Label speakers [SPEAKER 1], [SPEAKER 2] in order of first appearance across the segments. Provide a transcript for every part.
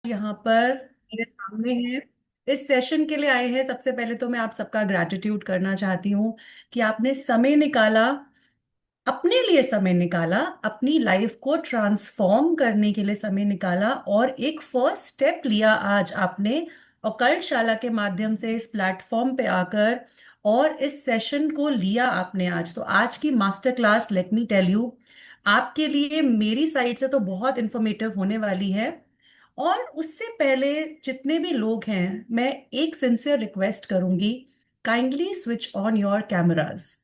[SPEAKER 1] यहाँ पर मेरे सामने हैं, इस सेशन के लिए आए हैं। सबसे पहले तो मैं आप सबका ग्रैटिट्यूड करना चाहती हूँ कि आपने समय निकाला, अपने लिए समय निकाला, अपनी लाइफ को ट्रांसफॉर्म करने के लिए समय निकाला और एक फर्स्ट स्टेप लिया आज आपने ऑकल्ट शाला के माध्यम से इस प्लेटफॉर्म पे आकर, और इस सेशन को लिया आपने आज। तो आज की master class, let me tell you, आपके लिए मेरी साइड से तो बहुत इंफॉर्मेटिव होने वाली है। और उससे पहले जितने भी लोग हैं, मैं एक सिंसियर रिक्वेस्ट करूंगी, kindly switch on your cameras.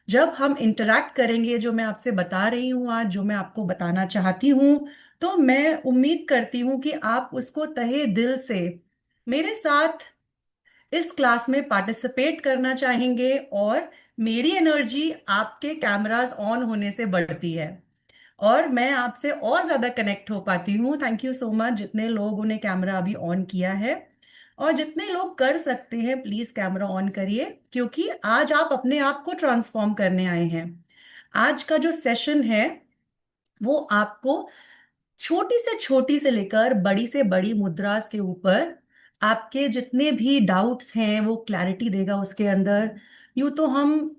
[SPEAKER 1] जब हम इंटरैक्ट करेंगे, जो मैं आपसे बता रही हूँ आज, जो मैं आपको बताना चाहती हूँ, तो मैं उम्मीद करती हूँ कि आप उसको तहे दिल से मेरे साथ इस क्लास में पार्टिसिपेट करना चाहेंगे। और मेरी एनर्जी आपके कैमरास ऑन होने से बढ़ती है और मैं आपसे और ज्यादा कनेक्ट हो पाती हूँ। थैंक यू सो मच जितने लोगों ने कैमरा अभी ऑन किया है, और जितने लोग कर सकते हैं प्लीज कैमरा ऑन करिए, क्योंकि आज आप अपने आप को ट्रांसफॉर्म करने आए हैं। आज का जो सेशन है वो आपको छोटी से लेकर बड़ी से बड़ी मुद्रास के ऊपर आपके जितने भी डाउट्स हैं वो क्लैरिटी देगा उसके अंदर। यूं तो हम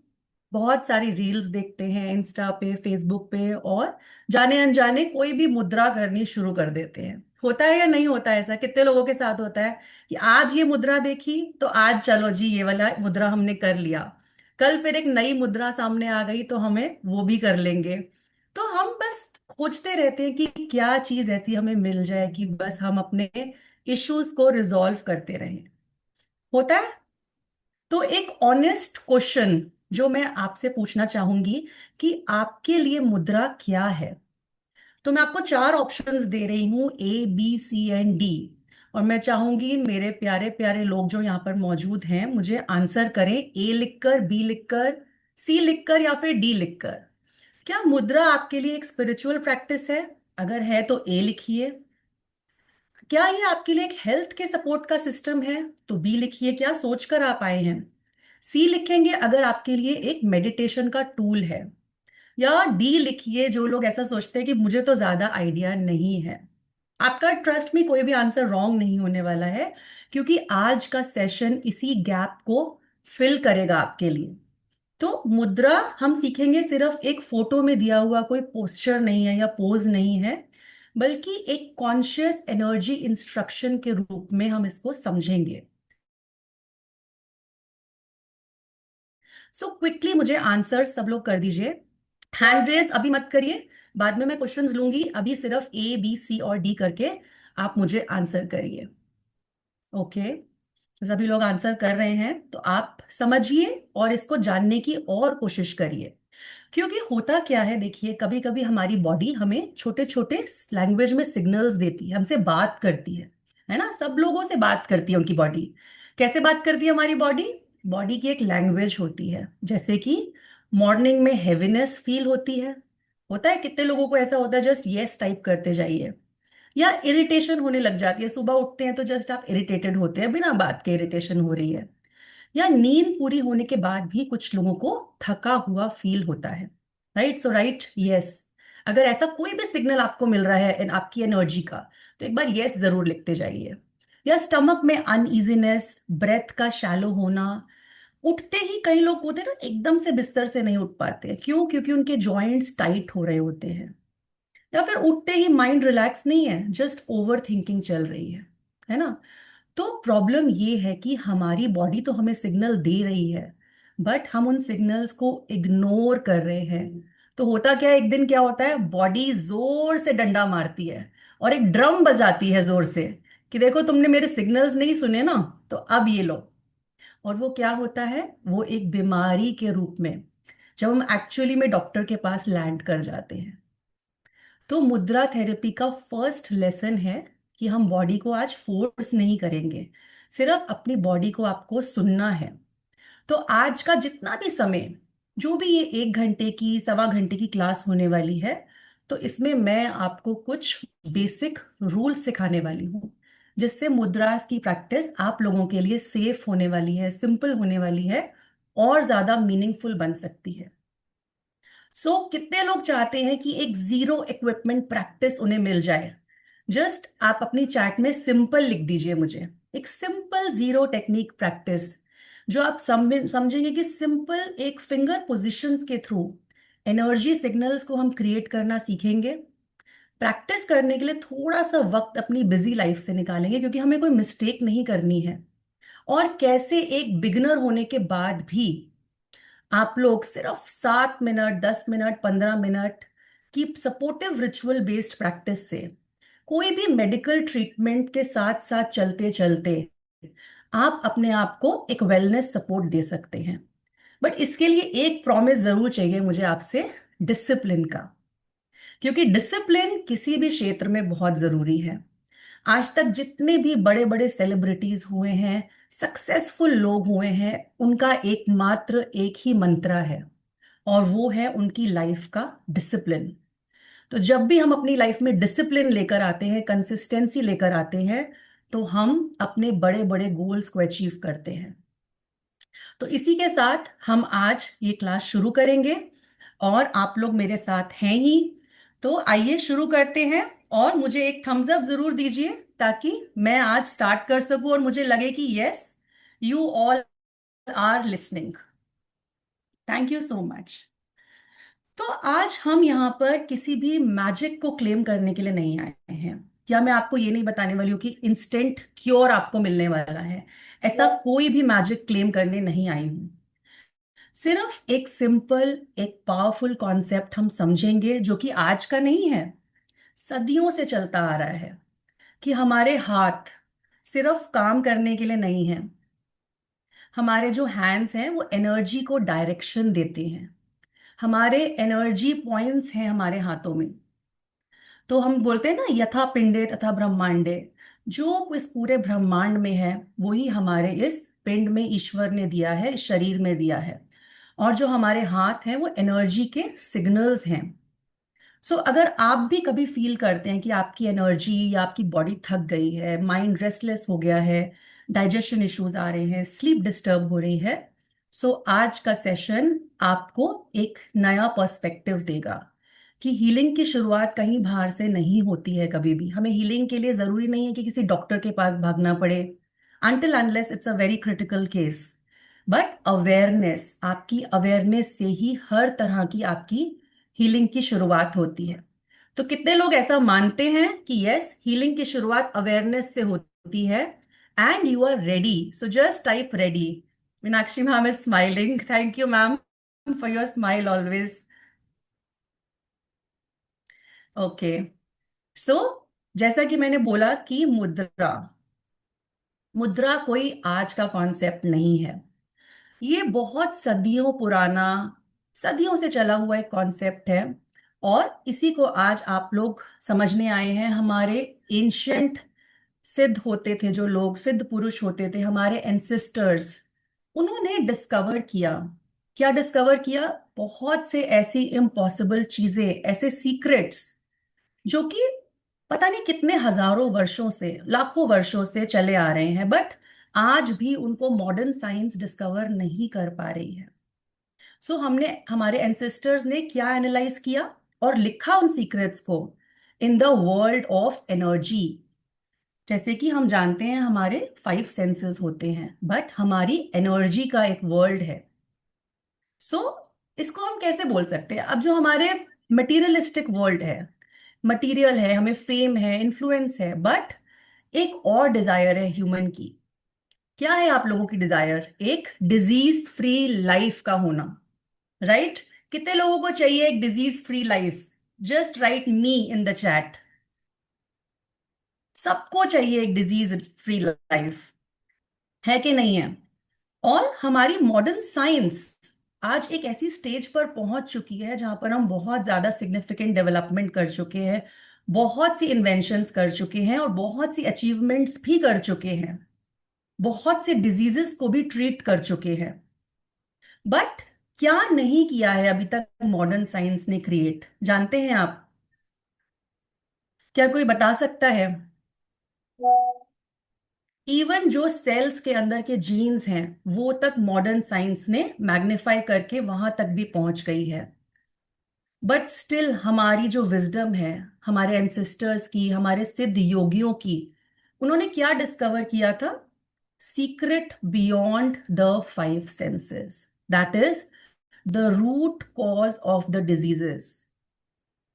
[SPEAKER 1] बहुत सारी रील्स देखते हैं इंस्टा पे, फेसबुक पे, और जाने अनजाने कोई भी मुद्रा करनी शुरू कर देते हैं। होता है या नहीं होता है? ऐसा कितने लोगों के साथ होता है कि आज ये मुद्रा देखी तो आज चलो जी ये वाला मुद्रा हमने कर लिया, कल फिर एक नई मुद्रा सामने आ गई तो हमें वो भी कर लेंगे। तो हम बस खोजते रहते हैं कि क्या चीज ऐसी हमें मिल जाए कि बस हम अपने इश्यूज को रिजॉल्व करते रहें। होता है। तो एक ऑनेस्ट क्वेश्चन जो मैं आपसे पूछना चाहूंगी कि आपके लिए मुद्रा क्या है। तो मैं आपको चार ऑप्शंस दे रही हूं, A B C and D. और मैं चाहूंगी मेरे प्यारे प्यारे लोग जो यहाँ पर मौजूद हैं मुझे आंसर करें, ए लिखकर, बी लिखकर, सी लिखकर या फिर डी लिखकर। क्या मुद्रा आपके लिए एक स्पिरिचुअल प्रैक्टिस है? अगर है तो ए लिखिए। क्या ये आपके लिए एक हेल्थ के सपोर्ट का सिस्टम है? तो बी लिखिए, क्या सोचकर आप आए हैं। सी लिखेंगे अगर आपके लिए एक मेडिटेशन का टूल है। या डी लिखिए जो लोग ऐसा सोचते हैं कि मुझे तो ज्यादा आइडिया नहीं है। आपका ट्रस्ट में कोई भी आंसर रॉन्ग नहीं होने वाला है, क्योंकि आज का सेशन इसी गैप को फिल करेगा आपके लिए। तो मुद्रा हम सीखेंगे सिर्फ एक फोटो में दिया हुआ कोई पोस्चर नहीं है या पोज नहीं है, बल्कि एक कॉन्शियस एनर्जी इंस्ट्रक्शन के रूप में हम इसको समझेंगे। सो क्विकली मुझे आंसर सब लोग कर दीजिए। हैंड रेस अभी मत करिए, बाद में मैं क्वेश्चंस लूंगी। अभी सिर्फ ए बी सी और डी करके आप मुझे आंसर करिए। ओके, तो सभी लोग आंसर कर रहे हैं तो आप समझिए और इसको जानने की और कोशिश करिए। क्योंकि होता क्या है, देखिए, कभी कभी हमारी बॉडी हमें छोटे छोटे लैंग्वेज में सिग्नल्स देती है, हमसे बात करती है ना। सब लोगों से बात करती है उनकी बॉडी। कैसे बात करती है हमारी बॉडी? बॉडी की एक लैंग्वेज होती है, जैसे कि मॉर्निंग में हैवीनेस फील होती है। होता है, कितने लोगों को ऐसा होता है, जस्ट यस टाइप करते जाइए। या इरिटेशन होने लग जाती है, सुबह उठते हैं तो जस्ट आप इरिटेटेड होते हैं, बिना बात के इरिटेशन हो रही है। या नींद पूरी होने के बाद भी कुछ लोगों को थका हुआ फील होता है। राइट, सो राइट यस। अगर ऐसा कोई भी सिग्नल आपको मिल रहा है आपकी एनर्जी का, तो एक बार यस जरूर लिखते जाइए। या स्टमक में अनइजीनेस, ब्रेथ का शैलो होना। उठते ही कई लोग होते हैं ना, एकदम से बिस्तर से नहीं उठ पाते हैं। क्यों? क्योंकि उनके जॉइंट्स टाइट हो रहे होते हैं। या फिर उठते ही माइंड रिलैक्स नहीं है, जस्ट ओवर थिंकिंग चल रही है ना। तो प्रॉब्लम ये है कि हमारी बॉडी तो हमें सिग्नल दे रही है, बट हम उन सिग्नल्स को इग्नोर कर रहे हैं। तो होता क्या है, एक दिन क्या होता है, बॉडी जोर से डंडा मारती है और एक ड्रम बजाती है जोर से कि देखो तुमने मेरे सिग्नल्स नहीं सुने ना, तो अब ये लो। और वो क्या होता है, वो एक बीमारी के रूप में जब हम एक्चुअली में डॉक्टर के पास लैंड कर जाते हैं। तो मुद्रा थेरेपी का फर्स्ट लेसन है कि हम बॉडी को आज फोर्स नहीं करेंगे, सिर्फ अपनी बॉडी को आपको सुनना है। तो आज का जितना भी समय, जो भी ये 1 घंटे की, 1.25 घंटे की क्लास होने वाली है, तो इसमें मैं आपको कुछ बेसिक रूल सिखाने वाली हूँ, जिससे मुद्रास की प्रैक्टिस आप लोगों के लिए सेफ होने वाली है, सिंपल होने वाली है, और ज्यादा मीनिंगफुल बन सकती है। कितने लोग चाहते हैं कि एक जीरो इक्विपमेंट प्रैक्टिस उन्हें मिल जाए, जस्ट आप अपनी चैट में सिंपल लिख दीजिए मुझे, एक सिंपल जीरो टेक्निक प्रैक्टिस, जो आप समझेंगे कि सिंपल एक फिंगर पोजिशंस के थ्रू एनर्जी सिग्नल्स को हम क्रिएट करना सीखेंगे। प्रैक्टिस करने के लिए थोड़ा सा वक्त अपनी बिजी लाइफ से निकालेंगे, क्योंकि हमें कोई मिस्टेक नहीं करनी है। और कैसे एक बिगनर होने के बाद भी आप लोग सिर्फ 7 मिनट, 10 मिनट, 15 मिनट की सपोर्टिव रिचुअल बेस्ड प्रैक्टिस से कोई भी मेडिकल ट्रीटमेंट के साथ साथ चलते चलते आप अपने आप को एक वेलनेस सपोर्ट दे सकते हैं। बट इसके लिए एक प्रॉमिस जरूर चाहिए मुझे आपसे, डिसिप्लिन का। क्योंकि डिसिप्लिन किसी भी क्षेत्र में बहुत जरूरी है। आज तक जितने भी बड़े बड़े सेलिब्रिटीज हुए हैं, सक्सेसफुल लोग हुए हैं, उनका एकमात्र एक ही मंत्र है, और वो है उनकी लाइफ का डिसिप्लिन। तो जब भी हम अपनी लाइफ में डिसिप्लिन लेकर आते हैं, कंसिस्टेंसी लेकर आते हैं, तो हम अपने बड़े बड़े गोल्स को अचीव करते हैं। तो इसी के साथ हम आज ये क्लास शुरू करेंगे, और आप लोग मेरे साथ हैं ही। तो आइए शुरू करते हैं, और मुझे एक थम्स अप जरूर दीजिए ताकि मैं आज स्टार्ट कर सकूं और मुझे लगे कि yes, you all are listening. Thank you so much. तो आज हम यहाँ पर किसी भी मैजिक को क्लेम करने के लिए नहीं आए हैं, या मैं आपको ये नहीं बताने वाली हूँ कि इंस्टेंट क्योर आपको मिलने वाला है। ऐसा कोई भी मैजिक क्लेम करने नहीं आई हूँ। सिर्फ एक सिंपल, एक पावरफुल कॉन्सेप्ट हम समझेंगे, जो कि आज का नहीं है, सदियों से चलता आ रहा है, कि हमारे हाथ सिर्फ काम करने के लिए नहीं है। हमारे जो हैंड्स हैं वो एनर्जी को डायरेक्शन देते हैं। हमारे एनर्जी पॉइंट्स हैं हमारे हाथों में। तो हम बोलते हैं ना, यथा पिंडे तथा ब्रह्मांडे। जो इस पूरे ब्रह्मांड में है वही हमारे इस पिंड में ईश्वर ने दिया है, इस शरीर में दिया है। और जो हमारे हाथ हैं वो एनर्जी के सिग्नल्स हैं। सो अगर आप भी कभी फील करते हैं कि आपकी एनर्जी या आपकी बॉडी थक गई है, माइंड रेस्टलेस हो गया है, डाइजेशन इश्यूज आ रहे हैं, स्लीप डिस्टर्ब हो रही है, सो आज का सेशन आपको एक नया पर्सपेक्टिव देगा कि हीलिंग की शुरुआत कहीं बाहर से नहीं होती है। कभी भी हमें हीलिंग के लिए जरूरी नहीं है कि किसी डॉक्टर के पास भागना पड़े, until unless it's a very critical case. But awareness, आपकी अवेयरनेस से ही हर तरह की आपकी हीलिंग की शुरुआत होती है। तो कितने लोग ऐसा मानते हैं कि यस, हीलिंग की शुरुआत अवेयरनेस से होती है, and you are ready? So just type ready. Meenakshi ma'am is smiling, thank you ma'am for your smile always. Okay, so जैसा कि मैंने बोला कि मुद्रा, मुद्रा कोई आज का कॉन्सेप्ट नहीं है। ये बहुत सदियों पुराना, सदियों से चला हुआ एक कॉन्सेप्ट है। और इसी को आज आप लोग समझने आए हैं। हमारे एंशंट सिद्ध होते थे, जो लोग सिद्ध पुरुष होते थे, हमारे एंसेस्टर्स, उन्होंने डिस्कवर किया। क्या डिस्कवर किया? बहुत से ऐसी इम्पॉसिबल चीजें, ऐसे सीक्रेट्स जो कि पता नहीं कितने हजारों वर्षों से, लाखों वर्षों से चले आ रहे हैं, बट आज भी उनको मॉडर्न साइंस डिस्कवर नहीं कर पा रही है। सो हमने, हमारे एंसेस्टर्स ने क्या एनालाइज किया और लिखा उन सीक्रेट्स को in the world of energy. जैसे कि हम जानते हैं हमारे 5 सेंसेस होते हैं, बट हमारी एनर्जी का एक वर्ल्ड है। सो इसको हम कैसे बोल सकते हैं? अब जो हमारे मटीरियलिस्टिक वर्ल्ड है, मटीरियल है, हमें फेम है, इन्फ्लुएंस है, बट एक और डिजायर है ह्यूमन की। क्या है आप लोगों की डिजायर? एक डिजीज फ्री लाइफ का होना, राइट? कितने लोगों को चाहिए एक disease free life? Just right me in the chat. सबको चाहिए एक डिजीज फ्री लाइफ, है कि नहीं है? और हमारी मॉडर्न साइंस आज एक ऐसी स्टेज पर पहुंच चुकी है जहां पर हम बहुत ज्यादा सिग्निफिकेंट डेवलपमेंट कर चुके हैं, बहुत सी इन्वेंशंस कर चुके हैं, और बहुत सी अचीवमेंट्स भी कर चुके हैं, बहुत से डिजीजेस को भी ट्रीट कर चुके हैं। बट क्या नहीं किया है अभी तक मॉडर्न साइंस ने क्रिएट, जानते हैं आप? क्या कोई बता सकता है? इवन जो सेल्स के अंदर के जीन्स हैं, वो तक मॉडर्न साइंस ने मैग्नीफाई करके वहां तक भी पहुंच गई है। बट स्टिल हमारी जो विजडम है, हमारे एंसेस्टर्स की, हमारे सिद्ध योगियों की, उन्होंने क्या डिस्कवर किया था? Secret beyond the five senses, that is the root cause of the diseases.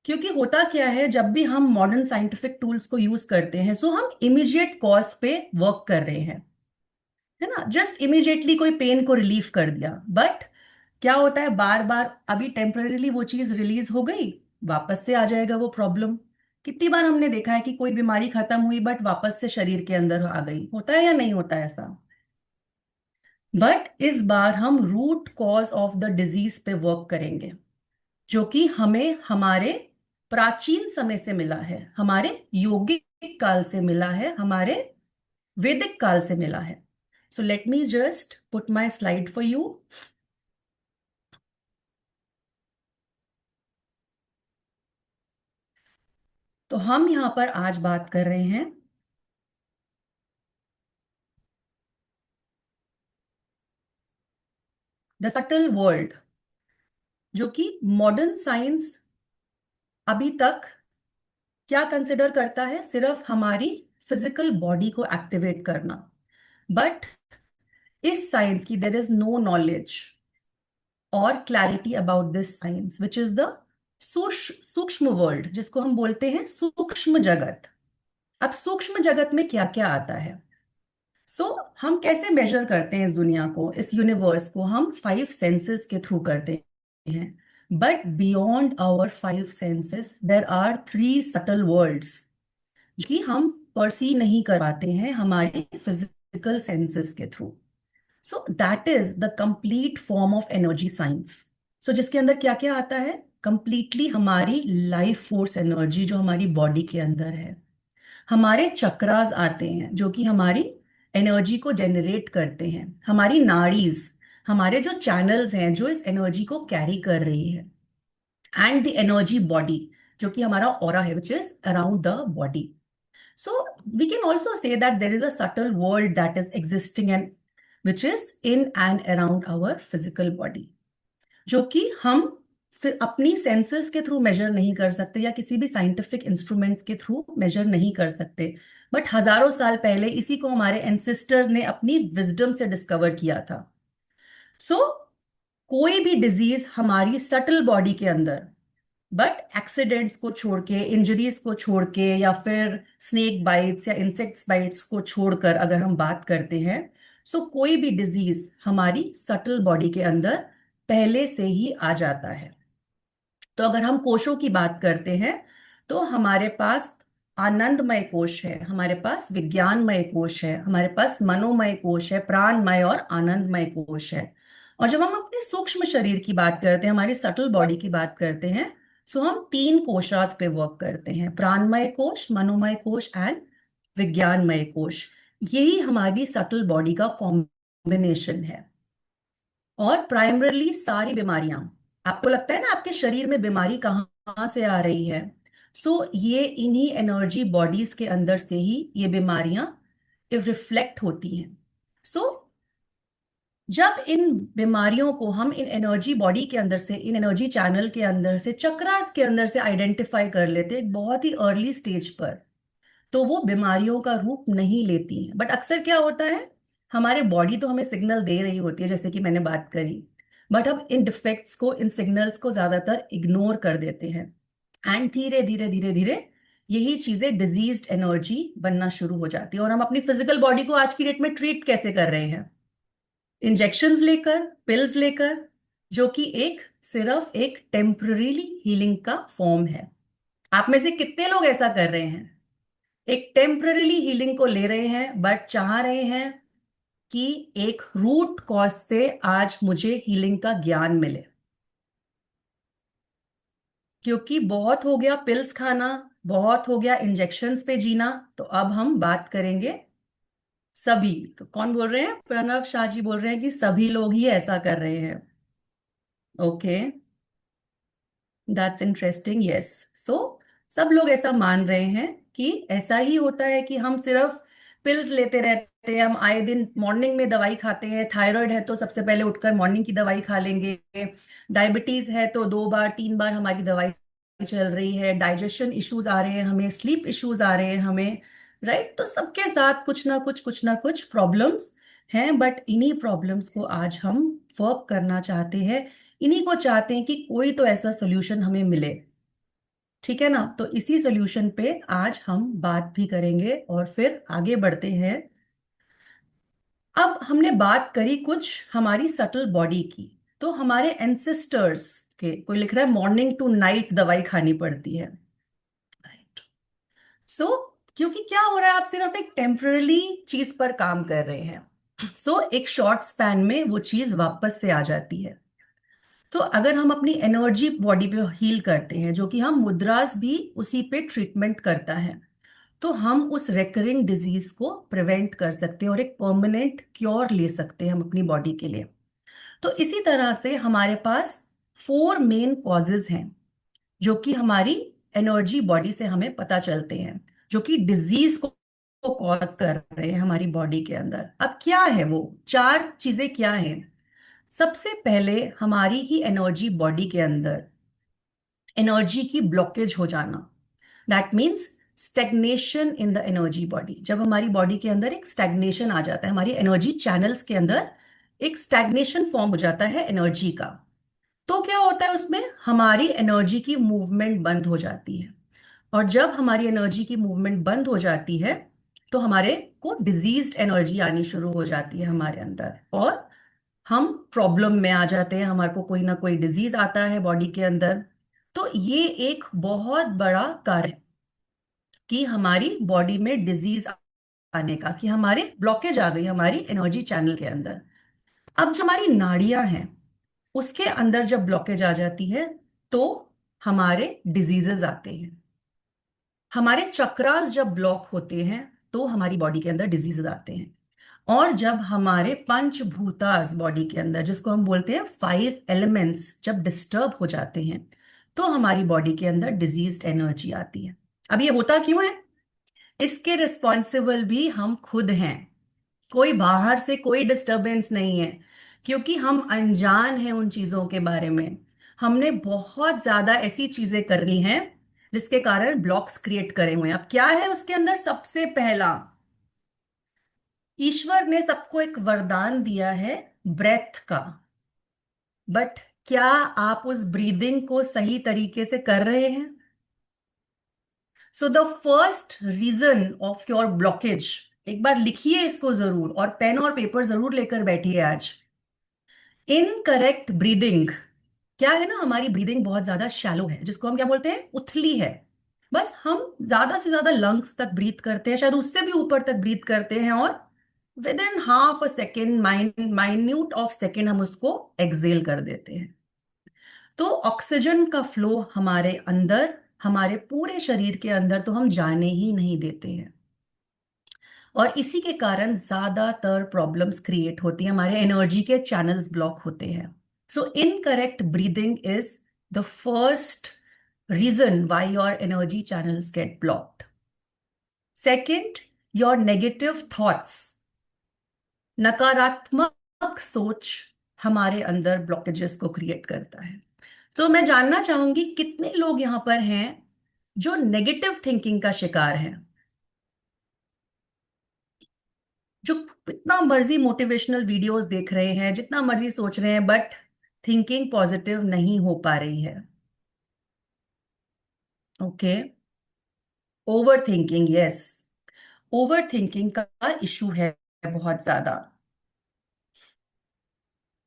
[SPEAKER 1] क्योंकि होता क्या है, जब भी हम मॉडर्न साइंटिफिक टूल्स को यूज करते हैं, सो हम इमीडिएट कॉज पे वर्क कर रहे हैं, है ना, जस्ट इमीडिएटली कोई पेन को रिलीफ कर दिया। बट क्या होता है, बार बार अभी टेम्पररीली वो चीज रिलीज हो गई, वापस से आ जाएगा वो प्रॉब्लम। कितनी बार हमने देखा है कि कोई बीमारी खत्म हुई बट वापस से शरीर के अंदर आ गई, होता है या नहीं होता है ऐसा? बट इस बार हम root cause of the disease पे वर्क करेंगे, जो कि हमें हमारे प्राचीन समय से मिला है, हमारे यौगिक काल से मिला है, हमारे वैदिक काल से मिला है। So let me just put my slide for you. तो हम यहां पर आज बात कर रहे हैं द सटल वर्ल्ड, जो कि मॉडर्न साइंस अभी तक क्या कंसिडर करता है? सिर्फ हमारी फिजिकल बॉडी को एक्टिवेट करना। बट इस साइंस की देर इज नो नॉलेज और clarity about this science which is the सूक्ष्म वर्ल्ड, जिसको हम बोलते हैं सूक्ष्म जगत। अब सूक्ष्म जगत में क्या क्या आता है? हम कैसे मेजर करते हैं इस दुनिया को, इस यूनिवर्स को? हम फाइव सेंसेस के थ्रू करते हैं। But beyond our five senses there are three subtle worlds, कि हम परसीव नहीं कर पाते हैं हमारे फिजिकल सेंसेस के through. So that is the complete form of energy science. जिसके अंदर क्या क्या आता है? कंप्लीटली हमारी लाइफ फोर्स एनर्जी जो हमारी बॉडी के अंदर है, हमारे चक्रास आते हैं जो कि हमारी एनर्जी को जनरेट करते हैं, हमारी नाड़ीज, हमारे जो चैनल्स हैं जो इस एनर्जी को कैरी कर रही है, एंड द एनर्जी बॉडी, जो कि हमारा ऑरा है which is around the body. So we can also say that there is a subtle world that is existing and which is in and around our physical body, जो कि हम फिर अपनी senses के थ्रू मेजर नहीं कर सकते या किसी भी साइंटिफिक इंस्ट्रूमेंट्स के थ्रू मेजर नहीं कर सकते। बट हजारों साल पहले इसी को हमारे एंसेस्टर्स ने अपनी विजडम से डिस्कवर किया था। सो कोई भी डिजीज हमारी सटल बॉडी के अंदर, बट एक्सीडेंट्स को छोड़ के, इंजरीज को छोड़ के, या फिर स्नेक बाइट्स या इंसेक्ट्स बाइट्स को छोड़कर अगर हम बात करते हैं, कोई भी डिजीज हमारी सटल बॉडी के अंदर पहले से ही आ जाता है। तो अगर हम कोशों की बात करते हैं, तो हमारे पास आनंदमय कोश है, हमारे पास विज्ञानमय कोश है, हमारे पास मनोमय कोश है, प्राणमय और आनंदमय कोश है। और जब हम अपने सूक्ष्म शरीर की बात करते हैं, हमारी सटल बॉडी की बात करते हैं, हम तीन कोशास पे वर्क करते हैं: प्राणमय कोश, मनोमय कोश एंड विज्ञानमय कोश। यही हमारी सटल बॉडी का कॉम्बिनेशन है। और प्राइमरली सारी बीमारियां, आपको लगता है ना आपके शरीर में बीमारी कहाँ कहाँ से आ रही है? ये इन्हीं एनर्जी बॉडीज के अंदर से ही ये बीमारियां रिफ्लेक्ट होती हैं। सो जब इन बीमारियों को हम इन एनर्जी बॉडी के अंदर से, इन एनर्जी चैनल के अंदर से, चक्रास के अंदर से आइडेंटिफाई कर लेते हैं एक बहुत ही अर्ली स्टेज पर, तो वो बीमारियों का रूप नहीं लेती हैं। बट अक्सर क्या होता है, हमारे बॉडी तो हमें सिग्नल दे रही होती है, जैसे कि मैंने बात करी, बट हम इन डिफेक्ट्स को, इन सिग्नल्स को ज्यादातर इग्नोर कर देते हैं। एंड धीरे धीरे धीरे धीरे यही चीजें डिजीज्ड एनर्जी बनना शुरू हो जाती है। और हम अपनी फिजिकल बॉडी को आज की डेट में ट्रीट कैसे कर रहे हैं? इंजेक्शंस लेकर, पिल्स लेकर, जो कि एक सिर्फ एक टेम्पररीली हीलिंग का फॉर्म है। आप में से कितने लोग ऐसा कर रहे हैं? एक टेम्पररीली हीलिंग को ले रहे हैं, बट चाह रहे हैं कि एक रूट कॉज से आज मुझे हीलिंग का ज्ञान मिले। क्योंकि बहुत हो गया पिल्स खाना, बहुत हो गया इंजेक्शंस पे जीना, तो अब हम बात करेंगे सभी। तो कौन बोल रहे हैं? प्रणव शाह जी बोल रहे हैं कि सभी लोग ही ऐसा कर रहे हैं। Okay, that's interesting. यस, सो सब लोग ऐसा मान रहे हैं कि ऐसा ही होता है कि हम सिर्फ पिल्स लेते रहते हैं, हम आए दिन मॉर्निंग में दवाई खाते हैं। थायराइड है तो सबसे पहले उठकर मॉर्निंग की दवाई खा लेंगे। डायबिटीज है तो 2 बार 3 बार हमारी दवाई चल रही है। डाइजेशन इश्यूज आ रहे हैं हमें, स्लीप इश्यूज आ रहे हैं हमें, राइट। तो सबके साथ कुछ ना कुछ प्रॉब्लम्स हैं, बट इन्हीं प्रॉब्लम्स को आज हम वर्क करना चाहते हैं। इन्हीं को चाहते हैं कि कोई तो ऐसा सोल्यूशन हमें मिले। ठीक है ना? तो इसी सोल्यूशन पे आज हम बात भी करेंगे और फिर आगे बढ़ते हैं। अब हमने बात करी कुछ हमारी सटल बॉडी की। तो हमारे एंसेस्टर्स के, कोई लिख रहा है मॉर्निंग टू नाइट दवाई खानी पड़ती है, राइट। सो क्योंकि क्या हो रहा है, आप सिर्फ एक टेम्पररी चीज पर काम कर रहे हैं। सो एक शॉर्ट स्पैन में वो चीज वापस से आ जाती है। तो अगर हम अपनी एनर्जी बॉडी पे हील करते हैं, जो कि हम मुद्रास भी उसी पे ट्रीटमेंट करता है, तो हम उस रेकरिंग डिजीज को प्रिवेंट कर सकते हैं और एक परमानेंट क्योर ले सकते हैं हम अपनी बॉडी के लिए। तो इसी तरह से हमारे पास 4 मेन कॉजेज हैं जो कि हमारी एनर्जी बॉडी से हमें पता चलते हैं, जो कि डिजीज को कॉज कर रहे हैं हमारी बॉडी के अंदर। अब क्या है वो 4 चीजें, क्या हैं? सबसे पहले हमारी ही एनर्जी बॉडी के अंदर एनर्जी की ब्लॉकेज हो जाना। That means stagnation in the energy body. जब हमारी बॉडी के अंदर एक स्टैग्नेशन आ जाता है, हमारी एनर्जी चैनल्स के अंदर एक स्टैग्नेशन फॉर्म हो जाता है एनर्जी का, तो क्या होता है उसमें हमारी एनर्जी की मूवमेंट बंद हो जाती है। और जब हमारी एनर्जी की मूवमेंट बंद हो जाती है तो हमारे को डिजीज्ड एनर्जी आनी शुरू हो जाती है हमारे अंदर, और हम प्रॉब्लम में आ जाते हैं। हमारे को कोई ना कोई डिजीज आता है बॉडी के अंदर। तो ये एक बहुत बड़ा कारण है कि हमारी बॉडी में डिजीज आने का, कि हमारे ब्लॉकेज आ गई हमारी एनर्जी चैनल के अंदर। अब जो हमारी नाड़ियां हैं उसके अंदर जब ब्लॉकेज आ जाती है तो हमारे डिजीजेस आते हैं। हमारे चक्रास जब ब्लॉक होते हैं तो हमारी बॉडी के अंदर डिजीजेस आते हैं। और जब हमारे पंचभूतास बॉडी के अंदर, जिसको हम बोलते हैं 5 एलिमेंट्स, जब डिस्टर्ब हो जाते हैं तो हमारी बॉडी के अंदर डिजीज्ड एनर्जी आती है। अब ये होता क्यों है? इसके रिस्पॉन्सिबल भी हम खुद हैं। कोई बाहर से कोई डिस्टरबेंस नहीं है, क्योंकि हम अनजान हैं उन चीजों के बारे में। हमने बहुत ज्यादा ऐसी चीजें कर ली हैं जिसके कारण ब्लॉक्स क्रिएट करे हुए हैं। अब क्या है उसके अंदर? सबसे पहला, ईश्वर ने सबको एक वरदान दिया है ब्रेथ का, बट क्या आप उस ब्रीदिंग को सही तरीके से कर रहे हैं? So the first reason of your blockage, एक बार लिखिए इसको जरूर, और पेन और पेपर जरूर लेकर बैठिए आज। Incorrect breathing. क्या है ना, हमारी ब्रीदिंग बहुत ज्यादा शैलो है, जिसको हम क्या बोलते हैं, उथली है। बस हम ज्यादा से ज्यादा लंग्स तक ब्रीथ करते हैं, शायद उससे भी ऊपर तक ब्रीथ करते हैं, और with in half a second, minute of second हम उसको एक्सेल कर देते हैं। तो ऑक्सीजन का फ्लो हमारे अंदर, हमारे पूरे शरीर के अंदर तो हम जाने ही नहीं देते हैं। और इसी के कारण ज्यादातर प्रॉब्लम्स क्रिएट होती हैं, हमारे एनर्जी के चैनल्स ब्लॉक होते हैं। So incorrect breathing is the first reason why your energy channels get blocked. Second, your negative thoughts. नकारात्मक सोच हमारे अंदर ब्लॉकेजेस को क्रिएट करता है। तो मैं जानना चाहूंगी कितने लोग यहां पर हैं जो नेगेटिव थिंकिंग का शिकार हैं, जो इतना मर्जी मोटिवेशनल वीडियोस देख रहे हैं, जितना मर्जी सोच रहे हैं, बट थिंकिंग पॉजिटिव नहीं हो पा रही है। Okay, over thinking, yes, over thinking का इशू है बहुत ज्यादा।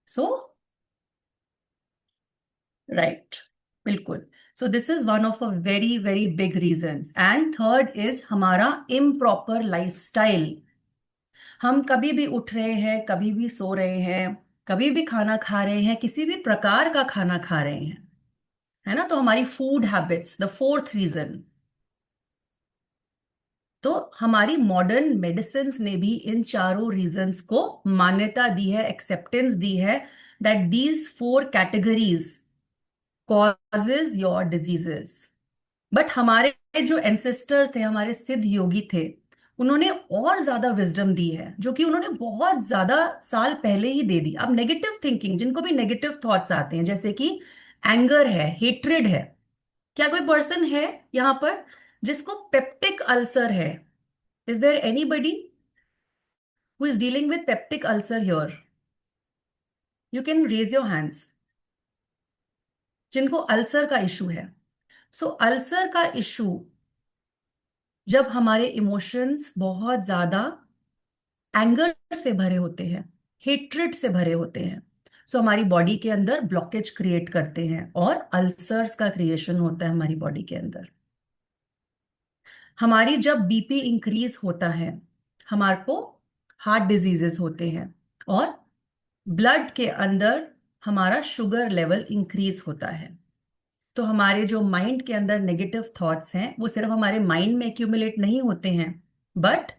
[SPEAKER 1] सो राइट, बिल्कुल। सो this is one of a very very big reasons. And third is हमारा इम्प्रॉपर लाइफस्टाइल। हम कभी भी उठ रहे हैं, कभी भी सो रहे हैं, कभी भी खाना खा रहे हैं, किसी भी प्रकार का खाना खा रहे हैं, है ना? तो हमारी food habits, the fourth reason. तो हमारी मॉडर्न मेडिसिन ने भी इन चारों रीजंस को मान्यता दी है, एक्सेप्टेंस दी है, that these 4 categories causes your diseases. But हमारे जो एंसेस्टर्स थे, हमारे सिद्ध योगी थे, उन्होंने और ज्यादा विजडम दी है, जो कि उन्होंने बहुत ज्यादा साल पहले ही दे दी। अब नेगेटिव थिंकिंग, जिनको भी नेगेटिव थॉट्स आते हैं, जैसे कि एंगर है, हेट्रेड है, क्या कोई पर्सन है यहाँ पर जिसको पेप्टिक अल्सर है? Is there anybody who is dealing with peptic ulcer here? You can raise your hands, जिनको अल्सर का इशू है। सो अल्सर का इशू, जब हमारे इमोशंस बहुत ज्यादा एंगर से भरे होते हैं, हेट्रेड से भरे होते हैं, सो हमारी बॉडी के अंदर ब्लॉकेज क्रिएट करते हैं और अल्सर्स का क्रिएशन होता है हमारी बॉडी के अंदर। हमारी जब बीपी इंक्रीज होता है, हमारे को हार्ट डिजीजेस होते हैं, और ब्लड के अंदर हमारा शुगर लेवल इंक्रीज होता है। तो हमारे जो माइंड के अंदर नेगेटिव थॉट्स हैं, वो सिर्फ हमारे माइंड में एक्यूमुलेट नहीं होते हैं, बट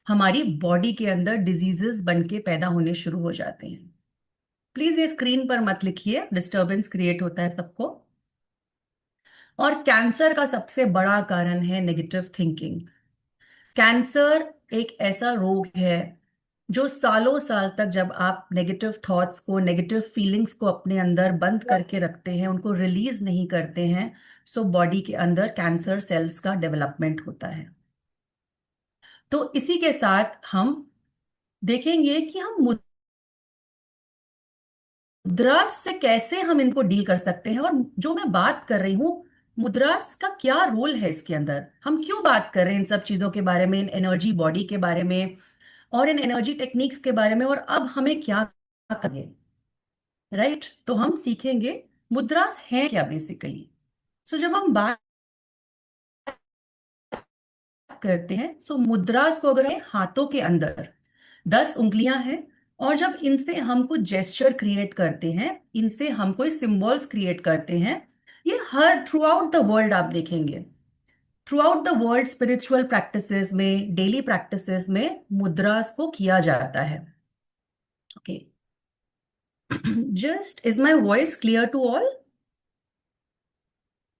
[SPEAKER 1] हमारी बॉडी के अंदर डिजीजेस बन के पैदा होने शुरू हो जाते हैं। प्लीज ये स्क्रीन पर मत लिखिए, डिस्टरबेंस क्रिएट होता है सबको। और कैंसर का सबसे बड़ा कारण है नेगेटिव थिंकिंग। कैंसर एक ऐसा रोग है जो सालों साल तक, जब आप नेगेटिव थॉट्स को, नेगेटिव फीलिंग्स को अपने अंदर बंद करके रखते हैं, उनको रिलीज नहीं करते हैं, सो बॉडी के अंदर कैंसर सेल्स का डेवलपमेंट होता है। तो इसी के साथ हम देखेंगे कि हम मुद्रास से कैसे हम इनको डील कर सकते हैं। और जो मैं बात कर रही हूँ, मुद्रास का क्या रोल है इसके अंदर, हम क्यों बात कर रहे हैं इन सब चीजों के बारे में, इन एनर्जी बॉडी के बारे में और इन एनर्जी टेक्निक्स के बारे में, और अब हमें क्या करें, राइट? तो हम सीखेंगे मुद्रास है क्या बेसिकली। सो जब हम बात करते हैं, सो मुद्रास को अगर हाथों के अंदर 10 उंगलियां हैं, और जब इनसे हम कुछ जेस्चर क्रिएट करते हैं, इनसे हम कोई सिंबल्स क्रिएट करते हैं, ये हर थ्रू आउट द वर्ल्ड आप देखेंगे, throughout the world spiritual practices में, डेली प्रैक्टिसेस में मुद्रास को किया जाता है। Okay, just is my voice clear to all?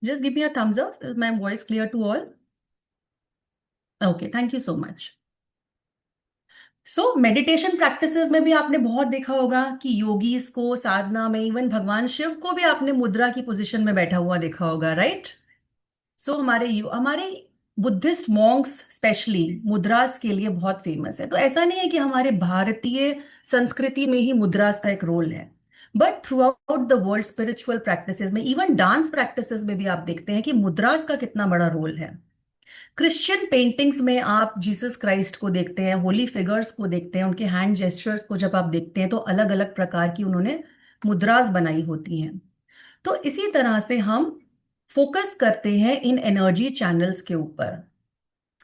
[SPEAKER 1] Just give me a thumbs up, is my voice clear to all? Okay, thank you so much. So meditation practices में भी आपने बहुत देखा होगा कि योगीज को, साधना में, इवन भगवान शिव को भी आपने मुद्रा की पोजीशन में बैठा हुआ देखा होगा, राइट? सो हमारे बुद्धिस्ट मॉन्क्स स्पेशली मुद्रास के लिए बहुत फेमस है। तो ऐसा नहीं है कि हमारे भारतीय संस्कृति में ही मुद्रास का एक रोल है, but through out the world spiritual practices में, इवन डांस प्रैक्टिसेस में भी आप देखते हैं कि मुद्रास का कितना बड़ा रोल है। क्रिश्चियन पेंटिंग्स में आप जीसस क्राइस्ट को देखते हैं, होली फिगर्स को देखते हैं, उनके हैंड जेस्चर्स को जब आप देखते हैं, तो अलग अलग प्रकार की उन्होंने मुद्रास बनाई होती हैं। तो इसी तरह से हम फोकस करते हैं इन एनर्जी चैनल्स के ऊपर,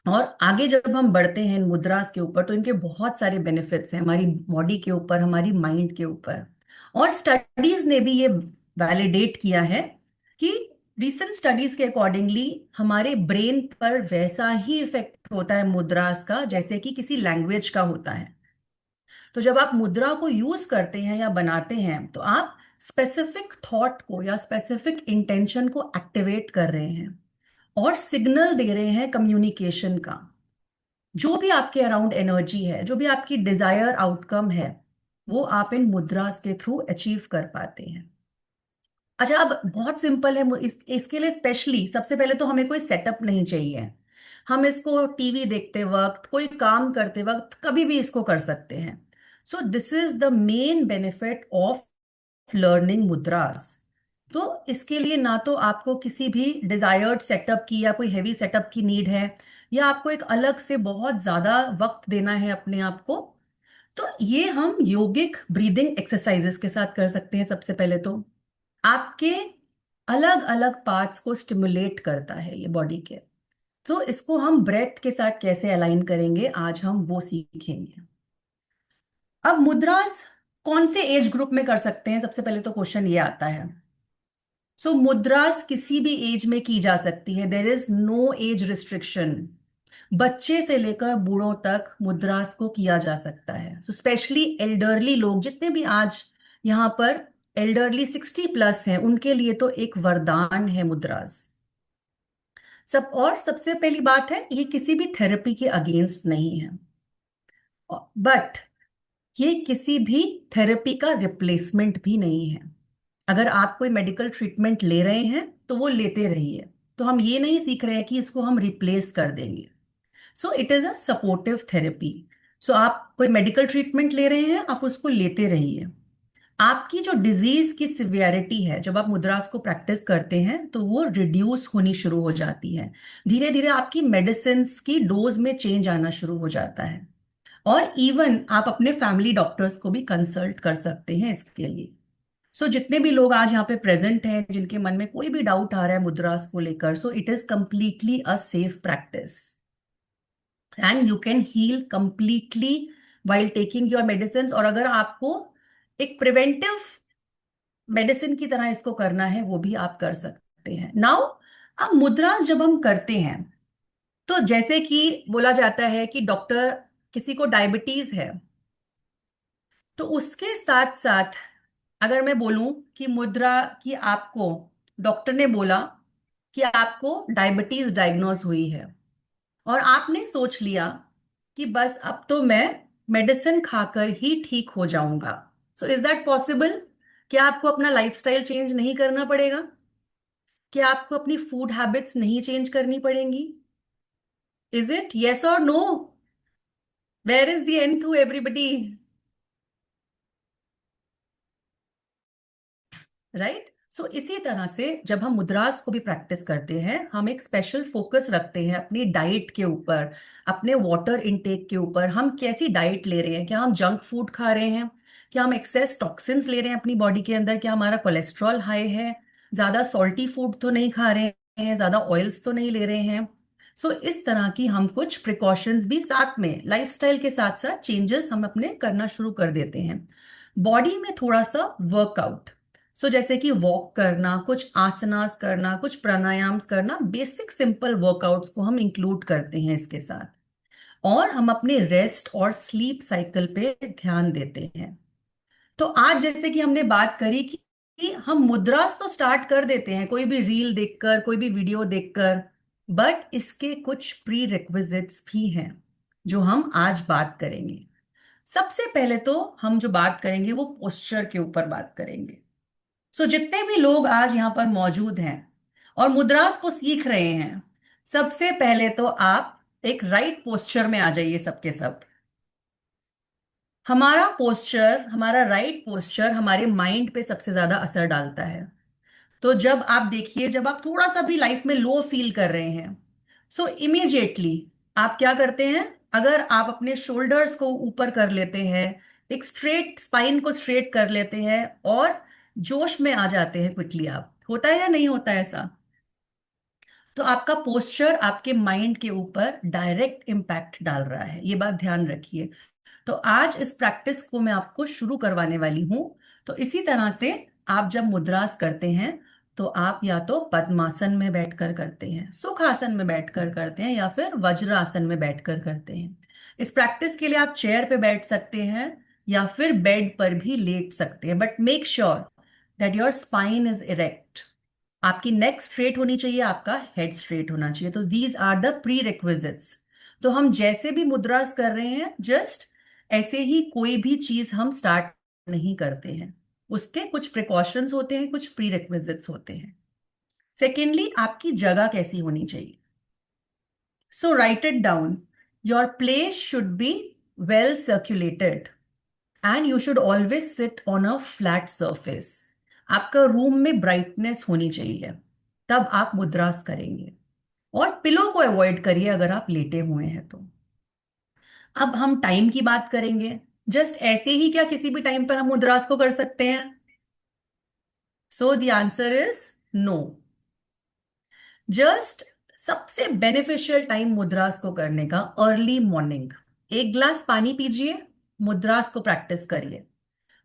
[SPEAKER 1] और आगे जब हम बढ़ते हैं इन मुद्रास के ऊपर, तो इनके बहुत सारे बेनिफिट्स हैं हमारी बॉडी के ऊपर, हमारी माइंड के ऊपर। और स्टडीज ने भी ये वैलिडेट किया है कि रिसेंट स्टडीज के अकॉर्डिंगली हमारे ब्रेन पर वैसा ही इफेक्ट होता है मुद्रास का, जैसे कि किसी लैंग्वेज का होता है। तो जब आप मुद्रा को यूज करते हैं या बनाते हैं, तो आप स्पेसिफिक थॉट को या स्पेसिफिक इंटेंशन को एक्टिवेट कर रहे हैं और सिग्नल दे रहे हैं कम्युनिकेशन का। जो भी आपके अराउंड एनर्जी है, जो भी आपकी डिजायर आउटकम है, वो आप इन मुद्रास के थ्रू अचीव कर पाते हैं। अच्छा, अब बहुत सिंपल है। इसके लिए स्पेशली सबसे पहले तो हमें कोई सेटअप नहीं चाहिए। हम इसको टीवी देखते वक्त, कोई काम करते वक्त, कभी भी इसको कर सकते हैं। So this is the main benefit of learning mudras. तो इसके लिए ना तो आपको किसी भी डिजायर्ड सेटअप की या कोई हैवी सेटअप की नीड है, या आपको एक अलग से बहुत ज्यादा वक्त देना है अपने आप को। तो ये हम योगिक ब्रीदिंग एक्सरसाइजेस के साथ कर सकते हैं। सबसे पहले तो आपके अलग अलग पार्ट्स को स्टिमुलेट करता है ये बॉडी के। तो इसको हम ब्रेथ के साथ कैसे अलाइन करेंगे, आज हम वो सीखेंगे। अब मुद्रास कौन से एज ग्रुप में कर सकते हैं, सबसे पहले तो क्वेश्चन ये आता है। सो मुद्रास किसी भी एज में की जा सकती है, there is no age restriction. बच्चे से लेकर बूढ़ों तक मुद्रास को किया जा सकता है। सो स्पेशली एल्डरली लोग, जितने भी आज यहाँ पर एल्डरली 60 प्लस हैं, उनके लिए तो एक वरदान है मुद्रास। सबसे पहली बात है, ये किसी भी थेरेपी के अगेंस्ट नहीं है, बट ये किसी भी थेरेपी का रिप्लेसमेंट भी नहीं है। अगर आप कोई मेडिकल ट्रीटमेंट ले रहे हैं तो वो लेते रहिए। तो हम ये नहीं सीख रहे हैं कि इसको हम रिप्लेस कर देंगे। So it is a supportive therapy. So आप कोई मेडिकल ट्रीटमेंट ले रहे हैं, आप उसको लेते रहिए। आपकी जो डिजीज की सिवियरिटी है, जब आप मुद्रास को प्रैक्टिस करते हैं तो वो रिड्यूस होनी शुरू हो जाती है। धीरे धीरे आपकी मेडिसिन की डोज में चेंज आना शुरू हो जाता है। और इवन आप अपने फैमिली डॉक्टर्स को भी कंसल्ट कर सकते हैं इसके लिए। सो जितने भी लोग आज यहाँ पे प्रेजेंट हैं जिनके मन में कोई भी डाउट आ रहा है मुद्रास को लेकर, so it is completely a safe practice and you can heal completely while taking your medicine. और अगर आपको एक प्रिवेंटिव मेडिसिन की तरह इसको करना है, वो भी आप कर सकते हैं। नाउ, अब मुद्रास जब हम करते हैं, तो जैसे कि बोला जाता है कि डॉक्टर, किसी को डायबिटीज है, तो उसके साथ साथ अगर मैं बोलूं कि मुद्रा, कि आपको डॉक्टर ने बोला कि आपको डायबिटीज डायग्नोज हुई है, और आपने सोच लिया कि बस अब तो मैं मेडिसिन खाकर ही ठीक हो जाऊंगा। So is that possible? क्या आपको अपना लाइफस्टाइल चेंज नहीं करना पड़ेगा? क्या आपको अपनी फूड हैबिट्स नहीं चेंज करनी पड़ेंगी? Is it yes or no? Where is the end to everybody? Right. So इसी तरह से जब हम मुद्रास को भी प्रैक्टिस करते हैं, हम एक स्पेशल फोकस रखते हैं अपनी डाइट के ऊपर, अपने वाटर इनटेक के ऊपर। हम कैसी डाइट ले रहे हैं? क्या हम जंक फूड खा रहे हैं? क्या हम एक्सेस टॉक्सिन्स ले रहे हैं अपनी बॉडी के अंदर? क्या हमारा कोलेस्ट्रॉल हाई है? ज्यादा सॉल्टी फूड तो नहीं खा रहे हैं? ज्यादा ऑयल्स तो नहीं ले रहे हैं? सो इस तरह की हम कुछ प्रिकॉशंस भी साथ में, लाइफस्टाइल के साथ साथ चेंजेस हम अपने करना शुरू कर देते हैं। बॉडी में थोड़ा सा वर्कआउट, सो जैसे कि वॉक करना, कुछ आसनास करना, कुछ प्राणायाम्स करना, बेसिक सिंपल वर्कआउट्स को हम इंक्लूड करते हैं इसके साथ। और हम अपने रेस्ट और स्लीप साइकिल पे ध्यान देते हैं। तो आज जैसे कि हमने बात करी कि हम मुद्रास तो स्टार्ट कर देते हैं कोई भी रील देखकर, कोई भी वीडियो देखकर, बट इसके कुछ प्री रिक्विजिट्स भी हैं जो हम आज बात करेंगे। सबसे पहले तो हम जो बात करेंगे वो पोस्चर के ऊपर बात करेंगे। सो जितने भी लोग आज यहाँ पर मौजूद हैं और मुद्रास को सीख रहे हैं, सबसे पहले तो आप एक राइट पोस्चर में आ जाइए सबके सब। हमारा पोस्चर, हमारा राइट पोस्चर हमारे माइंड पे सबसे ज्यादा असर डालता है। तो जब आप देखिए, जब आप थोड़ा सा भी लाइफ में लो फील कर रहे हैं, सो इमीडिएटली आप क्या करते हैं? अगर आप अपने शोल्डर्स को ऊपर कर लेते हैं, एक स्ट्रेट स्पाइन को स्ट्रेट कर लेते हैं और जोश में आ जाते हैं क्विकली, आप, होता है या नहीं होता है ऐसा? तो आपका पोस्चर आपके माइंड के ऊपर डायरेक्ट इम्पैक्ट डाल रहा है, ये बात ध्यान रखिए। तो आज इस प्रैक्टिस को मैं आपको शुरू करवाने वाली हूं। तो इसी तरह से आप जब मुद्रास करते हैं, तो आप या तो पद्मासन में बैठकर करते हैं, सुखासन में बैठकर करते हैं, या फिर वज्रासन में बैठकर करते हैं। इस प्रैक्टिस के लिए आप चेयर पे बैठ सकते हैं या फिर बेड पर भी लेट सकते हैं, but make sure that your spine is erect. आपकी नेक स्ट्रेट होनी चाहिए, आपका हेड स्ट्रेट होना चाहिए। तो these are the prerequisites. तो हम जैसे भी मुद्रास कर रहे हैं, जस्ट ऐसे ही कोई भी चीज हम स्टार्ट नहीं करते हैं, उसके कुछ प्रिकॉशंस होते हैं, कुछ प्री रिक्विजिट्स होते हैं। सेकेंडली, आपकी जगह कैसी होनी चाहिए? So write it down. Your place should be well circulated and you should always sit on a flat surface. आपका रूम में ब्राइटनेस होनी चाहिए, तब आप मुद्रास करेंगे। और पिलो को अवॉइड करिए अगर आप लेटे हुए हैं तो। अब हम टाइम की बात करेंगे। जस्ट ऐसे ही क्या किसी भी टाइम पर हम मुद्रास को कर सकते हैं? So the answer is no. Just सबसे बेनिफिशियल टाइम मुद्रास को करने का अर्ली मॉर्निंग। एक ग्लास पानी पीजिए, मुद्रास को प्रैक्टिस करिए।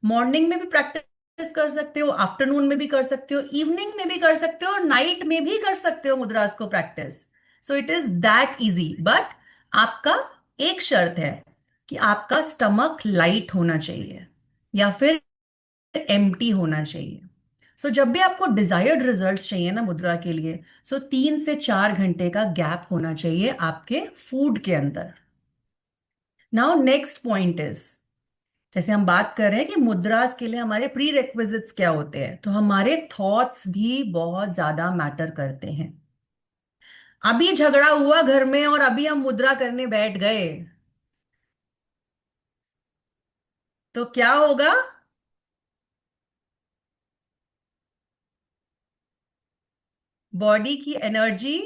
[SPEAKER 1] मॉर्निंग में भी प्रैक्टिस कर सकते हो, आफ्टरनून में भी कर सकते हो, इवनिंग में भी कर सकते हो, और नाइट में भी कर सकते हो मुद्रास को practice. So it is that easy. But आपका एक शर्त है कि आपका स्टमक लाइट होना चाहिए या फिर एम्प्टी होना चाहिए। सो जब भी आपको डिजायर्ड रिजल्ट्स चाहिए ना मुद्रा के लिए, सो 3 से 4 घंटे का गैप होना चाहिए आपके फूड के अंदर। नाउ नेक्स्ट पॉइंट इज, जैसे हम बात कर रहे हैं कि मुद्रास के लिए हमारे प्री रेक्विजिट्स क्या होते हैं, तो हमारे थॉट्स भी बहुत ज्यादा मैटर करते हैं। अभी झगड़ा हुआ घर में और अभी हम मुद्रा करने बैठ गए, तो क्या होगा? बॉडी की एनर्जी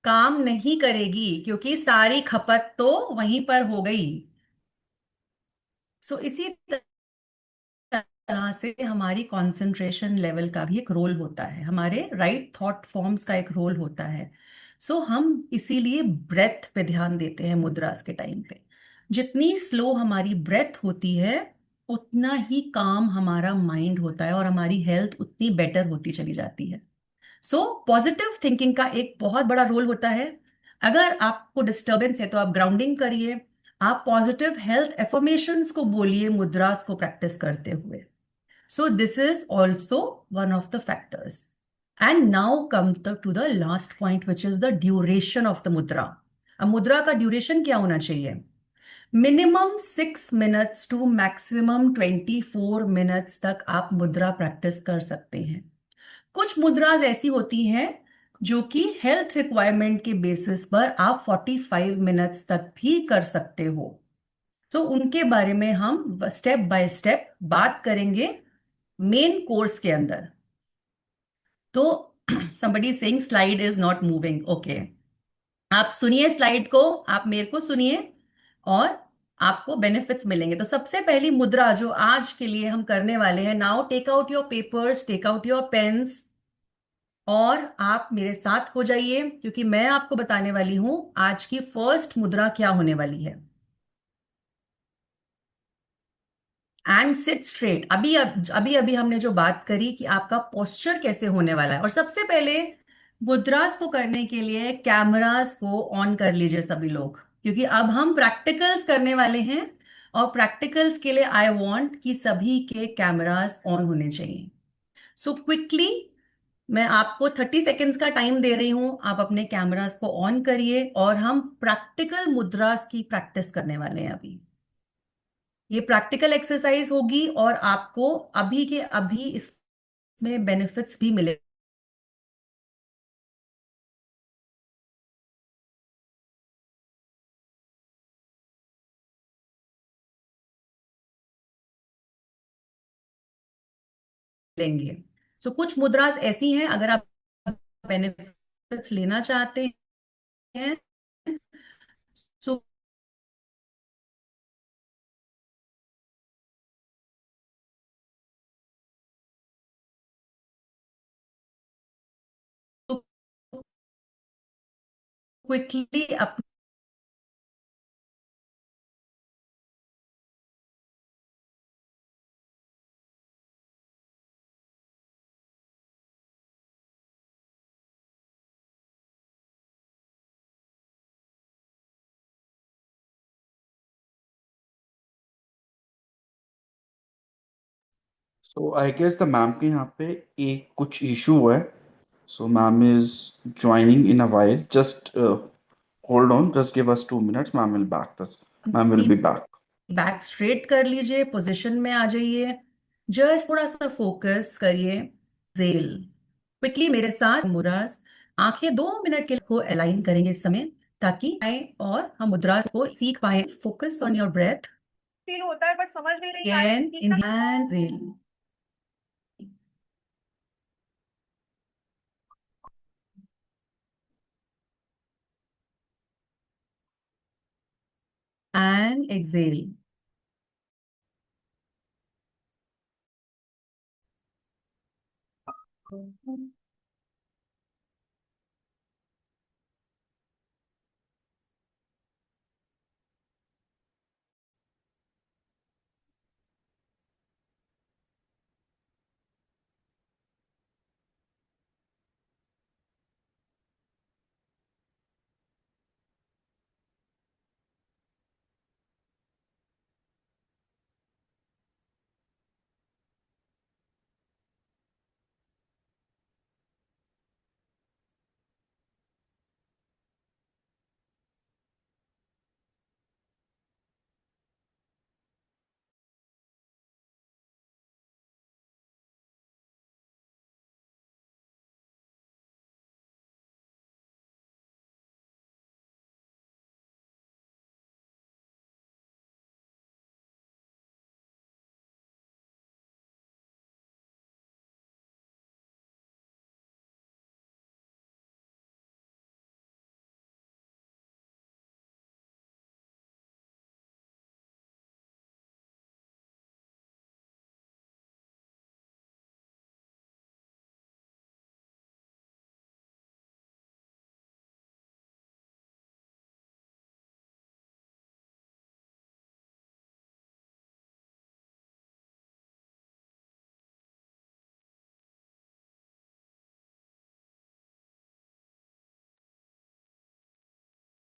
[SPEAKER 1] काम नहीं करेगी, क्योंकि सारी खपत तो वहीं पर हो गई। सो इसी तरह से हमारी कंसंट्रेशन लेवल का भी एक रोल होता है, हमारे राइट थॉट फॉर्म्स का एक रोल होता है। सो हम इसीलिए ब्रेथ पे ध्यान देते हैं मुद्रास के टाइम पे। जितनी स्लो हमारी ब्रेथ होती है, उतना ही काम हमारा माइंड होता है और हमारी हेल्थ उतनी बेटर होती चली जाती है। सो पॉजिटिव थिंकिंग का एक बहुत बड़ा रोल होता है। अगर आपको डिस्टरबेंस है तो आप ग्राउंडिंग करिए, आप पॉजिटिव हेल्थ एफर्मेशंस को बोलिए मुद्रास को प्रैक्टिस करते हुए। So this is also one of the factors. And now come to the last point, which is the duration of the mudra. अब मुद्रा का ड्यूरेशन क्या होना चाहिए? Minimum 6 minutes to maximum 24 minutes तक आप मुद्रा प्रैक्टिस कर सकते हैं। कुछ मुद्राज ऐसी होती हैं जो कि हेल्थ रिक्वायरमेंट के बेसिस पर आप 45 मिनट्स तक भी कर सकते हो। तो उनके बारे में हम स्टेप बाय स्टेप बात करेंगे मेन कोर्स के अंदर। तो somebody saying slide is not moving, okay. आप सुनिए स्लाइड को, आप मेरे को सुनिए, और आपको बेनिफिट्स मिलेंगे। तो सबसे पहली मुद्रा जो आज के लिए हम करने वाले हैं, now take out your papers, take out your pens, और आप मेरे साथ हो जाइए, क्योंकि मैं आपको बताने वाली हूं आज की फर्स्ट मुद्रा क्या होने वाली है। And sit straight. अभी अभी हमने जो बात करी कि आपका पोस्चर कैसे होने वाला है, और सबसे पहले मुद्रास को करने के लिए कैमरास को ऑन कर लीजिए सभी लोग, क्योंकि अब हम प्रैक्टिकल्स करने वाले हैं। और प्रैक्टिकल्स के लिए आई वांट कि सभी के कैमरास ऑन होने चाहिए। सो क्विकली मैं आपको 30 सेकेंड्स का टाइम दे रही हूं, आप अपने कैमरास को ऑन करिए और हम प्रैक्टिकल मुद्रास की प्रैक्टिस करने वाले हैं अभी। ये प्रैक्टिकल एक्सरसाइज होगी और आपको अभी के अभी इसमें बेनिफिट्स भी मिलेंगे। सो कुछ मुद्रास ऐसी हैं, अगर आप बेनिफिट्स लेना चाहते हैं, सो क्विकली अपने
[SPEAKER 2] so I guess the ma'am के यहाँ पे एक कुछ इशू है. So ma'am is joining in a while. Just hold on. Just give us 2 minutes. Ma'am will back दस. Ma'am will be back.
[SPEAKER 1] Back straight कर लीजिए, पोजीशन में आ जाइए, जस्ट थोड़ा सा फोकस करिए। जेल क्विकली मेरे साथ मुद्रास, आंखें 2 मिनट के लिए को अलाइन करेंगे इस समय, ताकि आए और हम मुद्रास को सीख पाए। Focus on your breath. Feel होता है बट समझ में नहीं आ रहा है कि inhale and exhale.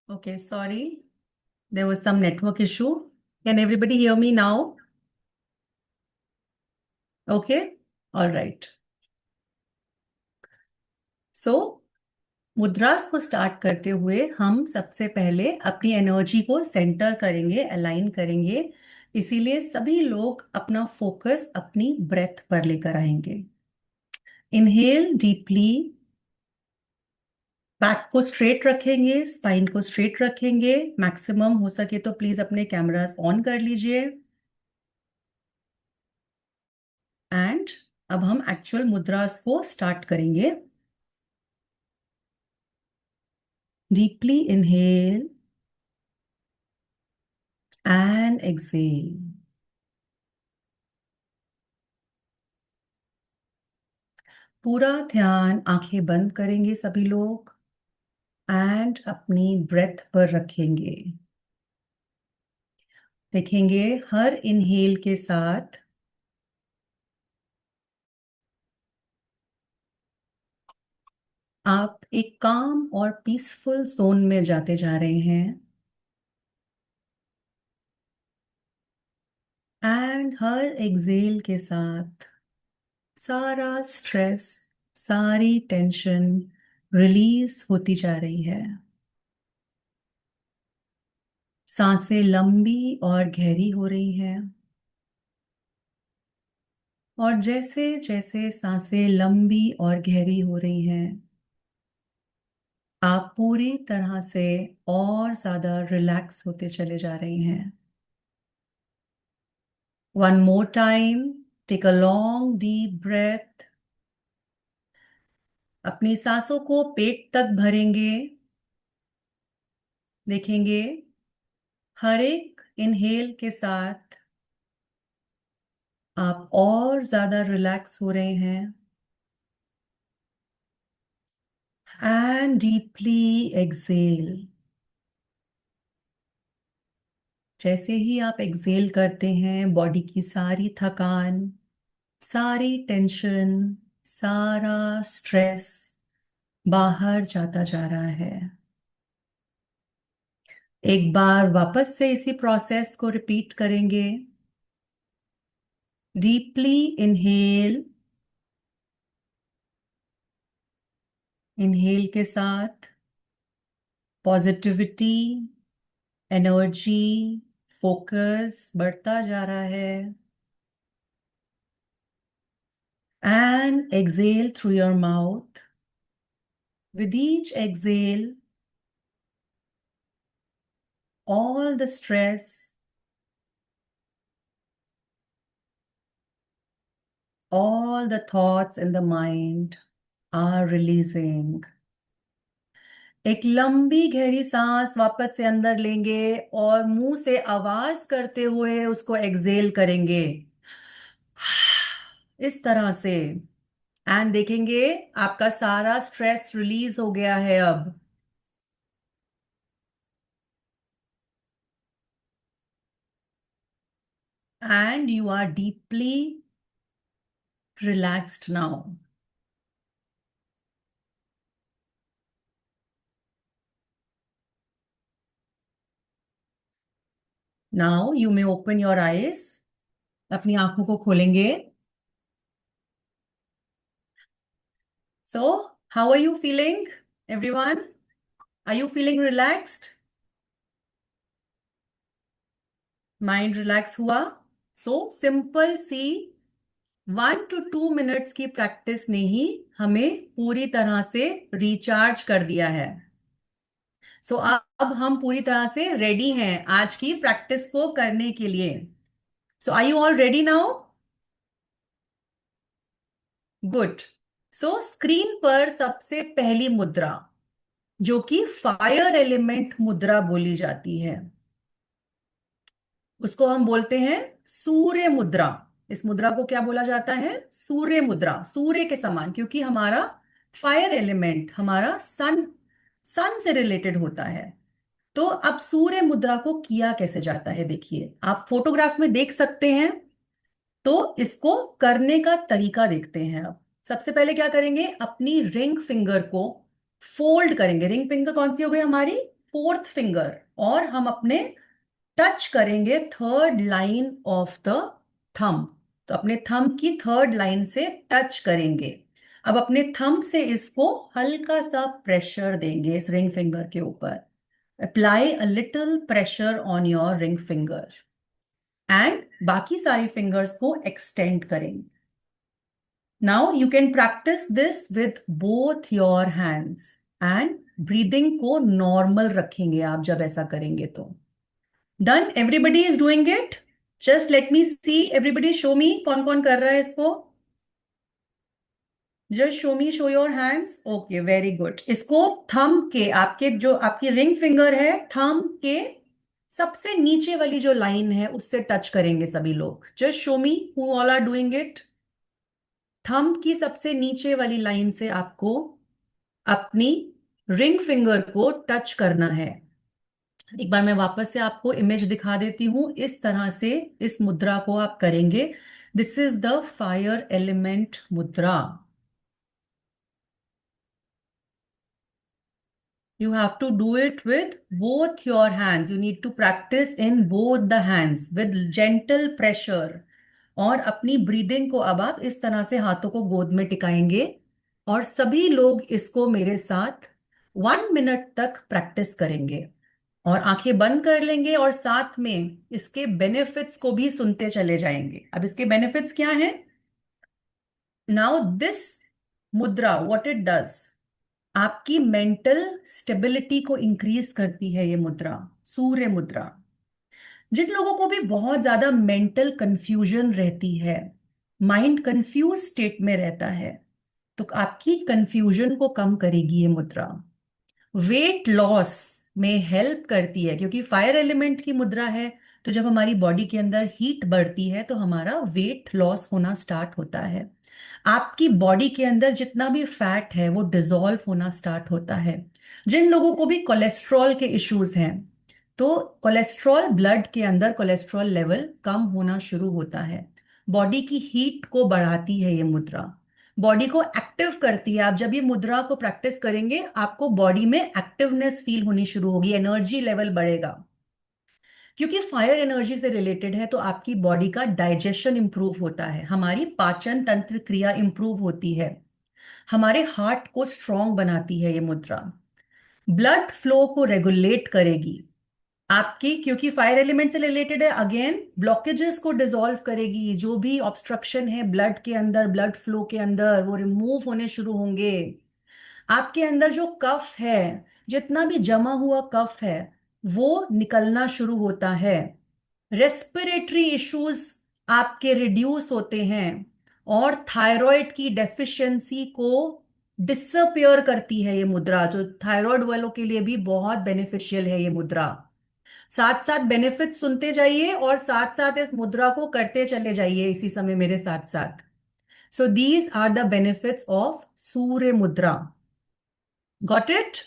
[SPEAKER 1] Okay, sorry. There was some network issue. Can everybody hear me now? Okay. All right. So मुद्रास को स्टार्ट करते हुए हम सबसे पहले अपनी एनर्जी को सेंटर करेंगे, अलाइन करेंगे। इसीलिए सभी लोग अपना फोकस अपनी ब्रेथ पर लेकर आएंगे। इनहेल डीपली, बैक को स्ट्रेट रखेंगे, स्पाइन को स्ट्रेट रखेंगे। मैक्सिमम हो सके तो प्लीज अपने कैमरास ऑन कर लीजिए। एंड अब हम एक्चुअल मुद्रास को स्टार्ट करेंगे। Deeply inhale and exhale. पूरा ध्यान आंखें बंद करेंगे सभी लोग एंड अपनी ब्रेथ पर रखेंगे। देखेंगे हर इनहेल के साथ आप एक काम और पीसफुल जोन में जाते जा रहे हैं। एंड हर एक्सेल के साथ सारा स्ट्रेस, सारी टेंशन रिलीज होती जा रही है। सांसें लंबी और गहरी हो रही हैं। और जैसे जैसे सांसें लंबी और गहरी हो रही हैं, आप पूरी तरह से और ज्यादा रिलैक्स होते चले जा रही हैं। One more time, take a long deep breath. अपनी सांसों को पेट तक भरेंगे। देखेंगे हर एक इनहेल के साथ आप और ज्यादा रिलैक्स हो रहे हैं। And deeply exhale. जैसे ही आप एक्सेल करते हैं, बॉडी की सारी थकान, सारी टेंशन, सारा स्ट्रेस बाहर जाता जा रहा है। एक बार वापस से इसी प्रोसेस को रिपीट करेंगे। डीपली इनहेल, इनहेल के साथ पॉजिटिविटी, एनर्जी, फोकस बढ़ता जा रहा है। And exhale through your mouth. With each exhale, all the stress, all the thoughts in the mind are releasing. एक लंबी गहरी सांस वापस से अंदर लेंगे और मुंह से आवाज करते हुए उसको एक्सेल करेंगे, इस तरह से। एंड देखेंगे आपका सारा स्ट्रेस रिलीज हो गया है अब। And you are deeply relaxed now. Now you may open your eyes. अपनी आंखों को खोलेंगे। So, how are you feeling, everyone? Are you feeling relaxed? Mind relax हुआ? सो सिंपल सी 1 to 2 मिनट्स की प्रैक्टिस ने ही हमें पूरी तरह से रिचार्ज कर दिया है। सो अब हम पूरी तरह से रेडी हैं आज की प्रैक्टिस को करने के लिए। So are you all ready now? Good. So screen पर सबसे पहली मुद्रा, जो कि फायर एलिमेंट मुद्रा बोली जाती है, उसको हम बोलते हैं सूर्य मुद्रा। इस मुद्रा को क्या बोला जाता है? सूर्य मुद्रा, सूर्य के समान, क्योंकि हमारा फायर एलिमेंट हमारा सन, सन से रिलेटेड होता है। तो अब सूर्य मुद्रा को किया कैसे जाता है, देखिए आप फोटोग्राफ में देख सकते हैं। तो इसको करने का तरीका देखते हैं। अब सबसे पहले क्या करेंगे, अपनी रिंग फिंगर को फोल्ड करेंगे। रिंग फिंगर कौन सी हो गई हमारी? फोर्थ फिंगर और हम अपने टच करेंगे third line of the thumb. तो अपने थंब की थर्ड लाइन से टच करेंगे। अब अपने थंब से इसको हल्का सा प्रेशर देंगे इस रिंग फिंगर के ऊपर। Apply a little pressure on your ring finger and बाकी सारी फिंगर्स को एक्सटेंड करेंगे। Now you can practice this with both your hands and breathing को नॉर्मल रखेंगे आप जब ऐसा करेंगे तो। Done, everybody is doing it. Just let me see, everybody show me कौन कौन कर रहा है इसको। Just show me, show your hands. Okay, very good. इसको थंब के, आपके जो आपकी रिंग फिंगर है, थंब के सबसे नीचे वाली जो लाइन है उससे टच करेंगे सभी लोग। Just show me who all are doing it. Thumb की सबसे नीचे वाली लाइन से आपको अपनी रिंग फिंगर को टच करना है। एक बार मैं वापस से आपको इमेज दिखा देती हूं। इस तरह से इस मुद्रा को आप करेंगे। This is the fire element मुद्रा। You have to do it with both your hands. You need to practice in both the hands with gentle pressure. और अपनी ब्रीदिंग को अब आप इस तरह से हाथों को गोद में टिकाएंगे और सभी लोग इसको मेरे साथ 1 मिनट तक प्रैक्टिस करेंगे और आंखें बंद कर लेंगे और साथ में इसके बेनिफिट्स को भी सुनते चले जाएंगे। अब इसके बेनिफिट्स क्या हैं? नाउ दिस मुद्रा व्हाट इट डज, आपकी मेंटल स्टेबिलिटी को इंक्रीज करती है ये मुद्रा, सूर्य मुद्रा। जिन लोगों को भी बहुत ज्यादा मेंटल कंफ्यूजन रहती है, माइंड कंफ्यूज स्टेट में रहता है, तो आपकी कंफ्यूजन को कम करेगी ये मुद्रा। वेट लॉस में हेल्प करती है क्योंकि फायर एलिमेंट की मुद्रा है। तो जब हमारी बॉडी के अंदर हीट बढ़ती है तो हमारा वेट लॉस होना स्टार्ट होता है। आपकी बॉडी के अंदर जितना भी फैट है वो डिसॉल्व होना स्टार्ट होता है। जिन लोगों को भी कोलेस्ट्रॉल के इश्यूज हैं, तो कोलेस्ट्रॉल, ब्लड के अंदर कोलेस्ट्रॉल लेवल कम होना शुरू होता है। बॉडी की हीट को बढ़ाती है ये मुद्रा, बॉडी को एक्टिव करती है। आप जब ये मुद्रा को प्रैक्टिस करेंगे आपको बॉडी में एक्टिवनेस फील होनी शुरू होगी, एनर्जी लेवल बढ़ेगा। क्योंकि फायर एनर्जी से रिलेटेड है तो आपकी बॉडी का डाइजेशन इंप्रूव होता है, हमारी पाचन तंत्र क्रिया इंप्रूव होती है, हमारे हार्ट को स्ट्रांग बनाती है ये मुद्रा। ब्लड फ्लो को रेगुलेट करेगी आपकी, क्योंकि फायर एलिमेंट से रिलेटेड है। अगेन ब्लॉकेजेस को डिसॉल्व करेगी, जो भी ऑब्स्ट्रक्शन है ब्लड के अंदर, ब्लड फ्लो के अंदर, वो रिमूव होने शुरू होंगे। आपके अंदर जो कफ है, जितना भी जमा हुआ कफ है वो निकलना शुरू होता है। रेस्पिरेटरी इश्यूज आपके रिड्यूस होते हैं और थायराइड की डेफिशिएंसी को डिसअपियर करती है ये मुद्रा, जो थायराइड वालों के लिए भी बहुत बेनिफिशियल है ये मुद्रा। साथ साथ बेनिफिट सुनते जाइए और साथ साथ इस मुद्रा को करते चले जाइए इसी समय मेरे साथ साथ। So these are the benefits of Surya Mudra. Got it?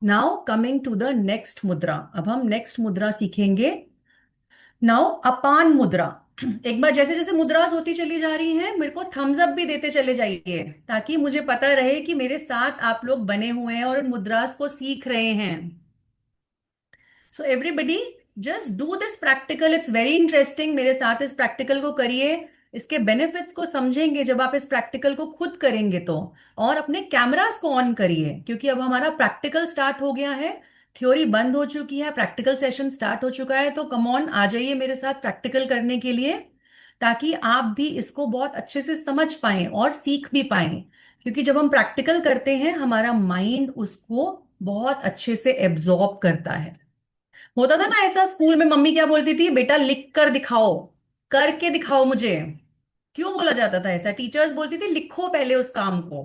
[SPEAKER 1] Now coming to the next mudra. अब हम नेक्स्ट मुद्रा सीखेंगे। नाउ अपान मुद्रा। एक बार जैसे जैसे मुद्रास होती चली जा रही हैं मेरे को थम्स अप भी देते चले जाइए, ताकि मुझे पता रहे कि मेरे साथ आप लोग बने हुए हैं और उन मुद्रास को सीख रहे हैं। So everybody just do this practical, it's very interesting. मेरे साथ इस प्रैक्टिकल को करिए, इसके बेनिफिट्स को समझेंगे जब आप इस प्रैक्टिकल को खुद करेंगे तो। और अपने कैमरास को ऑन करिए क्योंकि अब हमारा प्रैक्टिकल स्टार्ट हो गया है। थ्योरी बंद हो चुकी है, प्रैक्टिकल सेशन स्टार्ट हो चुका है। तो कम ऑन आ जाइए मेरे साथ प्रैक्टिकल करने के लिए, ताकि आप भी इसको बहुत अच्छे से समझ पाएं और सीख भी पाएं। क्योंकि जब हम प्रैक्टिकल करते हैं हमारा माइंड उसको बहुत अच्छे से एब्जॉर्ब करता है। होता था ना ऐसा, स्कूल में मम्मी क्या बोलती थी, बेटा लिख कर दिखाओ, करके दिखाओ मुझे। क्यों बोला जाता था ऐसा? टीचर्स बोलती थी लिखो पहले उस काम को।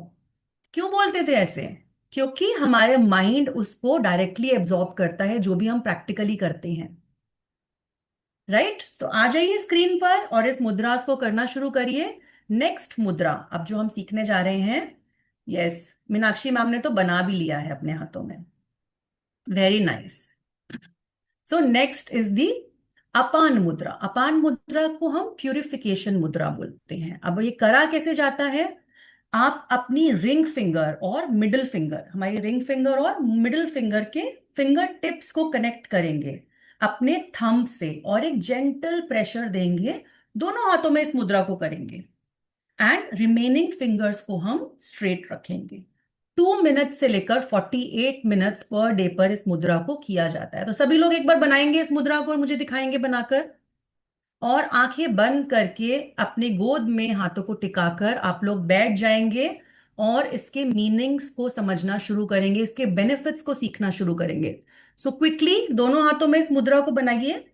[SPEAKER 1] क्यों बोलते थे ऐसे? क्योंकि हमारे माइंड उसको डायरेक्टली एब्जॉर्ब करता है जो भी हम प्रैक्टिकली करते हैं। राइट? तो आ जाइए स्क्रीन पर और इस मुद्रास को करना शुरू करिए। नेक्स्ट मुद्रा अब जो हम सीखने जा रहे हैं, यस, मीनाक्षी मैम ने तो बना भी लिया है अपने हाथों में। Very nice. So next is the Apan Mudra. Apan मुद्रा को हम प्यूरिफिकेशन मुद्रा बोलते हैं। अब ये करा कैसे जाता है? आप अपनी रिंग फिंगर और मिडिल फिंगर, हमारी रिंग फिंगर और मिडिल फिंगर के फिंगर टिप्स को कनेक्ट करेंगे अपने थंब से और एक जेंटल प्रेशर देंगे। दोनों हाथों में इस मुद्रा को करेंगे एंड रिमेनिंग फिंगर्स को हम स्ट्रेट रखेंगे। 2 मिनट से लेकर 48 मिनट्स पर डे पर इस मुद्रा को किया जाता है। तो सभी लोग एक बार बनाएंगे इस मुद्रा को और मुझे दिखाएंगे बनाकर। और आंखें बंद करके अपने गोद में हाथों को टिकाकर आप लोग बैठ जाएंगे और इसके मीनिंग्स को समझना शुरू करेंगे, इसके बेनिफिट्स को सीखना शुरू करेंगे। सो क्विकली दोनों हाथों में इस मुद्रा को बनाइए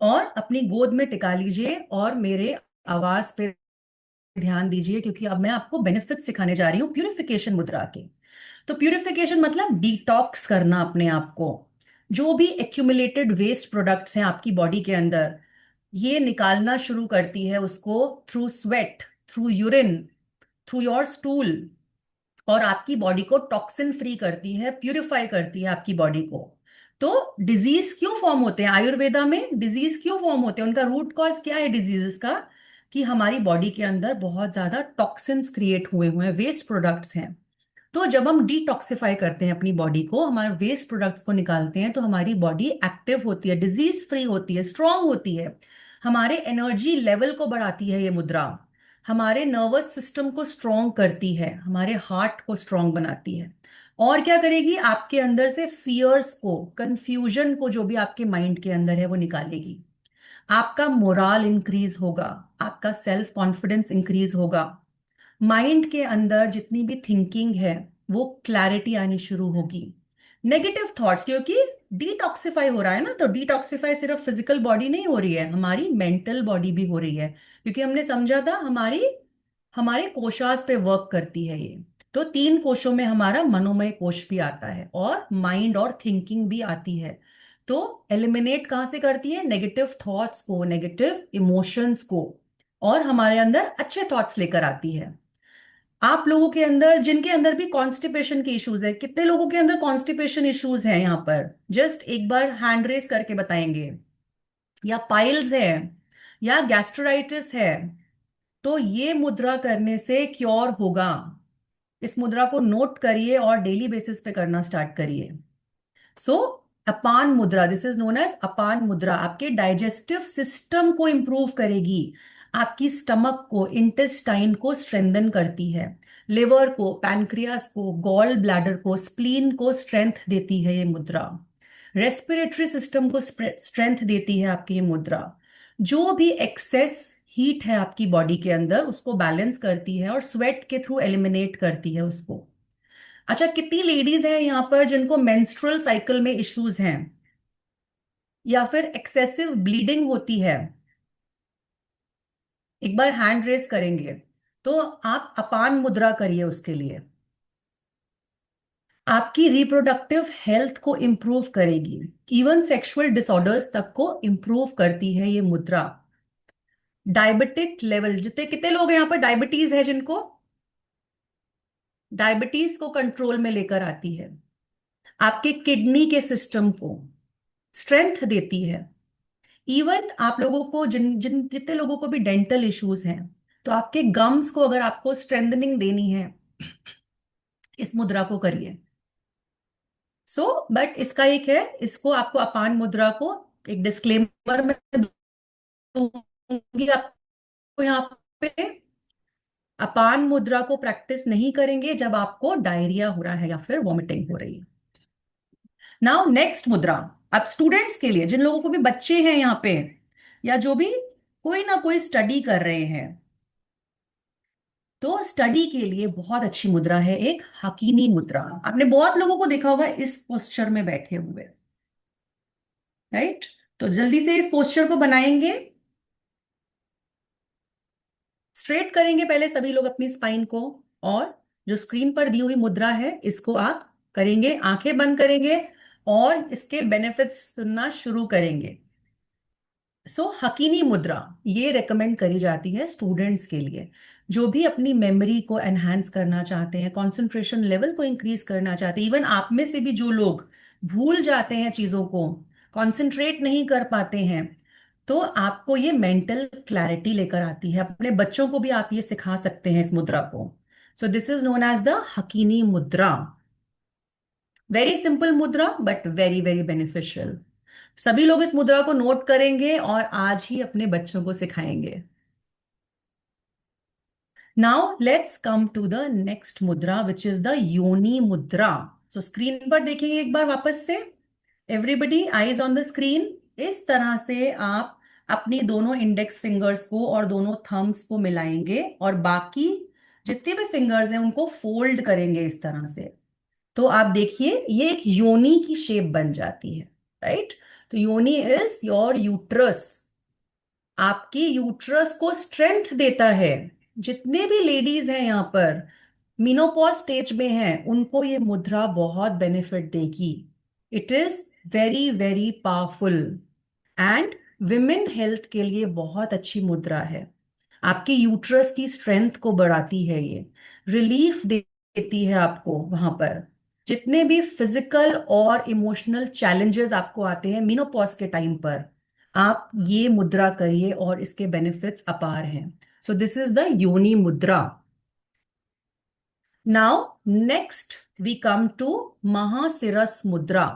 [SPEAKER 1] और अपनी गोद में टिका लीजिए और मेरे आवाज पे ध्यान दीजिए, क्योंकि अब मैं आपको बेनिफिट सिखाने जा रही हूँ प्यूरिफिकेशन मुद्रा के। तो प्यूरिफिकेशन मतलब डिटॉक्स करना अपने आप को। जो भी एक्यूमुलेटेड वेस्ट प्रोडक्ट्स हैं आपकी बॉडी के अंदर, ये निकालना शुरू करती है उसको through sweat, through urine, through your stool. और आपकी बॉडी को टॉक्सिन फ्री करती है, प्यूरिफाई करती है आपकी बॉडी को। तो डिजीज क्यों फॉर्म होते हैं आयुर्वेदा में, डिजीज क्यों फॉर्म होते हैं, उनका रूट कॉज क्या है डिजीजेस का? कि हमारी बॉडी के अंदर बहुत ज्यादा टॉक्सिन्स क्रिएट हुए हुए हैं, वेस्ट प्रोडक्ट्स हैं। तो जब हम डिटॉक्सिफाई करते हैं अपनी बॉडी को, हमारे वेस्ट प्रोडक्ट्स को निकालते हैं, तो हमारी बॉडी एक्टिव होती है, डिजीज फ्री होती है, स्ट्रांग होती है। हमारे एनर्जी लेवल को बढ़ाती है ये मुद्रा। हमारे नर्वस सिस्टम को स्ट्रांग करती है, हमारे हार्ट को स्ट्रांग बनाती है। और क्या करेगी, आपके अंदर से फियर्स को, कंफ्यूजन को, जो भी आपके माइंड के अंदर है वो निकालेगी। आपका मोराल इंक्रीज होगा, आपका सेल्फ कॉन्फिडेंस इंक्रीज होगा। माइंड के अंदर जितनी भी थिंकिंग है वो क्लैरिटी आनी शुरू होगी। नेगेटिव थॉट्स, क्योंकि डिटॉक्सिफाई हो रहा है ना, तो डिटॉक्सिफाई सिर्फ फिजिकल बॉडी नहीं हो रही है, हमारी मेंटल बॉडी भी हो रही है। क्योंकि हमने समझा था हमारी हमारे कोशास पे वर्क करती है ये। तो 3 कोशों में हमारा मनोमय कोश भी आता है और माइंड और थिंकिंग भी आती है। तो एलिमिनेट कहाँ से करती है, नेगेटिव थॉट्स को, नेगेटिव इमोशंस को, और हमारे अंदर अच्छे थॉट्स लेकर आती है। आप लोगों के अंदर जिनके अंदर भी कॉन्स्टिपेशन के इश्यूज है, कितने लोगों के अंदर कॉन्स्टिपेशन इश्यूज हैं यहाँ पर, जस्ट एक बार हैंड रेस करके बताएंगे। या पाइल्स है, या गैस्ट्राइटिस है, तो ये मुद्रा करने से क्योर होगा। इस मुद्रा को नोट करिए और डेली बेसिस पे करना स्टार्ट करिए। सो अपान मुद्रा, दिस इज नोन एज अपान मुद्रा, आपके डाइजेस्टिव सिस्टम को इंप्रूव करेगी, आपकी स्टमक को, इंटेस्टाइन को स्ट्रेंथन करती है, लिवर को, पैनक्रियास को, गॉल ब्लैडर को, स्प्लीन को स्ट्रेंथ देती है ये मुद्रा। रेस्पिरेटरी सिस्टम को स्ट्रेंथ देती है आपकी ये मुद्रा। जो भी एक्सेस हीट है आपकी बॉडी के अंदर उसको बैलेंस करती है और स्वेट के थ्रू एलिमिनेट करती है उसको। अच्छा, कितनी लेडीज हैं यहाँ पर जिनको मेंस्ट्रुअल साइकिल में इश्यूज हैं या फिर एक्सेसिव ब्लीडिंग होती है? एक बार हैंड रेस करेंगे। तो आप अपान मुद्रा करिए उसके लिए। आपकी रिप्रोडक्टिव हेल्थ को इंप्रूव करेगी, इवन सेक्सुअल डिसऑर्डर्स तक को इंप्रूव करती है ये मुद्रा। डायबिटिक लेवल, जितने कितने लोग हैं यहाँ पर डायबिटीज है जिनको, डायबिटीज को कंट्रोल में लेकर आती है। आपके किडनी के सिस्टम को स्ट्रेंथ देती है। इवन आप लोगों को जिन जिन जितने लोगों को भी डेंटल इश्यूज हैं, तो आपके गम्स को अगर आपको स्ट्रेंथनिंग देनी है, इस मुद्रा को करिए। सो बट इसका एक है, इसको आपको अपान मुद्रा को एक डिस्क्लेमर में दूंगी आपको यहाँ पे, अपान मुद्रा को प्रैक्टिस नहीं करेंगे जब आपको डायरिया हो रहा है या फिर वॉमिटिंग हो रही है। नाउ नेक्स्ट मुद्रा, अब स्टूडेंट्स के लिए, जिन लोगों को भी बच्चे हैं यहाँ पे, या जो भी कोई ना कोई स्टडी कर रहे हैं, तो स्टडी के लिए बहुत अच्छी मुद्रा है एक हकीनी मुद्रा। आपने बहुत लोगों को देखा होगा इस पोस्चर में बैठे हुए, राइट? तो जल्दी से इस पोस्चर को बनाएंगे, स्ट्रेट करेंगे पहले सभी लोग अपनी स्पाइन को, और जो स्क्रीन पर दी हुई मुद्रा है इसको आप करेंगे, आंखें बंद करेंगे और इसके बेनिफिट्स सुनना शुरू करेंगे। हकीनी मुद्रा ये रेकमेंड करी जाती है स्टूडेंट्स के लिए, जो भी अपनी मेमोरी को एनहांस करना चाहते हैं, कंसंट्रेशन लेवल को इंक्रीज करना चाहते हैं। इवन आप में से भी जो लोग भूल जाते हैं चीजों को, कंसंट्रेट नहीं कर पाते हैं, तो आपको ये मेंटल क्लैरिटी लेकर आती है। अपने बच्चों को भी आप ये सिखा सकते हैं इस मुद्रा को। So this is known as the Hakini Mudra. Very simple mudra but very very beneficial. सभी लोग इस मुद्रा को नोट करेंगे और आज ही अपने बच्चों को सिखाएंगे। Now let's come to the next mudra which is the योनी मुद्रा। सो स्क्रीन पर देखेंगे एक बार वापस से। Everybody eyes on the screen. इस तरह से आप अपनी दोनों इंडेक्स फिंगर्स को और दोनों थम्ब्स को मिलाएंगे और बाकी जितने भी फिंगर्स हैं उनको फोल्ड करेंगे इस तरह से। तो आप देखिए ये एक योनी की शेप बन जाती है, राइट। तो योनी इज योर यूट्रस। आपके यूट्रस को स्ट्रेंथ देता है। जितने भी लेडीज हैं यहाँ पर मीनोपॉज स्टेज में हैं उनको ये मुद्रा बहुत बेनिफिट देगी। It is very very powerful and women health के लिए बहुत अच्छी मुद्रा है। आपके यूट्रस की स्ट्रेंथ को बढ़ाती है ये। रिलीफ देती है आपको वहां पर। जितने भी फिजिकल और इमोशनल चैलेंजेस आपको आते हैं मीनोपॉज के टाइम पर, आप ये मुद्रा करिए और इसके बेनिफिट्स अपार हैं। So this is the Yoni Mudra. Now next we come to Mahashiras Mudra.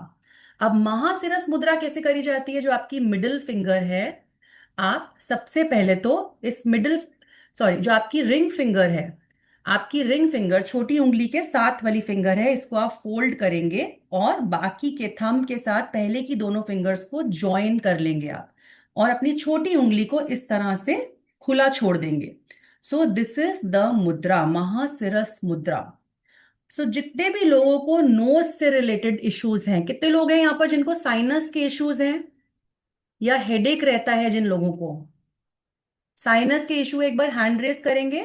[SPEAKER 1] अब महाशिरस मुद्रा कैसे करी जाती है? जो आपकी मिडिल फिंगर है, आप सबसे पहले तो इस मिडिल, सॉरी, जो आपकी रिंग फिंगर है, आपकी रिंग फिंगर छोटी उंगली के साथ वाली फिंगर है, इसको आप फोल्ड करेंगे और बाकी के थंब के साथ पहले की दोनों फिंगर्स को ज्वाइन कर लेंगे आप, और अपनी छोटी उंगली को इस तरह से खुला छोड़ देंगे। सो दिस इज द मुद्रा, महाशिरस मुद्रा। सो जितने भी लोगों को नोज से रिलेटेड इश्यूज हैं, कितने लोग हैं यहाँ पर जिनको साइनस के इश्यूज हैं या हेडेक रहता है? जिन लोगों को साइनस के इशू, एक बार हैंड रेस करेंगे।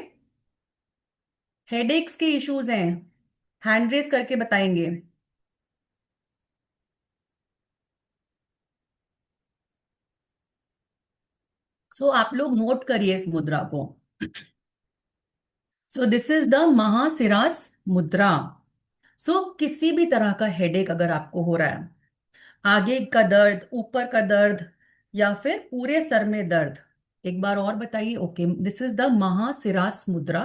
[SPEAKER 1] हेडेक्स के इश्यूज हैं, हैंड रेस करके बताएंगे। सो आप लोग नोट करिए इस मुद्रा को। सो दिस इज द महासिरास मुद्रा। सो किसी भी तरह का हेडेक अगर आपको हो रहा है, आगे का दर्द, ऊपर का दर्द, या फिर पूरे सर में दर्द, एक बार और बताइए। ओके, दिस इज द महासिरास मुद्रा।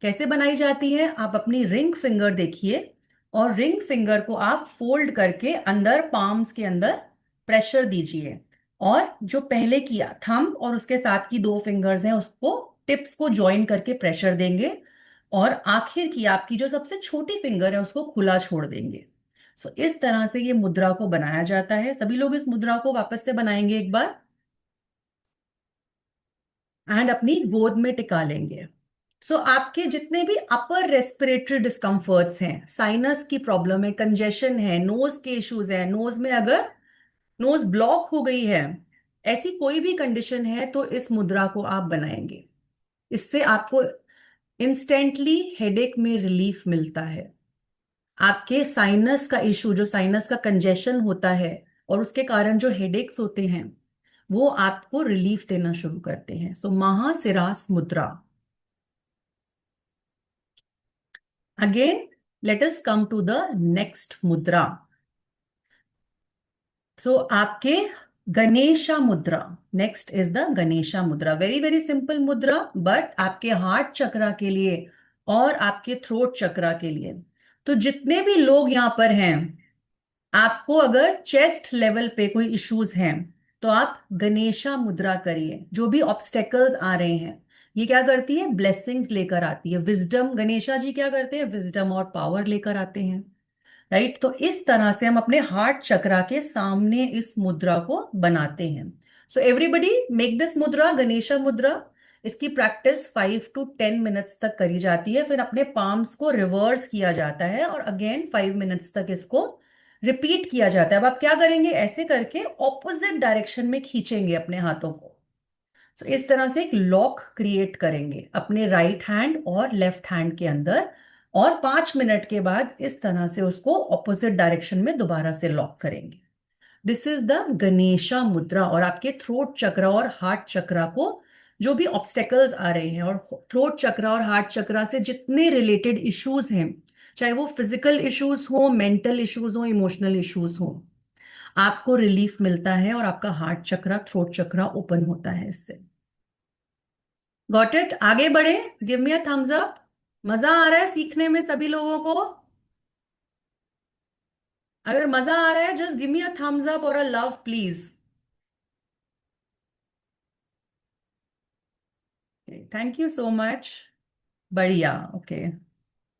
[SPEAKER 1] कैसे बनाई जाती है? आप अपनी रिंग फिंगर देखिए और रिंग फिंगर को आप फोल्ड करके अंदर पाम्स के अंदर प्रेशर दीजिए, और जो पहले किया थंब और उसके साथ की दो फिंगर्स हैं उसको, टिप्स को ज्वाइन करके प्रेशर देंगे, और आखिर की आपकी जो सबसे छोटी फिंगर है उसको खुला छोड़ देंगे। सो इस तरह से ये मुद्रा को बनाया जाता है। सभी लोग इस मुद्रा को वापस से बनाएंगे एक बार एंड अपनी गोद में टिका लेंगे। सो आपके जितने भी अपर रेस्पिरेटरी डिस्कम्फर्ट्स हैं, साइनस की प्रॉब्लम है, कंजेशन है, नोज के इश्यूज है, नोज में अगर नोज ब्लॉक हो गई है, ऐसी कोई भी कंडीशन है तो इस मुद्रा को आप बनाएंगे। इससे आपको इंस्टेंटली हेडेक में रिलीफ मिलता है। आपके साइनस का इशू, जो साइनस का कंजेशन होता है और उसके कारण जो हेडेक्स होते हैं, वो आपको रिलीफ देना शुरू करते हैं। So Mahasiras mudra. Again let us come to the next mudra. So आपके गणेशा मुद्रा। नेक्स्ट इज द गणेशा मुद्रा। Very very simple mudra, but आपके हार्ट चक्रा के लिए और आपके थ्रोट चक्रा के लिए। तो जितने भी लोग यहाँ पर हैं, आपको अगर चेस्ट लेवल पे कोई इश्यूज हैं तो आप गणेशा मुद्रा करिए। जो भी ऑब्स्टेकल्स आ रहे हैं, ये क्या करती है? ब्लेसिंग्स लेकर आती है, विजडम। गणेशा जी क्या करते हैं? विजडम और पावर लेकर आते हैं, राइट। तो इस तरह से हम अपने हार्ट चक्रा के सामने इस मुद्रा को बनाते हैं। सो एवरीबडी मेक दिस मुद्रा, गणेशा मुद्रा। इसकी प्रैक्टिस 5 to 10 मिनट्स तक करी जाती है, फिर अपने पाम्स को रिवर्स किया जाता है और अगेन 5 मिनट्स तक इसको रिपीट किया जाता है। अब आप क्या करेंगे? ऐसे करके ऑपोजिट डायरेक्शन में खींचेंगे अपने हाथों को। सो इस तरह से एक लॉक क्रिएट करेंगे अपने राइट हैंड और लेफ्ट हैंड के अंदर, और 5 मिनट के बाद इस तरह से उसको ऑपोजिट डायरेक्शन में दोबारा से लॉक करेंगे। दिस इज द गणेशा मुद्रा। और आपके थ्रोट चक्रा और हार्ट चक्रा को जो भी ऑब्स्टेकल्स आ रहे हैं, और थ्रोट चक्रा और हार्ट चक्रा से जितने रिलेटेड इश्यूज हैं, चाहे वो फिजिकल इश्यूज हो, मेंटल इश्यूज हो, इमोशनल इश्यूज हो, आपको रिलीफ मिलता है और आपका हार्ट चक्रा, थ्रोट चक्रा ओपन होता है इससे। Got it? आगे बढ़े, give me a thumbs up. मजा आ रहा है सीखने में सभी लोगों को? अगर मजा आ रहा है just give me a thumbs up or a love please. Thank you so much. बढ़िया। Okay.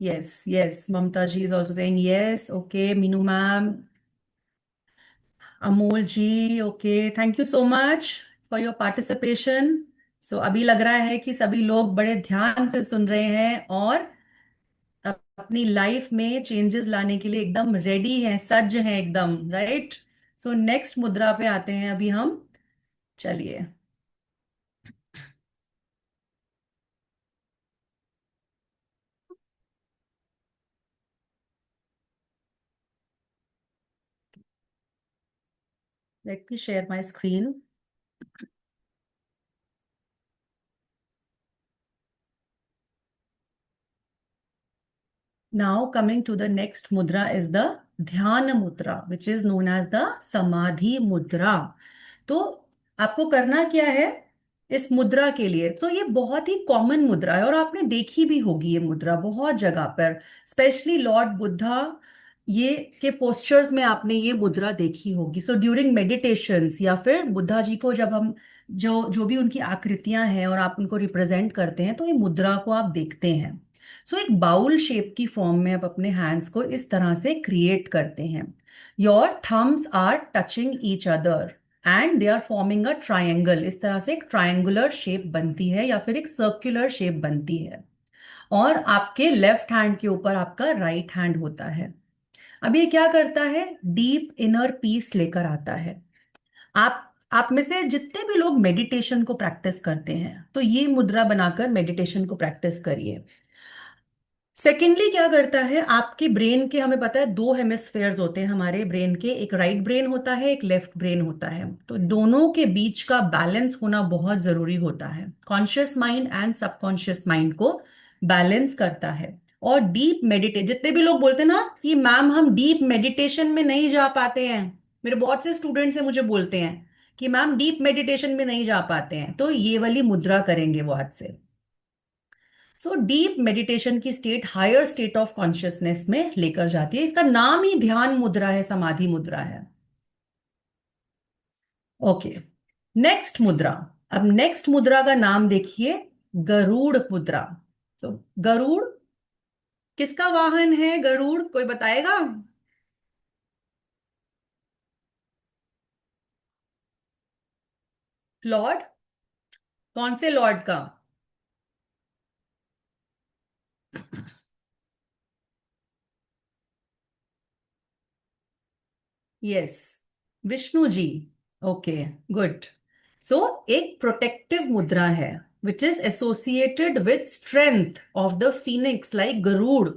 [SPEAKER 1] Yes yes, Mamta ji is also saying yes. Okay, Meenu ma'am, Amol ji, okay, thank you so much for your participation. So अभी लग रहा है कि सभी लोग बड़े ध्यान से सुन रहे हैं और अपनी लाइफ में चेंजेस लाने के लिए एकदम रेडी हैं, सज्ज हैं एकदम, राइट? सो नेक्स्ट मुद्रा पे आते हैं अभी हम। चलिए। Let me share my screen. Now, coming to the next mudra is the ध्यान मुद्रा, which is known as the समाधि मुद्रा। तो आपको करना क्या है इस मुद्रा के लिए? तो ये बहुत ही कॉमन मुद्रा है और आपने देखी भी होगी ये मुद्रा बहुत जगह पर, स्पेशली लॉर्ड बुद्धा ये के पोस्चर्स में आपने ये मुद्रा देखी होगी। सो ड्यूरिंग मेडिटेशंस या फिर बुद्धा जी को जब हम जो जो भी उनकी आकृतियां हैं और आप उनको रिप्रेजेंट करते हैं तो ये मुद्रा को आप देखते हैं। सो एक बाउल शेप की फॉर्म में आप अपने हैंड्स को इस तरह से क्रिएट करते हैं। Your thumbs are touching each other and they are forming a triangle. इस तरह से एक ट्रायंगुलर शेप बनती है या फिर एक सर्कुलर शेप बनती है। और आपके लेफ्ट हैंड के ऊपर आपका राइट हैंड होता है। अब ये क्या करता है? डीप इनर पीस लेकर आता है। आप में से जितने भी लोग मेडिटेशन को प्रैक्टिस करते हैं तो ये मुद्रा बनाकर मेडिटेशन को प्रैक्टिस करिए। सेकेंडली क्या करता है, आपके ब्रेन के, हमें पता है दो हेमिस्फेयर्स होते हैं हमारे ब्रेन के, एक राइट ब्रेन होता है, एक लेफ्ट ब्रेन होता है। तो दोनों के बीच का बैलेंस होना बहुत जरूरी होता है। Conscious mind and subconscious mind को बैलेंस करता है। और डीप मेडिटेट, जितने भी लोग बोलते हैं ना कि मैम हम डीप मेडिटेशन में नहीं जा पाते हैं, मेरे बहुत से स्टूडेंट्स हैं मुझे बोलते हैं कि मैम डीप मेडिटेशन में नहीं जा पाते हैं, तो ये वाली मुद्रा करेंगे वो आज से। सो डीप मेडिटेशन की state higher state of consciousness में लेकर जाती है। इसका नाम ही ध्यान मुद्रा है, समाधि मुद्रा है। Okay, next mudra. अब नेक्स्ट मुद्रा का नाम देखिए, गरुड़ मुद्रा। तो गरुड़ किसका वाहन है? गरुड़ कोई बताएगा? लॉर्ड? कौन से लॉर्ड का? Yes, Vishnu ji. Okay, good. So एक प्रोटेक्टिव मुद्रा है which is associated with strength of the phoenix like Garuda.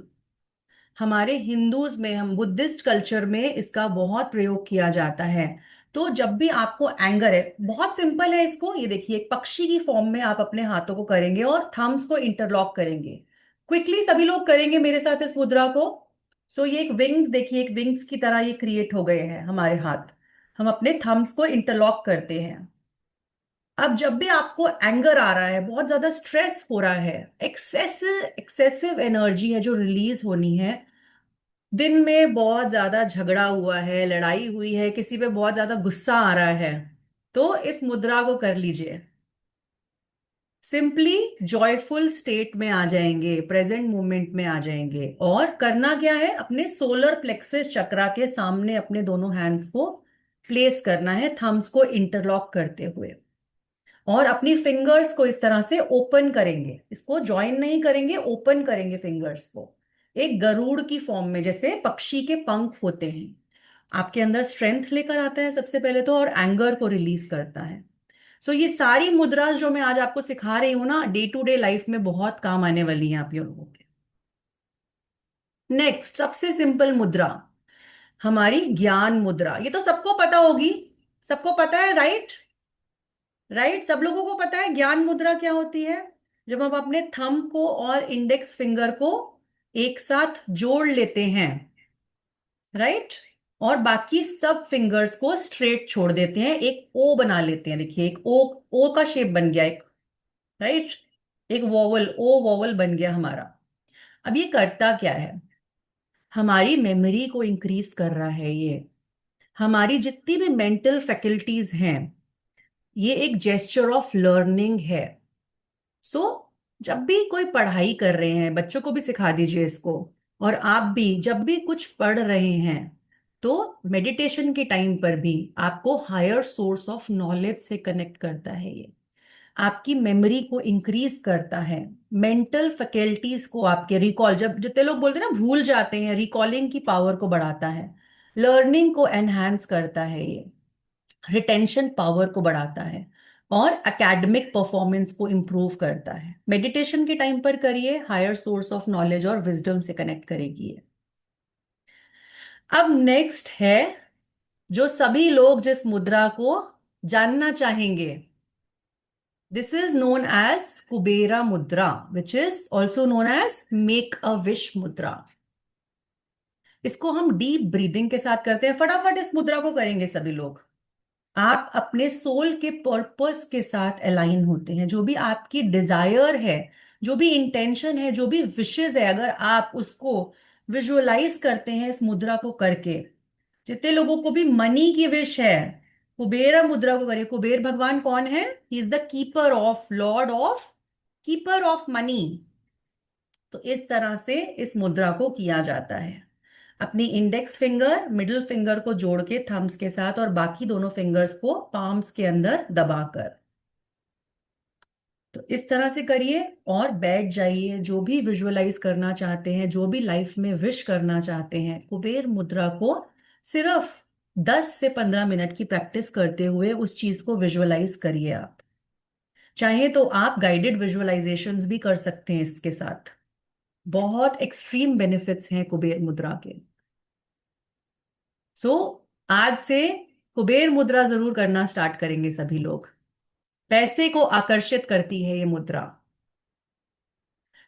[SPEAKER 1] हमारे हिंदूज में, हम बुद्धिस्ट कल्चर में इसका बहुत प्रयोग किया जाता है। तो जब भी आपको एंगर है, बहुत सिंपल है, इसको ये देखिए, एक पक्षी की फॉर्म में आप अपने हाथों को करेंगे और थम्स को इंटरलॉक करेंगे। क्विकली सभी लोग करेंगे मेरे साथ इस मुद्रा को। सो ये एक विंग्स, देखिए एक विंग्स की तरह ये क्रिएट हो गए हैं हमारे हाथ। हम अपने थम्स को इंटरलॉक करते हैं। अब जब भी आपको एंगर आ रहा है, बहुत ज्यादा स्ट्रेस हो रहा है, एक्सेसिव एक्सेसिव एनर्जी है जो रिलीज होनी है, दिन में बहुत ज्यादा झगड़ा हुआ है, लड़ाई हुई है, किसी पे बहुत ज्यादा गुस्सा आ रहा है, तो इस मुद्रा को कर लीजिए। सिंपली जॉयफुल स्टेट में आ जाएंगे, प्रेजेंट मोमेंट में आ जाएंगे। और करना क्या है, अपने सोलर प्लेक्सस चक्रा के सामने अपने दोनों हैंड्स को प्लेस करना है, थम्स को इंटरलॉक करते हुए। और अपनी फिंगर्स को इस तरह से ओपन करेंगे, इसको ज्वाइन नहीं करेंगे, ओपन करेंगे फिंगर्स को एक गरुड़ की फॉर्म में, जैसे पक्षी के पंख होते हैं। आपके अंदर स्ट्रेंथ लेकर आता है सबसे पहले तो, और एंगर को रिलीज करता है। सो ये सारी मुद्रास जो मैं आज आपको सिखा रही हूं ना, डे टू डे लाइफ में बहुत काम आने वाली हैं आप लोगों के। नेक्स्ट सबसे सिंपल मुद्रा, हमारी ज्ञान मुद्रा। ये तो सबको पता होगी, सबको पता है, राइट? राइट, सब लोगों को पता है ज्ञान मुद्रा क्या होती है। जब हम अपने थंब को और इंडेक्स फिंगर को एक साथ जोड़ लेते हैं, राइट, और बाकी सब फिंगर्स को स्ट्रेट छोड़ देते हैं, एक ओ बना लेते हैं। देखिए एक ओ, ओ का शेप बन गया एक, राइट, एक वोवल, ओ वोवल बन गया हमारा। अब ये करता क्या है? हमारी मेमोरी को इंक्रीज कर रहा है ये। हमारी जितनी भी मेंटल फैकल्टीज हैं, ये एक जेस्चर ऑफ लर्निंग है। सो जब भी कोई पढ़ाई कर रहे हैं, बच्चों को भी सिखा दीजिए इसको, और आप भी जब भी कुछ पढ़ रहे हैं, तो मेडिटेशन के टाइम पर भी आपको हायर सोर्स ऑफ नॉलेज से कनेक्ट करता है ये। आपकी मेमोरी को इंक्रीज करता है, मेंटल फैकल्टीज को, आपके रिकॉल, जब जितने लोग बोलते हैं ना भूल जाते हैं, रिकॉलिंग की पावर को बढ़ाता है, लर्निंग को एनहांस करता है ये, रिटेंशन पावर को बढ़ाता है, और एकेडमिक परफॉर्मेंस को इंप्रूव करता है। मेडिटेशन के टाइम पर करिए, हायर सोर्स ऑफ नॉलेज और विजडम से कनेक्ट करेगी ये। अब नेक्स्ट है, जो सभी लोग जिस मुद्रा को जानना चाहेंगे, this is known as Kubera mudra, which is also known as make a wish mudra. इसको हम डीप ब्रीदिंग के साथ करते हैं। फटाफट इस मुद्रा को करेंगे सभी लोग। आप अपने सोल के पर्पस के साथ अलाइन होते हैं। जो भी आपकी डिजायर है, जो भी इंटेंशन है, जो भी विशेस है, अगर आप उसको विजुअलाइज करते हैं इस मुद्रा को करके, जितने लोगों को भी मनी की विश है, कुबेर मुद्रा को करिए। कुबेर भगवान कौन है? He is the keeper of, Lord of, keeper of money. तो इस तरह से इस मुद्रा को किया जाता है। अपनी इंडेक्स फिंगर मिडिल फिंगर को जोड़ के थम्स के साथ, और बाकी दोनों फिंगर्स को पाम्स के अंदर दबाकर, तो इस तरह से करिए और बैठ जाइए। जो भी विजुअलाइज करना चाहते हैं, जो भी लाइफ में विश करना चाहते हैं, कुबेर मुद्रा को सिर्फ 10 से 15 मिनट की प्रैक्टिस करते हुए उस चीज को विजुअलाइज करिए आप। चाहे तो आप गाइडेड विजुअलाइजेशंस भी कर सकते हैं इसके साथ। बहुत एक्सट्रीम बेनिफिट्स हैं कुबेर मुद्रा के। सो आज से कुबेर मुद्रा जरूर करना स्टार्ट करेंगे सभी लोग। पैसे को आकर्षित करती है ये मुद्रा।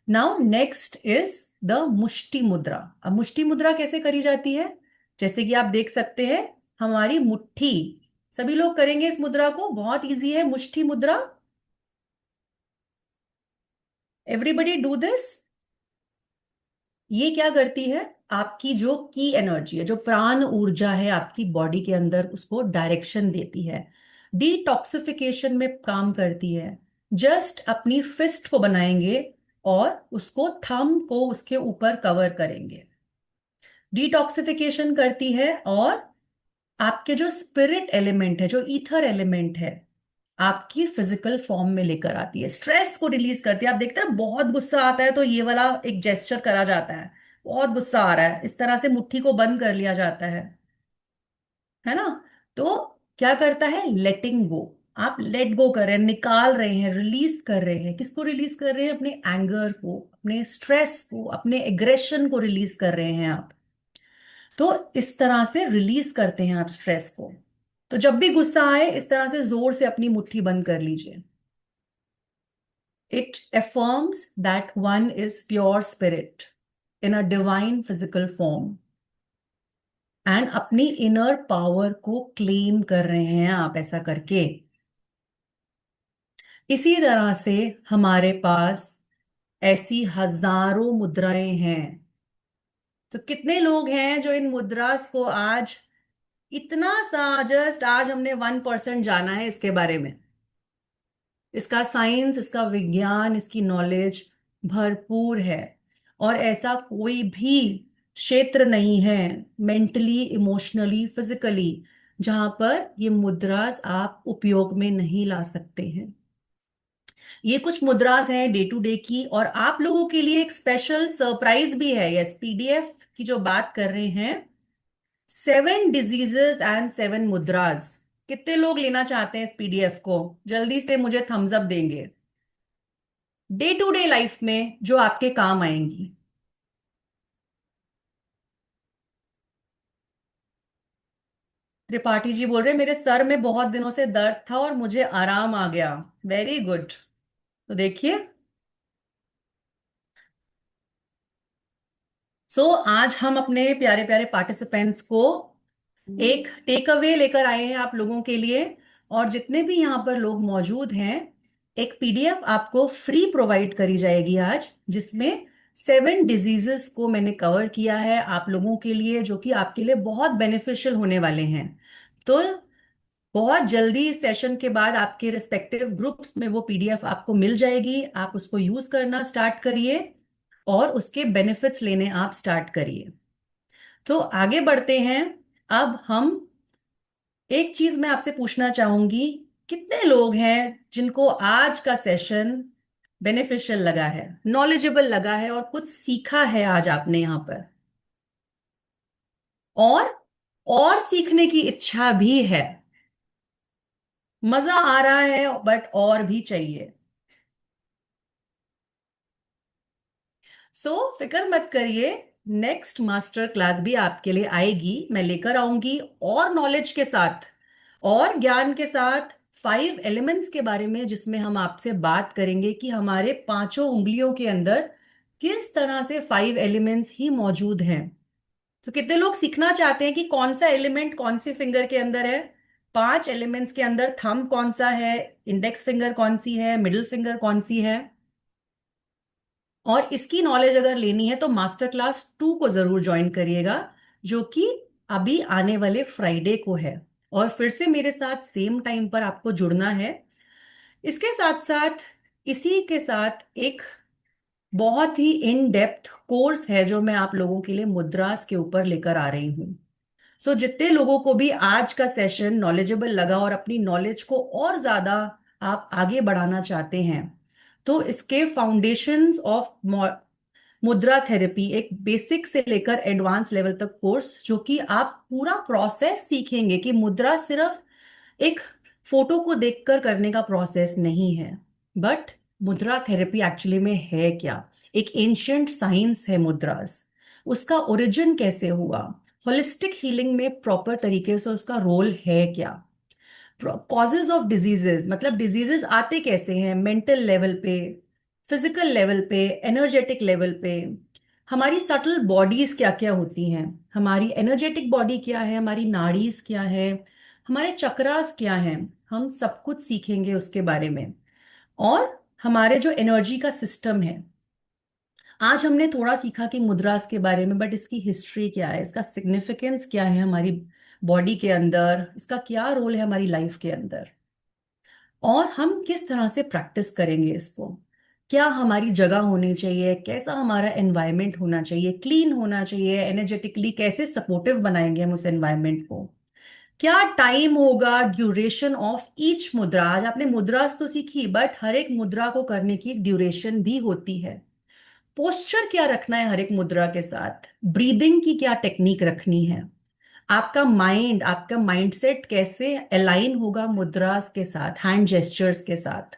[SPEAKER 1] नाउ नेक्स्ट इज द मुष्टि मुद्रा। अब मुष्टि मुद्रा कैसे करी जाती है? जैसे कि आप देख सकते हैं, हमारी मुट्ठी, सभी लोग करेंगे इस मुद्रा को। बहुत इजी है मुष्टि मुद्रा। Everybody do this. ये क्या करती है? आपकी जो की एनर्जी है, जो प्राण ऊर्जा है आपकी बॉडी के अंदर, उसको डायरेक्शन देती है, डिटॉक्सिफिकेशन में काम करती है। जस्ट अपनी फिस्ट को बनाएंगे और उसको थंब को उसके ऊपर कवर करेंगे, डिटॉक्सिफिकेशन करती है, और आपके जो स्पिरिट एलिमेंट है, जो ईथर एलिमेंट है, आपकी फिजिकल फॉर्म में लेकर आती है। स्ट्रेस को रिलीज करती है। आप देखते हैं बहुत गुस्सा आता है तो ये वाला एक जेस्चर करा जाता है। बहुत गुस्सा आ रहा है, इस तरह से मुट्ठी को बंद कर लिया जाता है ना? तो क्या करता है? लेटिंग गो। आप लेट गो कर रहे हैं, निकाल रहे हैं, रिलीज कर रहे हैं। किसको रिलीज कर रहे हैं? अपने एंगर को, अपने स्ट्रेस को, अपने एग्रेशन को रिलीज कर रहे हैं आप। तो इस तरह से रिलीज करते हैं आप स्ट्रेस को। तो जब भी गुस्सा आए, इस तरह से जोर से अपनी मुट्ठी बंद कर लीजिए। It affirms that one is pure spirit in a divine physical form, and अपनी इनर पावर को क्लेम कर रहे हैं आप ऐसा करके। इसी तरह से हमारे पास ऐसी हजारों मुद्राएं हैं। तो कितने लोग हैं जो इन मुद्रास को आज, इतना सा जस्ट आज हमने 1% जाना है इसके बारे में। इसका साइंस, इसका विज्ञान, इसकी नॉलेज भरपूर है। और ऐसा कोई भी क्षेत्र नहीं है, मेंटली, इमोशनली, फिजिकली, जहां पर ये मुद्रास आप उपयोग में नहीं ला सकते हैं। ये कुछ मुद्रास हैं डे टू डे की, और आप लोगों के लिए एक स्पेशल सरप्राइज भी है। यस, पीडीएफ की जो बात कर रहे हैं, 7 डिजीजेस एंड 7 मुद्रास। कितने लोग लेना चाहते हैं इस पीडीएफ को? जल्दी से मुझे थम्स अप देंगे। डे टू डे लाइफ में जो आपके काम आएंगी। त्रिपाठी जी बोल रहे हैं, मेरे सर में बहुत दिनों से दर्द था और मुझे आराम आ गया। Very good. तो देखिए, आज हम अपने प्यारे प्यारे पार्टिसिपेंट्स को एक टेक अवे लेकर आए हैं आप लोगों के लिए। और जितने भी यहाँ पर लोग मौजूद हैं, एक पीडीएफ आपको फ्री प्रोवाइड करी जाएगी आज, जिसमें 7 डिजीजेस को मैंने कवर किया है आप लोगों के लिए, जो कि आपके लिए बहुत बेनिफिशियल होने वाले हैं। तो बहुत जल्दी इस सेशन के बाद आपके रिस्पेक्टिव ग्रुप्स में वो पीडीएफ आपको मिल जाएगी, आप उसको यूज करना स्टार्ट करिए और उसके बेनिफिट्स लेने आप स्टार्ट करिए। तो आगे बढ़ते हैं। अब हम, एक चीज मैं आपसे पूछना चाहूंगी, कितने लोग हैं जिनको आज का सेशन बेनिफिशियल लगा है, नॉलेजेबल लगा है और कुछ सीखा है आज आपने यहाँ पर, और और सीखने की इच्छा भी है, मजा आ रहा है बट और भी चाहिए। फिक्र मत करिए, नेक्स्ट मास्टर क्लास भी आपके लिए आएगी, मैं लेकर आऊंगी और नॉलेज के साथ और ज्ञान के साथ 5 एलिमेंट्स के बारे में, जिसमें हम आपसे बात करेंगे कि हमारे पांचों उंगलियों के अंदर किस तरह से 5 एलिमेंट्स ही मौजूद हैं। तो कितने लोग सीखना चाहते हैं कि कौन सा एलिमेंट कौन से फिंगर के अंदर है? 5 एलिमेंट्स के अंदर थंब कौन सा है, इंडेक्स फिंगर कौन सी है, मिडिल फिंगर कौन सी है? और इसकी नॉलेज अगर लेनी है तो मास्टर क्लास 2 को जरूर ज्वाइन करिएगा, जो कि अभी आने वाले फ्राइडे को है। और फिर से मेरे साथ सेम टाइम पर आपको जुड़ना है। इसके साथ साथ, इसी के साथ एक बहुत ही इन डेप्थ कोर्स है जो मैं आप लोगों के लिए मुद्रास के ऊपर लेकर आ रही हूँ। जितने लोगों को भी आज का सेशन नॉलेजेबल लगा और अपनी नॉलेज को और ज्यादा आप आगे बढ़ाना चाहते हैं, तो इसके फाउंडेशंस ऑफ मुद्रा थेरेपी, एक बेसिक से लेकर एडवांस लेवल तक कोर्स, जो कि आप पूरा प्रोसेस सीखेंगे कि मुद्रा सिर्फ एक फोटो को देखकर करने का प्रोसेस नहीं है, बट मुद्रा थेरेपी एक्चुअली में है क्या। एक एंशंट साइंस है मुद्रास, उसका ओरिजिन कैसे हुआ, होलिस्टिक हीलिंग में प्रॉपर तरीके से उसका रोल है क्या, कॉजेज ऑफ डिजीजेस, मतलब डिजीजेस आते कैसे हैं, मेंटल लेवल पे, फिजिकल लेवल पे, एनर्जेटिक लेवल पे, हमारी सटल बॉडीज क्या क्या होती हैं, हमारी एनर्जेटिक बॉडी क्या है, हमारी नाड़ीज क्या है, हमारे चक्रास क्या हैं, हम सब कुछ सीखेंगे उसके बारे में। और हमारे जो एनर्जी का सिस्टम है, आज हमने थोड़ा सीखा कि मुद्रास के बारे में, बट इसकी हिस्ट्री क्या है, इसका सिग्निफिकेंस क्या है हमारी बॉडी के अंदर, इसका क्या रोल है हमारी लाइफ के अंदर, और हम किस तरह से प्रैक्टिस करेंगे इसको, क्या हमारी जगह होनी चाहिए, कैसा हमारा एनवायरनमेंट होना चाहिए, क्लीन होना चाहिए, एनर्जेटिकली कैसे सपोर्टिव बनाएंगे हम उस एनवायरनमेंट को, क्या टाइम होगा, ड्यूरेशन ऑफ ईच मुद्रा। आज आपने मुद्रास तो सीखी, बट हर एक मुद्रा को करने की एक ड्यूरेशन भी होती है, पोस्चर क्या रखना है हर एक मुद्रा के साथ, ब्रीदिंग की क्या टेक्निक रखनी है, आपका माइंड, आपका माइंडसेट कैसे अलाइन होगा मुद्रास के साथ, हैंड जेस्चर्स के साथ।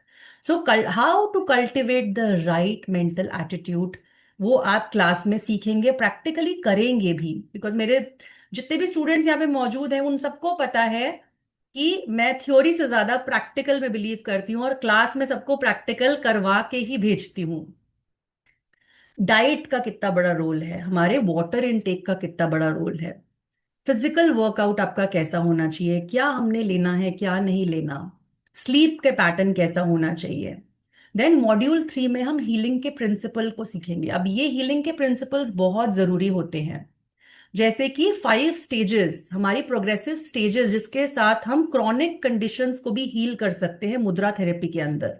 [SPEAKER 1] How to cultivate the right mental attitude, वो आप क्लास में सीखेंगे, प्रैक्टिकली करेंगे भी, बिकॉज मेरे जितने भी स्टूडेंट्स यहाँ पे मौजूद हैं उन सबको पता है कि मैं थ्योरी से ज्यादा प्रैक्टिकल में बिलीव करती हूँ और क्लास में सबको प्रैक्टिकल करवा के ही भेजती हूँ। डाइट का कितना बड़ा रोल है, हमारे वाटर इनटेक का कितना बड़ा रोल है, फिजिकल वर्कआउट आपका कैसा होना चाहिए, क्या हमने लेना है क्या नहीं लेना, स्लीप के पैटर्न कैसा होना चाहिए। देन मॉड्यूल 3 में हम हीलिंग के प्रिंसिपल को सीखेंगे। अब ये हीलिंग के प्रिंसिपल्स बहुत जरूरी होते हैं, जैसे कि 5 स्टेजेस, हमारी प्रोग्रेसिव स्टेजेस, जिसके साथ हम क्रॉनिक कंडीशंस को भी हील कर सकते हैं मुद्रा थेरेपी के अंदर।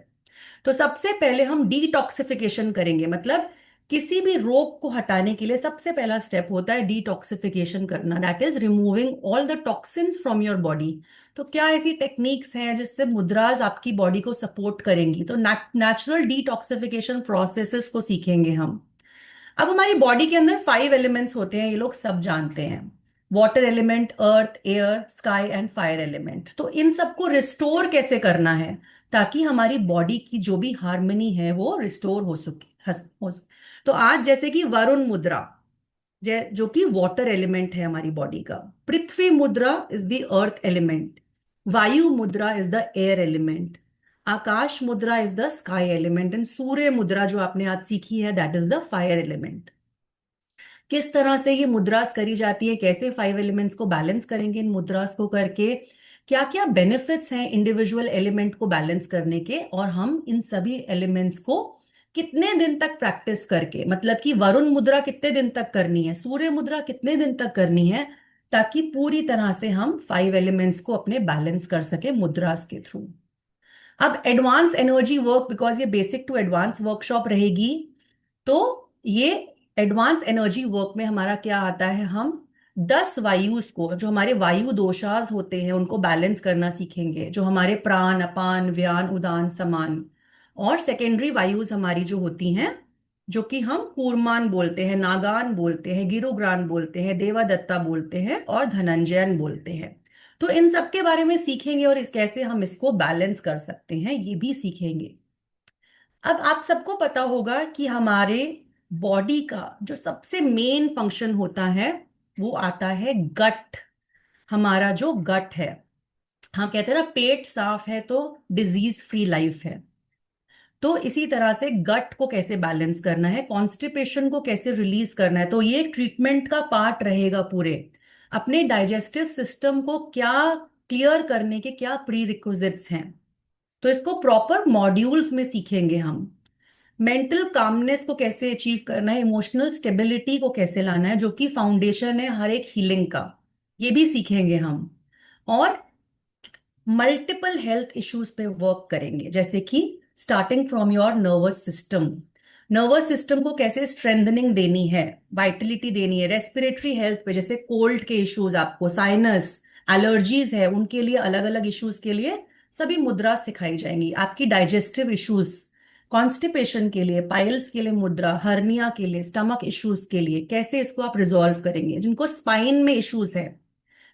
[SPEAKER 1] तो सबसे पहले हम डिटॉक्सिफिकेशन करेंगे, मतलब किसी भी रोग को हटाने के लिए सबसे पहला स्टेप होता है डिटॉक्सिफिकेशन करना, that is removing all the toxins from your body. तो क्या ऐसी टेक्निक्स हैं जिससे मुद्राज आपकी बॉडी को सपोर्ट करेंगी? तो नेचुरल डिटॉक्सिफिकेशन प्रोसेसेस को सीखेंगे हम। अब हमारी बॉडी के अंदर 5 एलिमेंट्स होते हैं, ये लोग सब जानते हैं, water element, earth, air, sky and fire element. तो इन सबको रिस्टोर कैसे करना है ताकि हमारी बॉडी की जो भी हार्मनी है वो रिस्टोर हो सके, तो आज जैसे कि वरुण मुद्रा, जो कि वाटर एलिमेंट है हमारी बॉडी का, पृथ्वी मुद्रा is the earth element, Vayu Mudra is the air element, Akash Mudra is the sky element, and Surya Mudra जो आपने आज सीखी है that is the fire element. किस तरह से ये मुद्रास करी जाती है, कैसे 5 एलिमेंट्स को बैलेंस करेंगे इन मुद्रास को करके, क्या क्या बेनिफिट्स हैं इंडिविजुअल एलिमेंट को बैलेंस करने के, और हम इन सभी एलिमेंट्स को कितने दिन तक प्रैक्टिस करके, मतलब कि वरुण मुद्रा कितने दिन तक करनी है, सूर्य मुद्रा कितने दिन तक करनी है, ताकि पूरी तरह से हम 5 एलिमेंट्स को अपने बैलेंस कर सके मुद्रास के थ्रू। अब एडवांस एनर्जी वर्क, बिकॉज ये बेसिक टू एडवांस वर्कशॉप रहेगी, तो ये एडवांस एनर्जी वर्क में हमारा क्या आता है, हम 10 वायुस को, जो हमारे वायु दोषास होते हैं, उनको बैलेंस करना सीखेंगे, जो हमारे प्राण, अपान, व्यान, उदान, समान। और सेकेंडरी वायुस हमारी जो होती हैं, जो कि हम कूर्मान बोलते हैं, नागान बोलते हैं, गिरुग्रान बोलते हैं, देवादत्ता बोलते हैं और धनंजयन बोलते हैं। तो इन सब के बारे में सीखेंगे और इस कैसे हम इसको बैलेंस कर सकते हैं ये भी सीखेंगे। अब आप सबको पता होगा कि हमारे बॉडी का जो सबसे मेन फंक्शन होता है वो आता है गट। हमारा जो गट है, हम कहते हैं ना पेट साफ है तो डिजीज फ्री लाइफ है। तो इसी तरह से गट को कैसे बैलेंस करना है, कॉन्स्टिपेशन को कैसे रिलीज करना है, तो ये एक ट्रीटमेंट का पार्ट रहेगा पूरे। अपने डाइजेस्टिव सिस्टम को क्या क्लियर करने के क्या प्री रिक्विजिट्स हैं, तो इसको प्रॉपर मॉड्यूल्स में सीखेंगे हम। मेंटल कामनेस को कैसे अचीव करना है, इमोशनल स्टेबिलिटी को कैसे लाना है, जो कि फाउंडेशन है हर एक हीलिंग का, ये भी सीखेंगे हम। और मल्टीपल हेल्थ इश्यूज पे वर्क करेंगे, जैसे कि starting from your nervous system. Nervous system को कैसे स्ट्रेंथनिंग देनी है, वाइटलिटी देनी है, रेस्पिरेटरी हेल्थ पे, जैसे कोल्ड के इश्यूज, आपको साइनस, एलर्जीज है, उनके लिए अलग अलग इश्यूज के लिए सभी मुद्रा सिखाई जाएंगी। आपकी डाइजेस्टिव इश्यूज, कॉन्स्टिपेशन के लिए, पाइल्स के लिए मुद्रा, हर्निया के लिए, स्टमक इश्यूज के लिए कैसे इसको आप रिजॉल्व करेंगे। जिनको स्पाइन में इश्यूज है,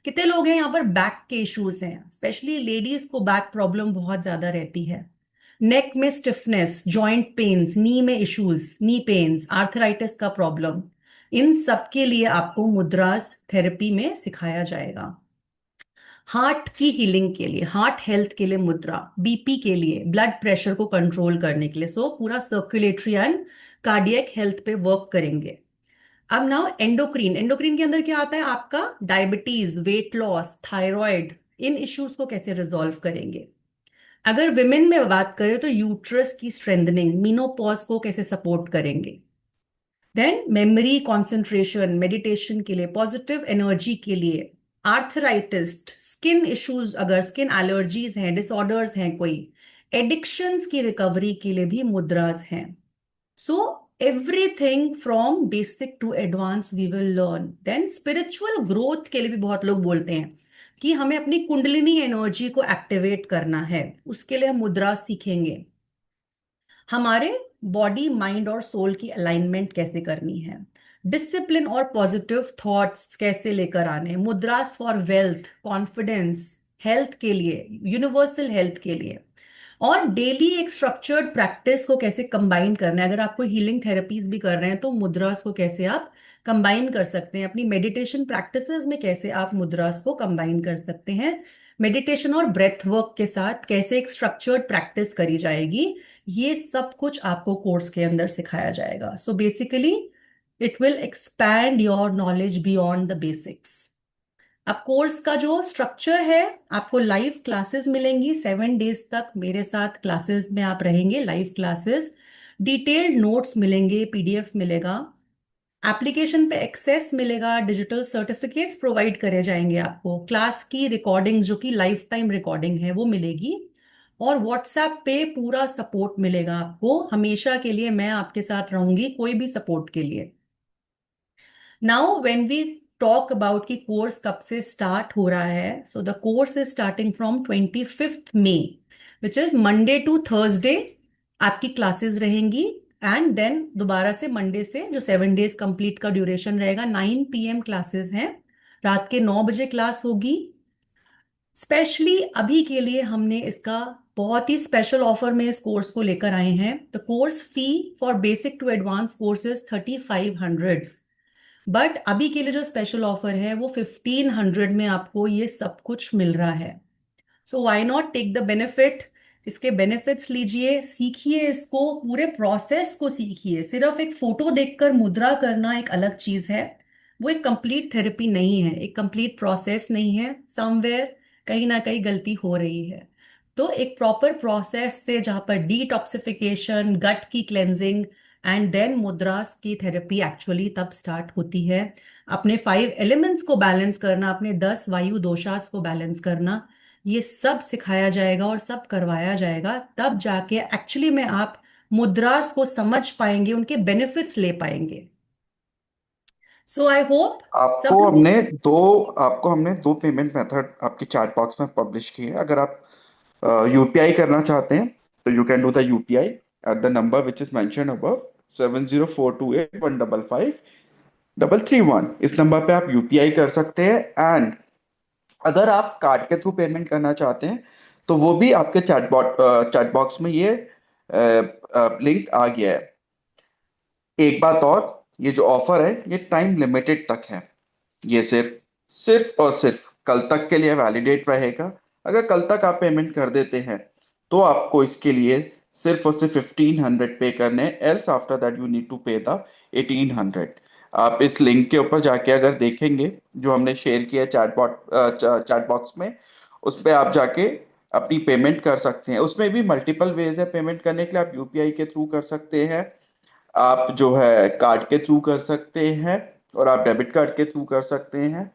[SPEAKER 1] कितने लोग हैं यहाँ पर बैक के इश्यूज हैं, स्पेशली लेडीज को बैक प्रॉब्लम बहुत ज्यादा रहती है। नेक में स्टिफनेस, जॉइंट पेन्स, नी में इश्यूज, नी पेन्स, आर्थराइटिस का प्रॉब्लम, इन सब के लिए आपको मुद्रास थेरेपी में सिखाया जाएगा। हार्ट की हीलिंग के लिए, हार्ट हेल्थ के लिए मुद्रा, बीपी के लिए, ब्लड प्रेशर को कंट्रोल करने के लिए, सो पूरा सर्कुलेटरी एंड कार्डियक हेल्थ पे वर्क करेंगे। अब नाउ एंडोक्रीन, एंडोक्रीन के अंदर क्या आता है, आपका डायबिटीज, वेट लॉस, थायराइड, इन इश्यूज को कैसे रिजॉल्व करेंगे। अगर विमेन में बात करें तो यूट्रस की स्ट्रेंथनिंग, मीनोपॉज को कैसे सपोर्ट करेंगे। देन मेमोरी, कंसंट्रेशन, मेडिटेशन के लिए, पॉजिटिव एनर्जी के लिए, आर्थराइटिस, स्किन इश्यूज, अगर स्किन एलर्जीज हैं, डिसऑर्डर्स हैं कोई, एडिक्शंस की रिकवरी के लिए भी मुद्रास हैं। So everything from basic to advance we will learn. Then spiritual growth के लिए भी बहुत लोग बोलते हैं कि हमें अपनी कुंडलिनी एनर्जी को एक्टिवेट करना है, उसके लिए हम मुद्रा सीखेंगे। हमारे बॉडी, माइंड और सोल की अलाइनमेंट कैसे करनी है, डिसिप्लिन और पॉजिटिव थॉट्स कैसे लेकर आने, मुद्रास फॉर वेल्थ, कॉन्फिडेंस, हेल्थ के लिए, यूनिवर्सल हेल्थ के लिए। और डेली एक स्ट्रक्चर्ड प्रैक्टिस को कैसे कंबाइन करना है, अगर आपको हीलिंग थेरेपीज भी कर रहे हैं तो मुद्रास को कैसे आप कंबाइन कर सकते हैं, अपनी मेडिटेशन प्रैक्टिसेस में कैसे आप मुद्रास को कंबाइन कर सकते हैं, मेडिटेशन और ब्रेथ वर्क के साथ कैसे एक स्ट्रक्चर्ड प्रैक्टिस करी जाएगी, ये सब कुछ आपको कोर्स के अंदर सिखाया जाएगा। So basically it will expand your knowledge beyond the basics. अब कोर्स का जो स्ट्रक्चर है, आपको लाइव क्लासेस मिलेंगी, 7 डेज तक मेरे साथ क्लासेस में आप रहेंगे, लाइव क्लासेस, डिटेल्ड नोट्स मिलेंगे, पीडीएफ मिलेगा, एप्लीकेशन पे एक्सेस मिलेगा, डिजिटल सर्टिफिकेट्स प्रोवाइड करे जाएंगे आपको, क्लास की रिकॉर्डिंग्स जो कि लाइफ टाइम रिकॉर्डिंग है वो मिलेगी, और व्हाट्सएप पे पूरा सपोर्ट मिलेगा आपको हमेशा के लिए। मैं आपके साथ रहूंगी कोई भी सपोर्ट के लिए। Now when we talk about कि कोर्स कब से स्टार्ट हो रहा है, so the course is starting from 25 May, which is Monday to Thursday आपकी क्लासेस रहेंगी। एंड देन दोबारा से मंडे से जो 7 डेज कंप्लीट का ड्यूरेशन रहेगा, 9 PM क्लासेस हैं, रात के 9 बजे क्लास होगी। स्पेशली अभी के लिए हमने इसका बहुत ही स्पेशल ऑफर में इस कोर्स को लेकर आए हैं। The course fee for basic to advance courses 3500, but अभी के लिए जो स्पेशल ऑफर है वो 1500 में आपको ये सब कुछ मिल रहा है। So why not take the benefit, इसके बेनिफिट्स लीजिए, सीखिए, इसको पूरे प्रोसेस को सीखिए। सिर्फ एक फोटो देखकर मुद्रा करना एक अलग चीज है, वो एक कंप्लीट थेरेपी नहीं है, एक कंप्लीट प्रोसेस नहीं है, समवेयर कहीं ना कहीं गलती हो रही है। तो एक प्रॉपर प्रोसेस से जहां पर डिटॉक्सिफिकेशन, गट की क्लेंजिंग एंड देन मुद्रास की थेरेपी एक्चुअली तब स्टार्ट होती है। अपने 5 एलिमेंट्स को बैलेंस करना, अपने 10 वायु दोषास को बैलेंस करना, ये सब सिखाया जाएगा और सब करवाया जाएगा। तब जाके एक्चुअली में आप मुद्रास को समझ पाएंगे, उनके बेनिफिट्स ले पाएंगे। सो आई होप सब
[SPEAKER 2] आपको
[SPEAKER 1] लोग।
[SPEAKER 2] हमने दो आपको हमने दो पेमेंट मेथड आपकी चैट बॉक्स में पब्लिश किए हैं। अगर आप यूपीआई करना चाहते हैं तो you can do the UPI at the number which is mention above, 7042815533 1। इस नंबर पे आप यूपीआई कर सकते हैं। एंड अगर आप कार्ड के थ्रू पेमेंट करना चाहते हैं तो वो भी आपके चैट बॉक्स में ये लिंक आ गया है। एक बात और, ये जो ऑफर है ये टाइम लिमिटेड तक है। ये सिर्फ सिर्फ और सिर्फ कल तक के लिए वैलिडेट रहेगा। अगर कल तक आप पेमेंट कर देते हैं तो आपको इसके लिए सिर्फ और सिर्फ 1500 पे करने, else after that you need to pay the 1800। आप इस लिंक के ऊपर जाके अगर देखेंगे जो हमने शेयर किया चैट बॉक्स में, उस पे आप जाके अपनी पेमेंट कर सकते हैं। उसमें भी मल्टीपल वेज है पेमेंट करने के लिए। आप यूपीआई के थ्रू कर सकते हैं, आप जो है कार्ड के थ्रू कर सकते हैं, और आप डेबिट कार्ड के थ्रू कर सकते हैं।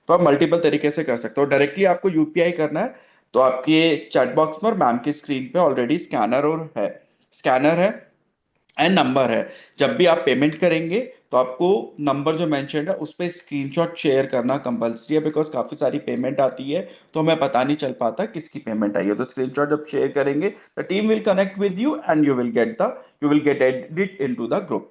[SPEAKER 2] तो आप मल्टीपल तरीके से कर सकते हो। डायरेक्टली आपको यूपीआई करना है तो आपके चैट बॉक्स में और मैम की स्क्रीन पे ऑलरेडी स्कैनर है एंड नंबर है। जब भी आप पेमेंट करेंगे तो आपको नंबर जो मेंशन्ड है उस पर स्क्रीनशॉट शेयर करना कंपलसरी है, बिकॉज काफी सारी पेमेंट आती है तो हमें पता नहीं चल पाता किसकी पेमेंट आई है। तो स्क्रीनशॉट जब शेयर करेंगे the team will connect with you and you will get edit into the group.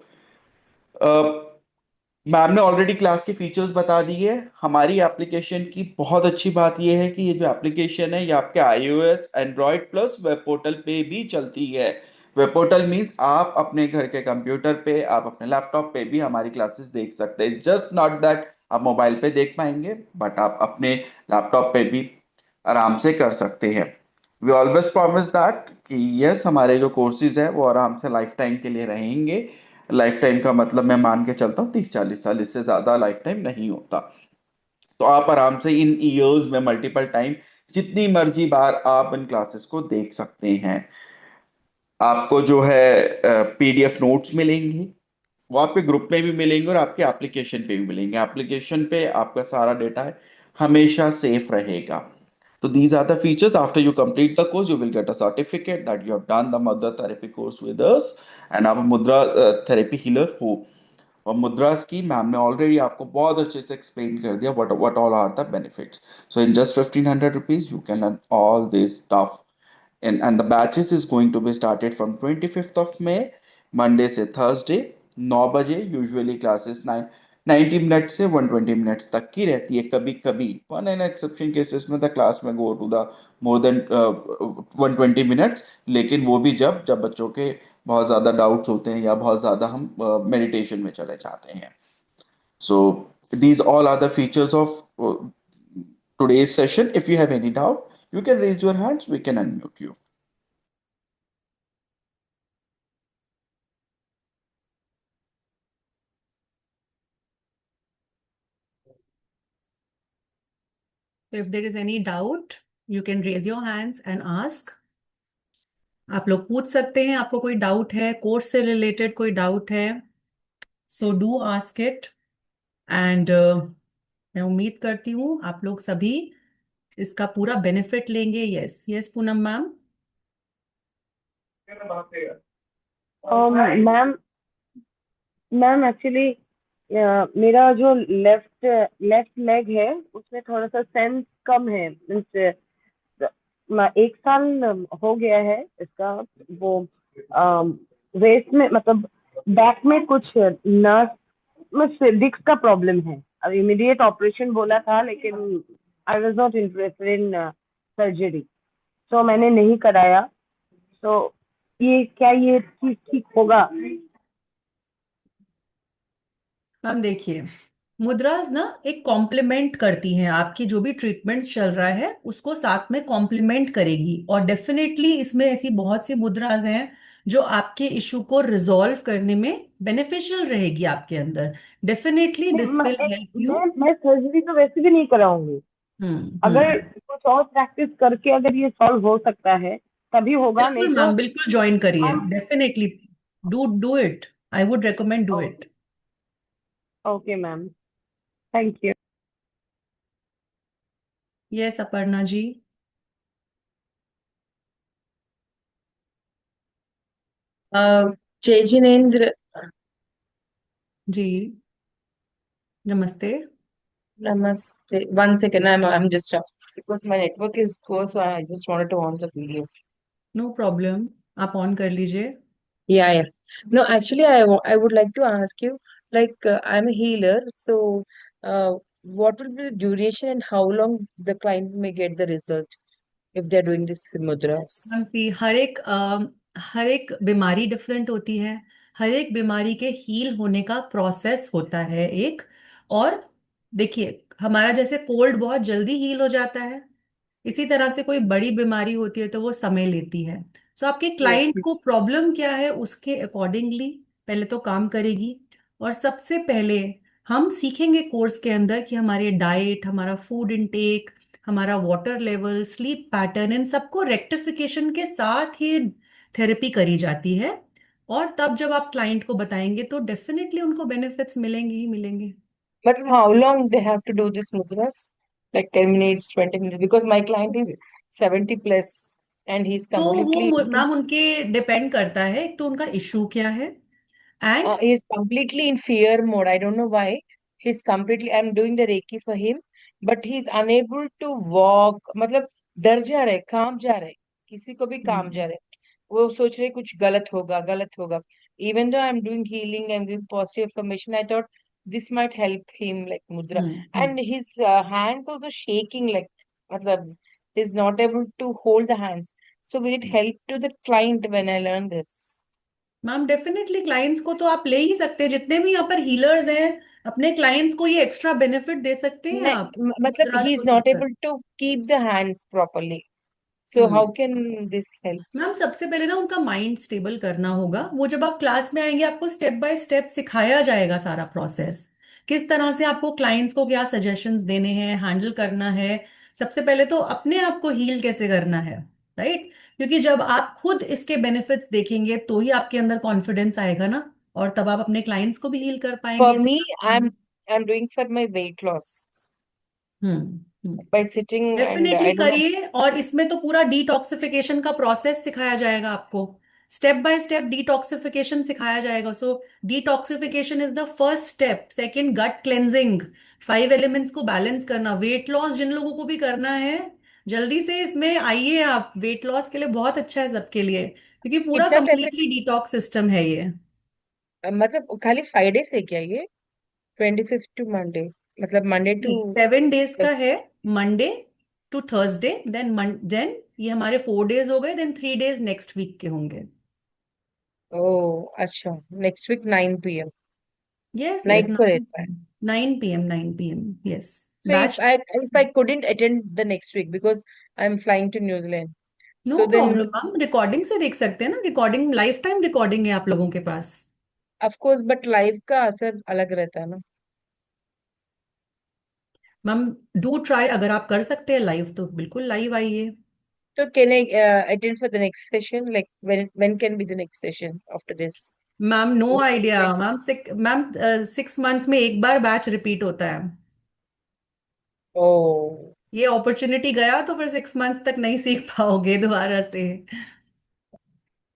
[SPEAKER 2] Ma'am ने ऑलरेडी क्लास के फीचर्स बता दिए। हमारी एप्लीकेशन की बहुत अच्छी बात यह है कि ये जो एप्लीकेशन है ये आपके iOS, Android plus web portal पे भी चलती है। वेब पोर्टल मींस आप अपने घर के कंप्यूटर पे, आप अपने लैपटॉप पे भी हमारी क्लासेस देख सकते हैं। जस्ट नॉट दैट आप मोबाइल पे देख पाएंगे, बट आप अपने लैपटॉप पे भी आराम से कर सकते हैं। वी ऑलवेज प्रॉमिस दैट कि यस, हमारे जो कोर्सेज है वो आराम से लाइफ टाइम के लिए रहेंगे। लाइफ टाइम का मतलब मैं मान के चलता हूँ 30-40 साल, इससे ज्यादा लाइफ टाइम नहीं होता। तो आप आराम से इन ईयर्स में मल्टीपल टाइम जितनी मर्जी बार आप इन क्लासेस को देख सकते हैं। आपको जो है पीडीएफ नोट्स मिलेंगे, वो आपके ग्रुप में भी मिलेंगे और आपके एप्लीकेशन पे भी मिलेंगे। एप्लीकेशन पे आपका सारा डेटा है हमेशा सेफ रहेगा। So these are the features. After you complete the course, you will get a certificate that you have done the Mudra therapy course with us, and I'm a Mudra therapy healer who, और मुद्रास की ma'am ने already आपको बहुत अच्छे से explain कर दिया what all are the benefits. So in just 1500 rupees you can learn all this stuff. And the batches is going to be started from 25th of May, Monday से Thursday, 9 बजे। Usually classes 90 minute से 120 minutes तक की रहती है। कभी कभी one an exception cases में द क्लास में go to the more than 120 minutes, लेकिन वो भी जब जब बच्चों के बहुत ज़्यादा डाउट्स होते हैं या बहुत ज़्यादा हम मेडिटेशन में चले जाते हैं। सो these all are the features of today's session. If you have any doubt, you can raise your hands, we can unmute you.
[SPEAKER 1] So if there is any doubt, you can raise your hands and ask. आप लोग पूछ सकते हैं, आपको कोई doubt है, course से related कोई डाउट है, so do ask it. And मैं उम्मीद करती हूँ आप लोग सभी इसका पूरा बेनिफिट लेंगे। Yes yes Poonam ma'am.
[SPEAKER 3] Ma'am ma'am actually मेरा जो लेफ्ट लेफ्ट लेग है उसमें थोड़ा सा सेंस कम है। मीन्स 1 साल हो गया है इसका। वो वेस्ट में मतलब बैक में कुछ नर्व में डिस्क का प्रॉब्लम है। अब इमीडिएट ऑपरेशन बोला था लेकिन I was not interested in surgery, तो मैंने नहीं कराया। तो ये क्या ये ठीक ठीक होगा?
[SPEAKER 1] मैम देखिए, मुद्रास ना एक कॉम्प्लीमेंट करती हैं, आपकी जो भी ट्रीटमेंट्स चल रहा है उसको साथ में कॉम्प्लीमेंट करेगी। और डेफिनेटली इसमें ऐसी बहुत सी मुद्रास हैं जो आपके इशू को रिजॉल्व करने में बेनिफिशियल रहेगी आपके अंदर। डेफिनेटली
[SPEAKER 3] नहीं,
[SPEAKER 1] दिस विल हेल्प यू।
[SPEAKER 3] मैं सर्जरी तो वैसे भी नहीं कराऊंगी। अगर
[SPEAKER 1] हम्म।
[SPEAKER 3] कुछ और प्रैक्टिस करके अगर ये सॉल्व हो सकता है तभी होगा, नहीं
[SPEAKER 1] बिल्कुल
[SPEAKER 3] तो
[SPEAKER 1] मैम, बिल्कुल ज्वाइन करिए,
[SPEAKER 3] हम।
[SPEAKER 1] Definitely do do it. I would recommend do it.
[SPEAKER 3] Okay ma'am, thank you.
[SPEAKER 1] Yes Aparna ji.
[SPEAKER 4] जय जिनेन्द्र।
[SPEAKER 1] जी नमस्ते।
[SPEAKER 4] Namaste. 1 second, I'm just because my network is poor, so I just wanted to on the video.
[SPEAKER 1] No problem, आप on कर लीजिए।
[SPEAKER 4] Yeah, yeah. No, actually, I would like to ask you, like, I'm a healer, so what will be the duration and how long the client may get the result if they're doing this
[SPEAKER 1] ma'am
[SPEAKER 4] mudras?
[SPEAKER 1] सी हर एक बीमारी different होती है। हर एक बीमारी के heal होने का process होता है एक। और देखिए, हमारा जैसे कोल्ड बहुत जल्दी हील हो जाता है, इसी तरह से कोई बड़ी बीमारी होती है तो वो समय लेती है। सो आपके
[SPEAKER 4] Yes,
[SPEAKER 1] क्लाइंट को
[SPEAKER 4] yes.
[SPEAKER 1] प्रॉब्लम क्या है उसके अकॉर्डिंगली पहले तो काम करेगी। और सबसे पहले हम सीखेंगे कोर्स के अंदर कि हमारे डाइट, हमारा फूड इनटेक, हमारा वाटर लेवल, स्लीप पैटर्न, इन सबको रेक्टिफिकेशन के साथ ही थेरेपी करी जाती है। और तब जब आप क्लाइंट को बताएंगे तो डेफिनेटली उनको बेनिफिट्स मिलेंगे ही मिलेंगे।
[SPEAKER 4] But how long they have to do this mudras? Like 10 minutes, 20 minutes? Because my client is 70 plus and he's
[SPEAKER 1] तो वो
[SPEAKER 4] completely
[SPEAKER 1] मैम उनके डिपेंड करता है, एक तो उनका इशू क्या है and.
[SPEAKER 4] he's completely in fear mode. I don't know why. He's completely, I'm doing the Reiki for him, but he's unable to walk. मतलब डर जा रहे, काम जा रहे, किसी को भी काम जा रहे। वो सोच रहे कुछ गलत होगा, गलत होगा। Even though I'm doing healing and giving positive information, I thought this might help him like mudra.
[SPEAKER 1] Hmm.
[SPEAKER 4] And his hands also shaking like, मतलब he's not able to hold the hands. So will it help to the client when I learn this?
[SPEAKER 1] Ma'am definitely clients को तो आप ले ही सकते हैं, जितने भी यहाँ पर हीलर्स हैं अपने क्लाइंट्स को ये एक्स्ट्रा बेनिफिट दे सकते हैं आप
[SPEAKER 4] मतलब
[SPEAKER 1] मुद्रास
[SPEAKER 4] he
[SPEAKER 1] को
[SPEAKER 4] is not
[SPEAKER 1] सीखकर।
[SPEAKER 4] able to keep the hands properly. So
[SPEAKER 1] hmm.
[SPEAKER 4] how can this help?
[SPEAKER 1] Ma'am सबसे पहले ना उनका माइंड स्टेबल करना होगा। वो जब आप क्लास में आएंगे आपको स्टेप बाय स्टेप सिखाया जाएगा सारा प्रोसेस, किस तरह से आपको क्लाइंट्स को क्या सजेशंस देने हैं, हैंडल करना है। सबसे पहले तो अपने आप को हील कैसे करना है, राइट? क्योंकि जब आप खुद इसके बेनिफिट्स देखेंगे तो ही आपके अंदर कॉन्फिडेंस आएगा ना, और तब आप अपने क्लाइंट्स को भी हील कर पाएंगे
[SPEAKER 4] For
[SPEAKER 1] इसी
[SPEAKER 4] me,
[SPEAKER 1] तरह।
[SPEAKER 4] I'm doing for my weight loss
[SPEAKER 1] hmm.
[SPEAKER 4] by sitting and
[SPEAKER 1] definitely
[SPEAKER 4] I don't know.
[SPEAKER 1] करिए, और इसमें तो पूरा डिटॉक्सिफिकेशन का प्रोसेस सिखाया जाएगा आपको। स्टेप बाय स्टेप डिटॉक्सिफिकेशन सिखाया जाएगा। So detoxification is the first step. Second, gut cleansing, 5 elements को बैलेंस करना। वेट लॉस जिन लोगों को भी करना है, जल्दी से इसमें आइए आप। वेट लॉस के लिए बहुत अच्छा है सबके लिए, क्योंकि पूरा
[SPEAKER 4] कितना टाइम
[SPEAKER 1] कंप्लीटली डिटॉक्स सिस्टम है ये।
[SPEAKER 4] मतलब खाली 5 days है क्या ये? 25th to Monday, मतलब Monday to
[SPEAKER 1] 7 डेज का है,
[SPEAKER 4] Thursday.
[SPEAKER 1] Monday to Thursday, then ये हमारे 4 डेज हो गए, देन 3 डेज नेक्स्ट वीक के होंगे।
[SPEAKER 4] Oh, अच्छा, next week 9 p.m.
[SPEAKER 1] Yes yes,
[SPEAKER 4] night को रहता है।
[SPEAKER 1] 9 PM, 9 PM, yes.
[SPEAKER 4] So
[SPEAKER 1] batch.
[SPEAKER 4] if I couldn't attend the next week because I'm flying to New Zealand,
[SPEAKER 1] no
[SPEAKER 4] so then
[SPEAKER 1] problem, हम recording से देख सकते हैं ना। रिकॉर्डिंग लाइफ टाइम रिकॉर्डिंग है आप लोगों के पास।
[SPEAKER 4] of course, but live का असर अलग रहता है ना।
[SPEAKER 1] मैम डू ट्राई, अगर आप कर सकते हैं लाइव तो बिल्कुल लाइव आइए।
[SPEAKER 4] So can I attend for the next session? Like when can be the next session after this?
[SPEAKER 1] Ma'am no idea ma'am. Ma'am 6 months में एक बार बैच रिपीट होता है।
[SPEAKER 4] Oh,
[SPEAKER 1] ये अपॉर्चुनिटी गया तो फिर 6 मंथ्स तक नहीं सीख पाओगे दोबारा से।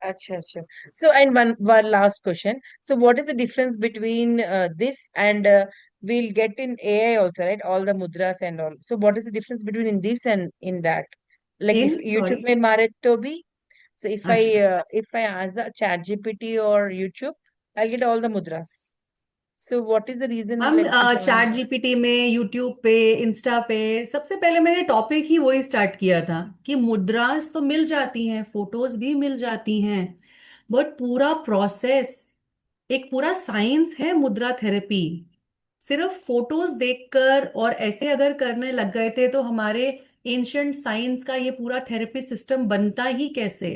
[SPEAKER 4] acha, acha. So and one last question. So what is the difference between this and we'll get in AI also, right? All the mudras and all. So what is the difference between in this and in that? Like if
[SPEAKER 1] in
[SPEAKER 4] YouTube
[SPEAKER 1] sorry.
[SPEAKER 4] में मारे तो भी. So
[SPEAKER 1] अच्छा,
[SPEAKER 4] if I ask the chat GPT or YouTube, I'll get all the mudras. So what is the reason
[SPEAKER 1] हम
[SPEAKER 4] like behind
[SPEAKER 1] chat
[SPEAKER 4] that?
[SPEAKER 1] GPT में, YouTube पे, Insta पे, सबसे पहले मैंने टॉपिक ही वही स्टार्ट किया था कि मुद्रास तो मिल जाती हैं, फोटोज भी मिल जाती हैं, बट पूरा प्रोसेस, एक पूरा साइंस है मुद्रा थेरेपी। सिर्फ फोटोज देखकर और ऐसे अगर करने लग गए थे तो हमारे एंशंट साइंस का ये पूरा थेरेपी सिस्टम बनता ही कैसे?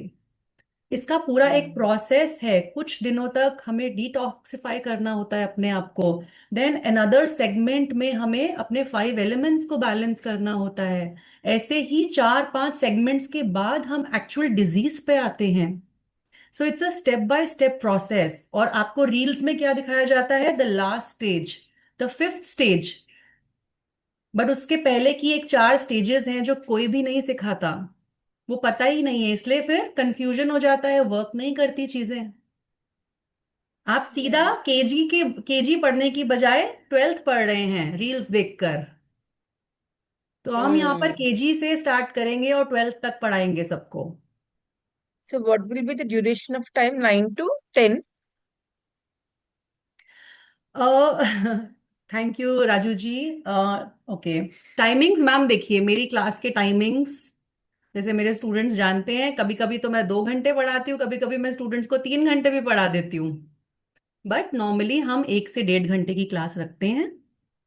[SPEAKER 1] इसका पूरा एक प्रोसेस है, कुछ दिनों तक हमें डिटॉक्सिफाई करना होता है अपने आप को। देन अनदर सेगमेंट में हमें अपने 5 एलिमेंट्स को बैलेंस करना होता है। ऐसे ही 4-5 सेगमेंट्स के बाद हम एक्चुअल डिजीज पे आते हैं। So it's a step by step process. और आपको रील्स में क्या दिखाया जाता है? The last stage, the 5th stage. But उसके पहले की एक 4 स्टेजेस हैं जो कोई भी नहीं सिखाता, वो पता ही नहीं है, इसलिए फिर कंफ्यूजन हो जाता है, वर्क नहीं करती चीजें। आप सीधा केजी पढ़ने की बजाय 12th पढ़ रहे हैं रील्स देखकर। तो हम यहाँ पर
[SPEAKER 4] Hmm.
[SPEAKER 1] केजी से स्टार्ट करेंगे और 12th तक पढ़ाएंगे सबको।
[SPEAKER 4] So what will be the duration of time? 9 to 10?
[SPEAKER 1] Thank you Raju ji. Okay, timings ma'am देखिए, मेरी क्लास के टाइमिंग्स जैसे मेरे स्टूडेंट्स जानते हैं, कभी कभी तो मैं 2 घंटे पढ़ाती हूँ, कभी कभी मैं स्टूडेंट्स को 3 घंटे भी पढ़ा देती हूँ। बट नॉर्मली हम 1 से 1.5 घंटे की क्लास रखते हैं,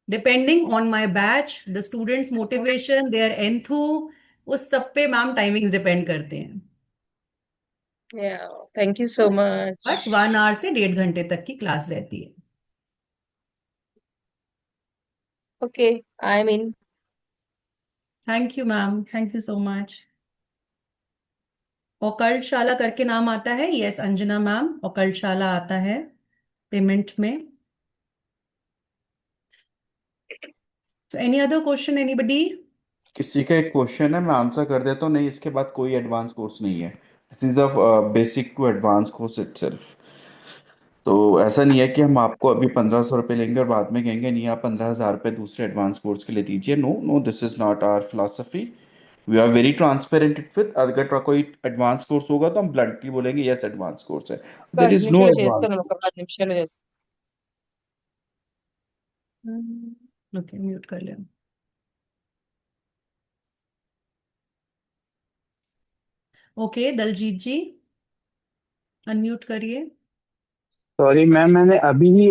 [SPEAKER 1] depending on my batch, the students motivation, their enthu, उस सब पे मैम टाइमिंग्स डिपेंड करते हैं।
[SPEAKER 4] Yeah, thank you so
[SPEAKER 1] but
[SPEAKER 4] much.
[SPEAKER 1] 1 hour से 1.5 घंटे तक की क्लास रहती है।
[SPEAKER 4] Okay, I'm in.
[SPEAKER 1] Thank you ma'am, thank you so much. Occultshala करके नाम आता है, यस अंजना मैम, ओकल्टशाला आता है पेमेंट में। So any other question, anybody?
[SPEAKER 2] किसी का एक क्वेश्चन है, मैं आंसर कर देता हूँ। नहीं, इसके बाद कोई एडवांस कोर्स नहीं है। This is a basic to advance course itself. तो ऐसा नहीं है कि हम आपको अभी 1500 रुपये लेंगे और बाद में कहेंगे नहीं आप 15,000 रुपये दूसरे एडवांस कोर्स के लिए दीजिए। No no, this is not our philosophy. We are very transparent with, अगर कोई एडवांस कोर्स होगा तो हम ब्लंटली बोलेंगे यस एडवांस कोर्स है। देर इज नो
[SPEAKER 4] నిమిషాలు
[SPEAKER 2] एडवांस
[SPEAKER 4] చేస్తున్నాను, ఒక
[SPEAKER 2] कोर्स।
[SPEAKER 4] 10 నిమిషాలు చేస్తాను.
[SPEAKER 1] ओके, म्यूट कर लिया। ओके, दलजीत जी अनम्यूट करिए।
[SPEAKER 5] सॉरी मैम, मैंने अभी ही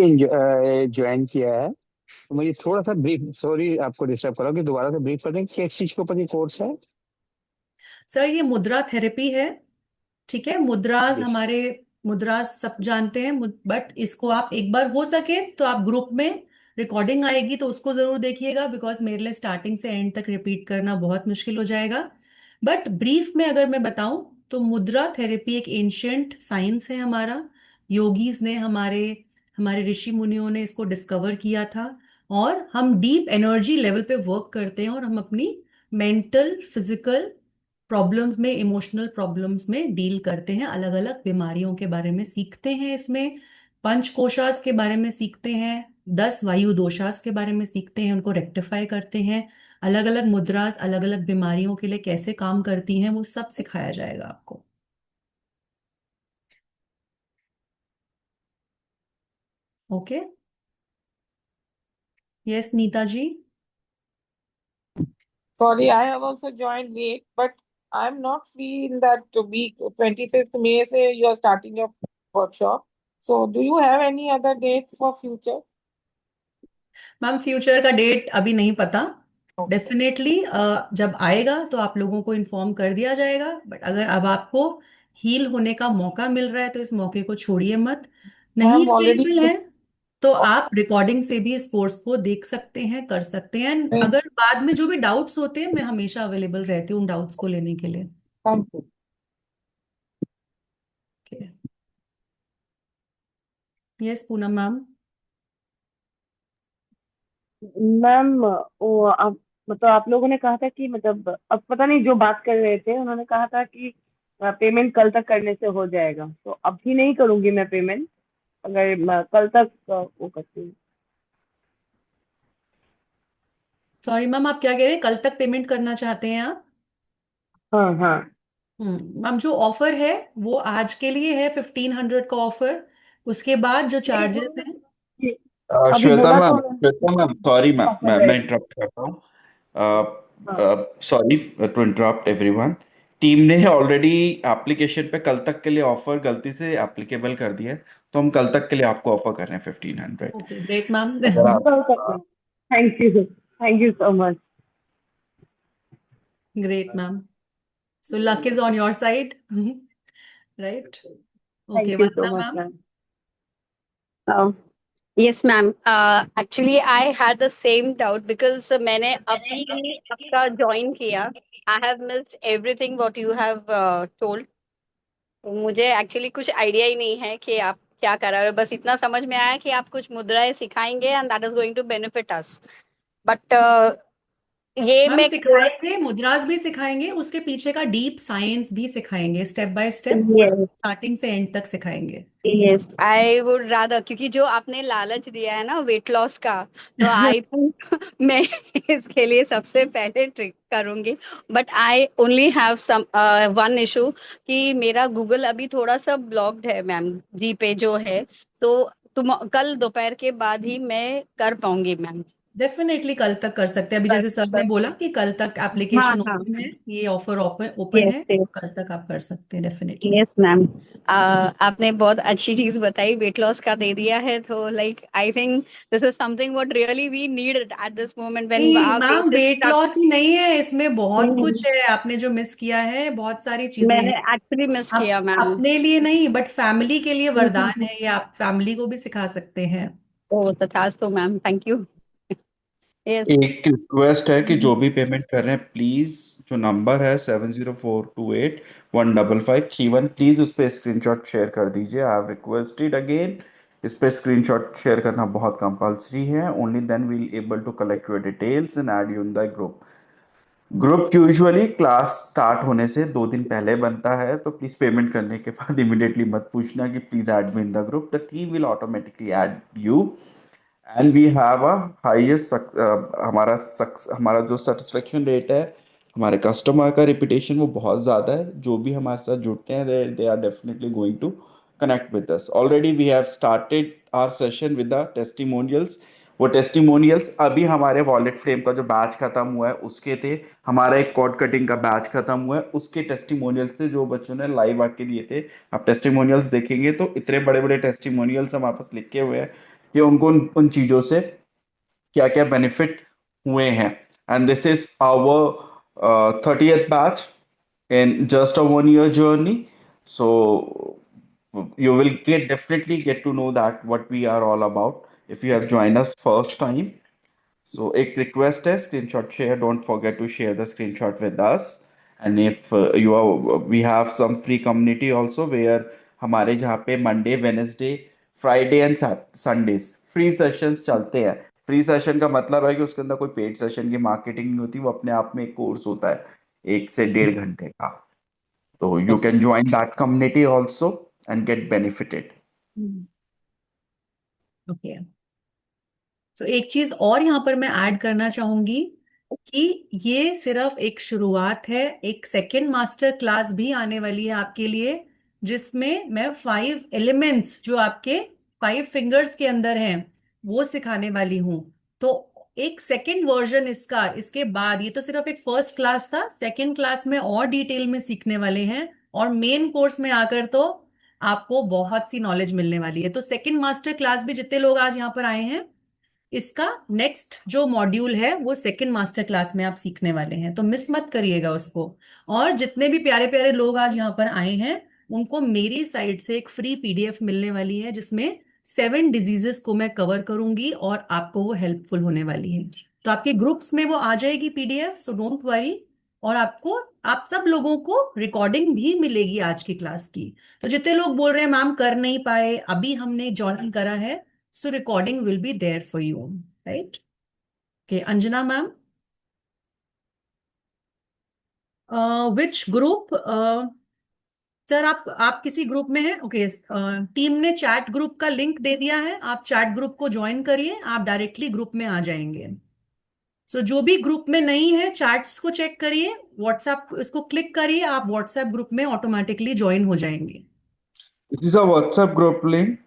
[SPEAKER 5] ज्वाइन किया है, तो मुझे थोड़ा सा ब्रीफ, सॉरी आपको डिस्टर्ब करा कि दोबारा से ब्रीफ कर दें कि किस चीज के ऊपर ये कोर्स है।
[SPEAKER 1] सर ये मुद्रा थेरेपी है, ठीक है? मुद्रास
[SPEAKER 5] यस।
[SPEAKER 1] हमारे, मुद्रास सब जानते हैं, बट इसको आप एक बार हो सके तो आप ग्रुप में रिकॉर्डिंग आएगी तो उसको जरूर देखिएगा, बिकॉज मेरे लिए स्टार्टिंग से एंड तक रिपीट करना बहुत मुश्किल हो जाएगा। बट ब्रीफ में अगर मैं बताऊं तो मुद्रा थेरेपी एक एंशियंट साइंस है हमारा। योगीज ने, हमारे हमारे ऋषि मुनियों ने इसको डिस्कवर किया था। और हम डीप एनर्जी लेवल पे वर्क करते हैं और हम अपनी मेंटल, फिजिकल प्रॉब्लम्स में, इमोशनल प्रॉब्लम्स में डील करते हैं, अलग अलग बीमारियों के बारे में सीखते हैं इसमें। पंचकोशास के बारे में सीखते हैं, 10 वायु दोषास के बारे में सीखते हैं, उनको रेक्टिफाई करते हैं। अलग अलग मुद्रास अलग अलग बीमारियों के लिए कैसे काम करती हैं वो सब सिखाया जाएगा आपको। Okay, yes Neeta ji.
[SPEAKER 6] Sorry, I have also joined late, but I'm not free in that week. 25th May say you are starting your workshop. So do you have any other date for future?
[SPEAKER 1] Ma'am future का date अभी नहीं पता।
[SPEAKER 6] Okay.
[SPEAKER 1] Definitely जब आएगा तो आप लोगों को इन्फॉर्म कर दिया जाएगा। बट अगर अब आपको हील होने का मौका मिल रहा है तो इस मौके को छोड़िए मत।
[SPEAKER 6] I
[SPEAKER 1] नहीं
[SPEAKER 6] am already
[SPEAKER 1] अवेलेबल है तो आप रिकॉर्डिंग से भी इस कोर्स को देख सकते हैं, कर सकते हैं।
[SPEAKER 6] thank
[SPEAKER 1] अगर बाद में जो भी डाउट्स होते हैं, मैं हमेशा अवेलेबल रहती हूँ उन डाउट्स को लेने के लिए।
[SPEAKER 6] thank you.
[SPEAKER 1] Yes Poonam ma'am.
[SPEAKER 3] Ma'am वो आप मतलब आप लोगों ने कहा था कि मतलब अब पता नहीं जो बात कर रहे थे उन्होंने कहा था कि पेमेंट कल तक करने से हो जाएगा, तो अभी नहीं करूंगी मैं पेमेंट, अगर मैं कल तक वो करती हूँ।
[SPEAKER 1] सॉरी मैम, आप क्या कह रहे हैं? कल तक पेमेंट करना चाहते हैं आप?
[SPEAKER 3] हाँ हाँ।
[SPEAKER 1] मैम जो ऑफर है वो आज के लिए है, 1500 का ऑफर। उसके बाद जो
[SPEAKER 3] नहीं
[SPEAKER 1] चार्जेस हैं।
[SPEAKER 3] उन्होंने अभी
[SPEAKER 2] श्वेता
[SPEAKER 3] बोला तो
[SPEAKER 2] मैम,
[SPEAKER 3] उन्होंने
[SPEAKER 2] Shweta ma'am, sorry ma'am,
[SPEAKER 3] offer है।
[SPEAKER 2] मैं इंटरप्ट करता हूँ।
[SPEAKER 3] हाँ
[SPEAKER 2] sorry to interrupt everyone. Team ने ऑलरेडी एप्लीकेशन पे कल तक के लिए ऑफर गलती से एप्लीकेबल कर दिया है, तो हम कल तक के लिए आपको ऑफर कर रहे हैं 1500।
[SPEAKER 1] Okay, great ma'am.
[SPEAKER 2] अगर आप
[SPEAKER 3] कल तक। Thank you so much.
[SPEAKER 1] Great ma'am. So luck is on your side. Right? Okay,
[SPEAKER 3] thank you so
[SPEAKER 1] Vandana
[SPEAKER 3] much
[SPEAKER 1] ma'am.
[SPEAKER 3] Ma'am.
[SPEAKER 7] Yes ma'am, actually I had the same doubt because मैंने अभी आपका join किया। I have missed everything what you have told. मुझे actually कुछ idea ही नहीं है कि आप क्या कर रहे हो। बस इतना समझ में आया कि आप कुछ मुद्राएं सिखाएंगे and that is going to benefit us. But ये
[SPEAKER 1] मैम
[SPEAKER 7] मैं कोर्स।
[SPEAKER 1] सिखाएंगे, मुद्रास भी सिखाएंगे, उसके पीछे का डीप साइंस भी सिखाएंगे, स्टेप बाय स्टेप पूरा
[SPEAKER 7] यस,
[SPEAKER 1] स्टार्टिंग से एंड तक सिखाएंगे।
[SPEAKER 7] यस आई वुड रादर, क्योंकि जो आपने लालच दिया है ना वेट लॉस का, तो आई थिंक मैं इसके लिए सबसे पहले ट्रिक करूंगी। But I only have some one issue कि मेरा गूगल अभी थोड़ा सा ब्लॉक्ड है मैम, जी पे जो है। तो तुम कल दोपहर के बाद ही मैं कर पाऊंगी मैम।
[SPEAKER 1] डेफिनेटली कल तक कर सकते हैं। अभी
[SPEAKER 7] कर,
[SPEAKER 1] जैसे सर
[SPEAKER 7] कर,
[SPEAKER 1] ने बोला कि कल तक
[SPEAKER 7] हाँ
[SPEAKER 1] एप्लीकेशन
[SPEAKER 7] हाँ,
[SPEAKER 1] ओपन है, ये ऑफर ओपन ओपन
[SPEAKER 7] यस
[SPEAKER 1] है,
[SPEAKER 7] यस,
[SPEAKER 1] कल तक आप कर सकते हैं डेफिनेटली।
[SPEAKER 7] Yes ma'am. आपने बहुत अच्छी चीज बताई, वेट लॉस का दे दिया है, तो like I think this is something what really we need at this moment when
[SPEAKER 1] नहीं
[SPEAKER 7] our
[SPEAKER 1] ma'am,
[SPEAKER 7] weight is
[SPEAKER 1] weight
[SPEAKER 7] stuck.
[SPEAKER 1] Loss ही नहीं है, इसमें बहुत कुछ है आपने जो मिस किया है, बहुत सारी चीजें
[SPEAKER 7] मैंने
[SPEAKER 1] हैं।
[SPEAKER 7] एक्चुअली मिस
[SPEAKER 1] आप
[SPEAKER 7] किया मैम।
[SPEAKER 1] अपने लिए नहीं बट फैमिली के लिए वरदान है ये, आप फैमिली को भी सिखा सकते हैं।
[SPEAKER 7] ओ तथास्तु मैम, थैंक यू। यस।
[SPEAKER 2] एक रिक्वेस्ट है कि जो भी पेमेंट कर रहे हैं प्लीज, जो नंबर है 7042815531, प्लीज उस पर स्क्रीनशॉट शेयर कर दीजिए। आई हैव रिक्वेस्टेड अगेन, इस पे स्क्रीनशॉट शेयर करना बहुत कंपलसरी है। Only then will able to collect your details and add you in the group. Group usually class start होने से 2 दिन पहले बनता है, तो प्लीज पेमेंट करने के बाद इमिडिएटली मत पूछना कि please add me in the group. The team will automatically add you and we have a highest, हमारा जो सेटिस्फेक्शन रेट है, हमारे कस्टमर का रिपीटेशन वो बहुत ज़्यादा है। जो भी हमारे साथ जुड़ते हैं they are definitely going to connect with us. Already we have started our session with the testimonials. वो टेस्टिमोनियल्स अभी हमारे वॉलेट फ्रेम का जो बैच खत्म हुआ है उसके थे, हमारा एक कॉर्ड कटिंग का बैच खत्म हुआ है उसके टेस्टिमोनियल्स थे, जो बच्चों ने लाइव आके दिए थे। आप टेस्टिमोनियल्स देखेंगे तो इतने बड़े बड़े टेस्टिमोनियल्स हमारे पास लिखे हुए हैं कि उनको उन चीज़ों से क्या क्या बेनिफिट हुए हैं। And this is our 30th batch in just a 1 year journey. So you will definitely get to know that what we are all about if you have joined us first time. So एक request है, screenshot share, don't forget to share the screenshot with us. And if you are, we have some free community also where हमारे जहाँ पे Monday Wednesday Friday and Sundays free sessions चलते हैं। Free session का मतलब है कि उसके अंदर कोई पेड सेशन की मार्केटिंग नहीं होती, वो अपने आप में एक कोर्स होता है 1 से 1.5 घंटे का। तो you can join that community also and get benefited.
[SPEAKER 1] Okay, तो एक चीज और यहाँ पर मैं ऐड करना चाहूंगी कि ये सिर्फ एक शुरुआत है। एक सेकंड मास्टर क्लास भी आने वाली है आपके लिए, जिसमें मैं 5 एलिमेंट्स जो आपके 5 फिंगर्स के अंदर हैं वो सिखाने वाली हूँ। तो एक सेकंड वर्जन इसका, इसके बाद ये तो सिर्फ एक फर्स्ट क्लास था, सेकंड क्लास में और डिटेल में सीखने वाले हैं, और मेन कोर्स में आकर तो आपको बहुत सी नॉलेज मिलने वाली है। तो सेकंड मास्टर क्लास भी जितने लोग आज यहाँ पर आए हैं, इसका नेक्स्ट जो मॉड्यूल है वो सेकंड मास्टर क्लास में आप सीखने वाले हैं, तो मिस मत करिएगा उसको। और जितने भी प्यारे प्यारे लोग आज यहाँ पर आए हैं उनको मेरी साइड से एक फ्री पीडीएफ मिलने वाली है, जिसमें 7 डिजीजेस को मैं कवर करूंगी और आपको वो हेल्पफुल होने वाली है। तो आपके ग्रुप्स में वो आ जाएगी पीडीएफ, सो डोंट वरी। और आपको, आप सब लोगों को रिकॉर्डिंग भी मिलेगी आज की क्लास की। तो जितने लोग बोल रहे हैं मैम कर नहीं पाए, अभी हमने ज्वाइन करा है, so recording will be there for you, right? Okay, Anjana ma'am, which group? Sir आप किसी ग्रुप में हैं? ओके, टीम ने चैट ग्रुप का लिंक दे दिया है, आप चैट ग्रुप को ज्वाइन करिए, आप डायरेक्टली ग्रुप में आ जाएंगे। सो जो भी ग्रुप में नहीं है चैट्स को चेक करिए, व्हाट्सएप इसको क्लिक करिए, आप व्हाट्सएप ग्रुप में ऑटोमेटिकली ज्वाइन हो जाएंगे।
[SPEAKER 2] This is a WhatsApp group link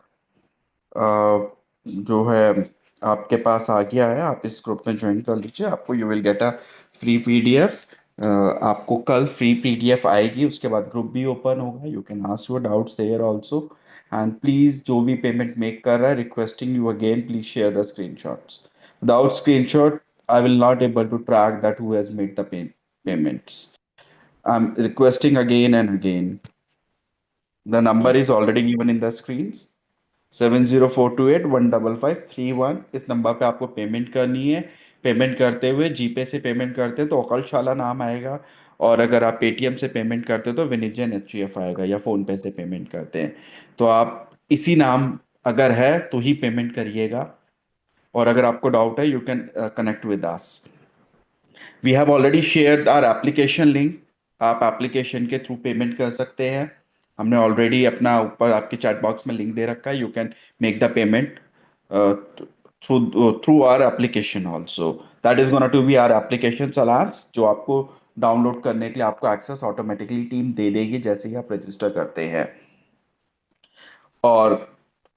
[SPEAKER 2] जो है आपके पास आ गया है, आप इस ग्रुप में ज्वाइन कर लीजिए। आपको you will get a free PDF. आपको कल फ्री पीडीएफ आएगी, उसके बाद ग्रुप भी ओपन होगा। You can ask your doubts there also. And please जो भी पेमेंट मेक कर रहा है, requesting you again, please share the screenshots. Without screenshot I will not able to track that who has made the payments. I am requesting again and again. The number is already given in the screens. 7042815531 इस number पे आपको payment करनी है। Payment करते हुए जीपे से payment करते हैं तो अकलशाला नाम आएगा, और अगर आप पेटीएम से पेमेंट करते हो तो विनिजन एचयूएफ आएगा, या फोन पे से पेमेंट करते हैं तो आप इसी नाम अगर है तो ही पेमेंट करिएगा। और अगर आपको डाउट है, you can connect with us. We have already shared our application link. आप एप्लीकेशन के थ्रू पेमेंट कर सकते हैं। हमने ऑलरेडी अपना ऊपर आपके चैट बॉक्स में लिंक दे रखा है। You can make the payment through our application also. That is gonna to be our application challans, जो आपको डाउनलोड करने के लिए आपको एक्सेस ऑटोमेटिकली टीम दे देगी जैसे ही आप रजिस्टर करते हैं। और